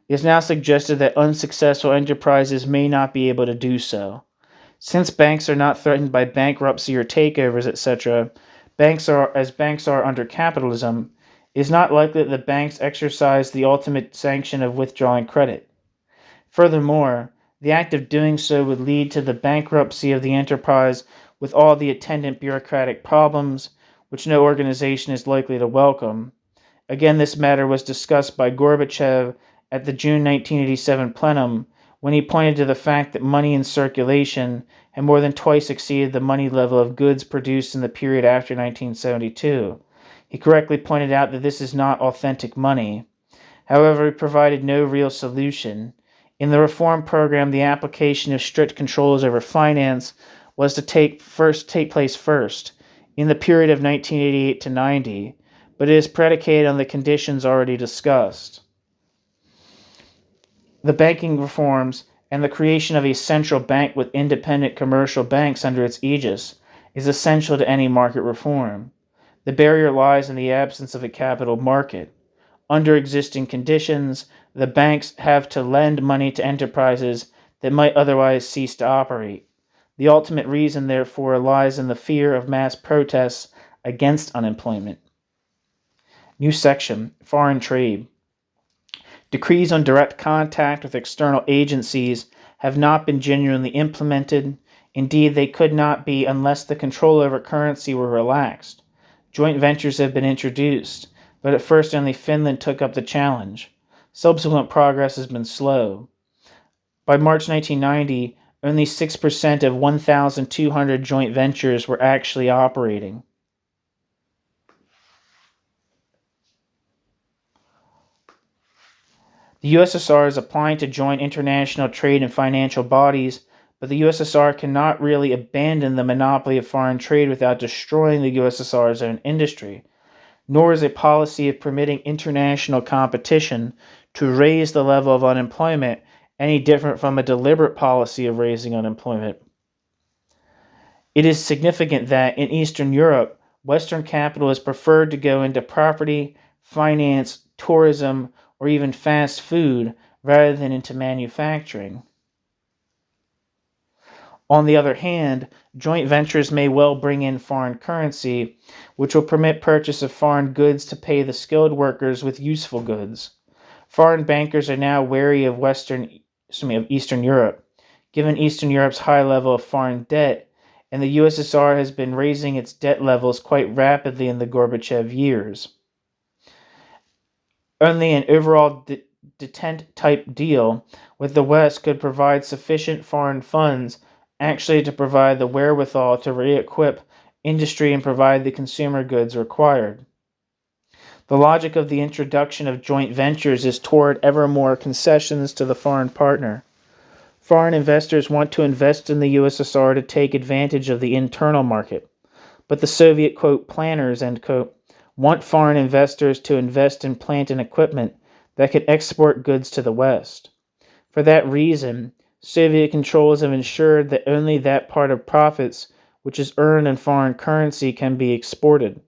B: It is now suggested that unsuccessful enterprises may not be able to do so. Since banks are not threatened by bankruptcy or takeovers, etc., banks are under capitalism, it is not likely that the banks exercise the ultimate sanction of withdrawing credit. Furthermore, the act of doing so would lead to the bankruptcy of the enterprise with all the attendant bureaucratic problems, which no organization is likely to welcome. Again, this matter was discussed by Gorbachev at the June 1987 plenum, when he pointed to the fact that money in circulation had more than twice exceeded the money level of goods produced in the period after 1972. He correctly pointed out that this is not authentic money. However, he provided no real solution. In the reform program, the application of strict controls over finance was to take place first, in the period of 1988 to 90, but it is predicated on the conditions already discussed. The banking reforms and the creation of a central bank with independent commercial banks under its aegis is essential to any market reform. The barrier lies in the absence of a capital market. Under existing conditions, the banks have to lend money to enterprises that might otherwise cease to operate. The ultimate reason, therefore, lies in the fear of mass protests against unemployment. New section, Foreign Trade. Decrees on direct contact with external agencies have not been genuinely implemented. Indeed, they could not be unless the control over currency were relaxed. Joint ventures have been introduced, but at first only Finland took up the challenge. Subsequent progress has been slow. By March 1990, only 6% of 1,200 joint ventures were actually operating. The USSR is applying to join international trade and financial bodies, but the USSR cannot really abandon the monopoly of foreign trade without destroying the USSR's own industry, nor is a policy of permitting international competition to raise the level of unemployment any different from a deliberate policy of raising unemployment. It is significant that in Eastern Europe, Western capital is preferred to go into property, finance, tourism, or even fast food rather than into manufacturing. On the other hand, joint ventures may well bring in foreign currency, which will permit purchase of foreign goods to pay the skilled workers with useful goods. Foreign bankers are now wary of Eastern Europe, given Eastern Europe's high level of foreign debt, and the USSR has been raising its debt levels quite rapidly in the Gorbachev years. Only an overall detente-type deal with the West could provide sufficient foreign funds actually to provide the wherewithal to re-equip industry and provide the consumer goods required. The logic of the introduction of joint ventures is toward ever more concessions to the foreign partner. Foreign investors want to invest in the USSR to take advantage of the internal market, but the Soviet, quote, planners, end quote, want foreign investors to invest in plant and equipment that could export goods to the West. For that reason, Soviet controls have ensured that only that part of profits which is earned in foreign currency can be exported.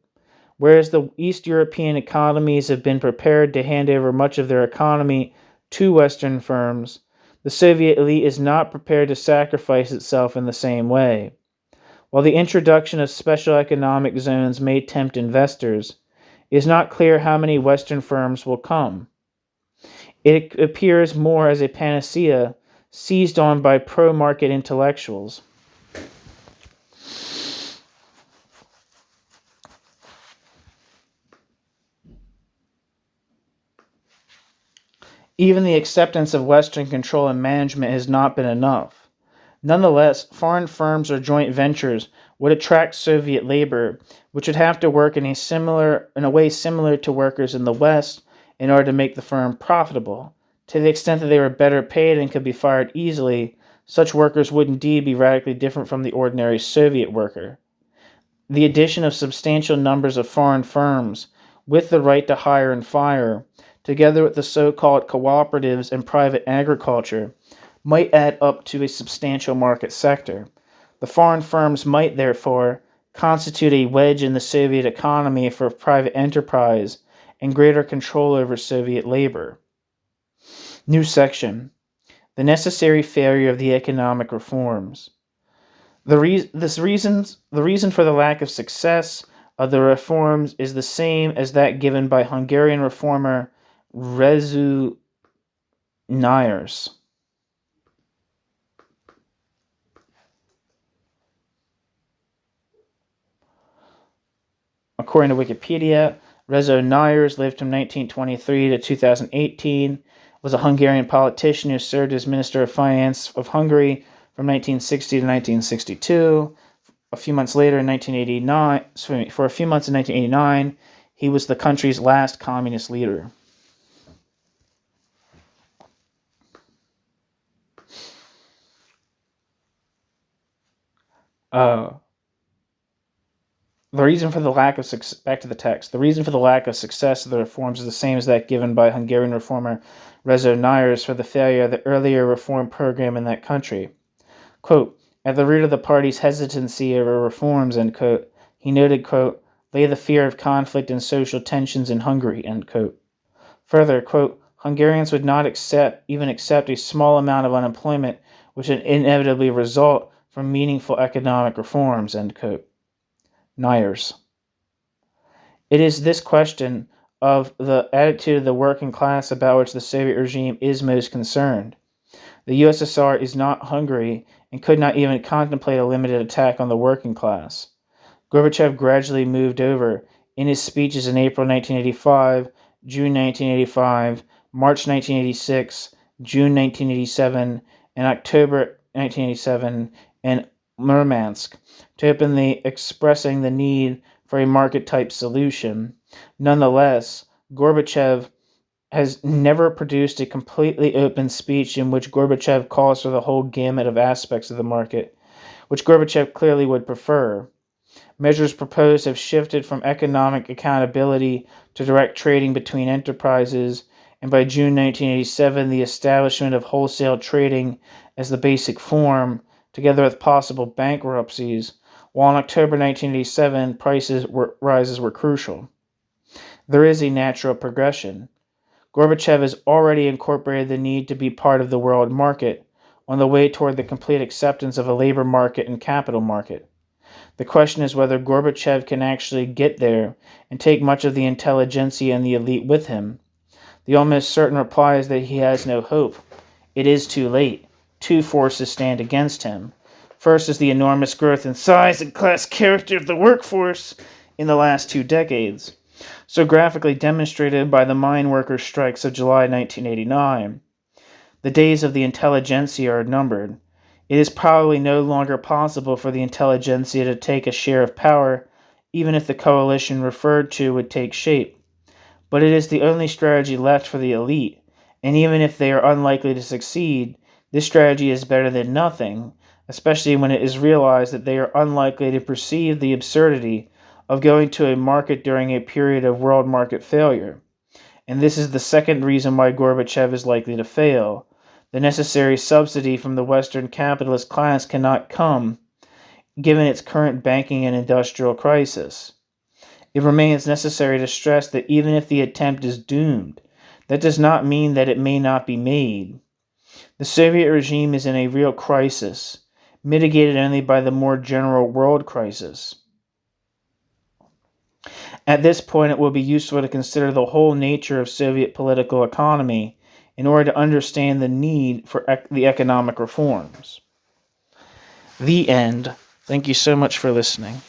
B: Whereas the East European economies have been prepared to hand over much of their economy to Western firms, the Soviet elite is not prepared to sacrifice itself in the same way. While the introduction of special economic zones may tempt investors, it is not clear how many Western firms will come. It appears more as a panacea seized on by pro-market intellectuals. Even the acceptance of Western control and management has not been enough. Nonetheless, foreign firms or joint ventures would attract Soviet labor, which would have to work in a way similar to workers in the West in order to make the firm profitable. To the extent that they were better paid and could be fired easily, such workers would indeed be radically different from the ordinary Soviet worker. The addition of substantial numbers of foreign firms, with the right to hire and fire, together with the so-called cooperatives and private agriculture, might add up to a substantial market sector. The foreign firms might, therefore, constitute a wedge in the Soviet economy for private enterprise and greater control over Soviet labor. New section: the necessary failure of the economic reforms. The reason for the lack of success of the reforms is the same as that given by Hungarian reformer Rezu Nyers. According to Wikipedia, Rezo Nyers lived from 1923 to 2018, was a Hungarian politician who served as Minister of Finance of Hungary from 1960 to 1962. For a few months in 1989, he was the country's last communist leader. The reason for the lack of success, back to the text, the reason for the lack of success of the reforms is the same as that given by Hungarian reformer Rezo Nyers for the failure of the earlier reform program in that country. Quote, at the root of the party's hesitancy over reforms, end quote, he noted, quote, lay the fear of conflict and social tensions in Hungary, end quote. Further, quote, Hungarians would not even accept a small amount of unemployment which would inevitably result from meaningful economic reforms, end quote. Nyers. It is this question of the attitude of the working class about which the Soviet regime is most concerned. The USSR is not Hungary and could not even contemplate a limited attack on the working class. Gorbachev gradually moved over in his speeches in April 1985, June 1985, March 1986, June 1987, and October 1987, and Murmansk, to openly expressing the need for a market-type solution. Nonetheless, Gorbachev has never produced a completely open speech in which Gorbachev calls for the whole gamut of aspects of the market, which Gorbachev clearly would prefer. Measures proposed have shifted from economic accountability to direct trading between enterprises, and by June 1987, the establishment of wholesale trading as the basic form, together with possible bankruptcies, while in October 1987, rises were crucial. There is a natural progression. Gorbachev has already incorporated the need to be part of the world market, on the way toward the complete acceptance of a labor market and capital market. The question is whether Gorbachev can actually get there and take much of the intelligentsia and the elite with him. The almost certain reply is that he has no hope. It is too late. Two forces stand against him. First is the enormous growth in size and class character of the workforce in the last 2 decades, so graphically demonstrated by the mine workers' strikes of July 1989. The days of the intelligentsia are numbered. It is probably no longer possible for the intelligentsia to take a share of power, even if the coalition referred to would take shape. But it is the only strategy left for the elite, and even if they are unlikely to succeed, this strategy is better than nothing, especially when it is realized that they are unlikely to perceive the absurdity of going to a market during a period of world market failure. And this is the second reason why Gorbachev is likely to fail. The necessary subsidy from the Western capitalist class cannot come, given its current banking and industrial crisis. It remains necessary to stress that even if the attempt is doomed, that does not mean that it may not be made. The Soviet regime is in a real crisis, mitigated only by the more general world crisis. At this point, it will be useful to consider the whole nature of Soviet political economy in order to understand the need for the economic reforms. The end. Thank you so much for listening.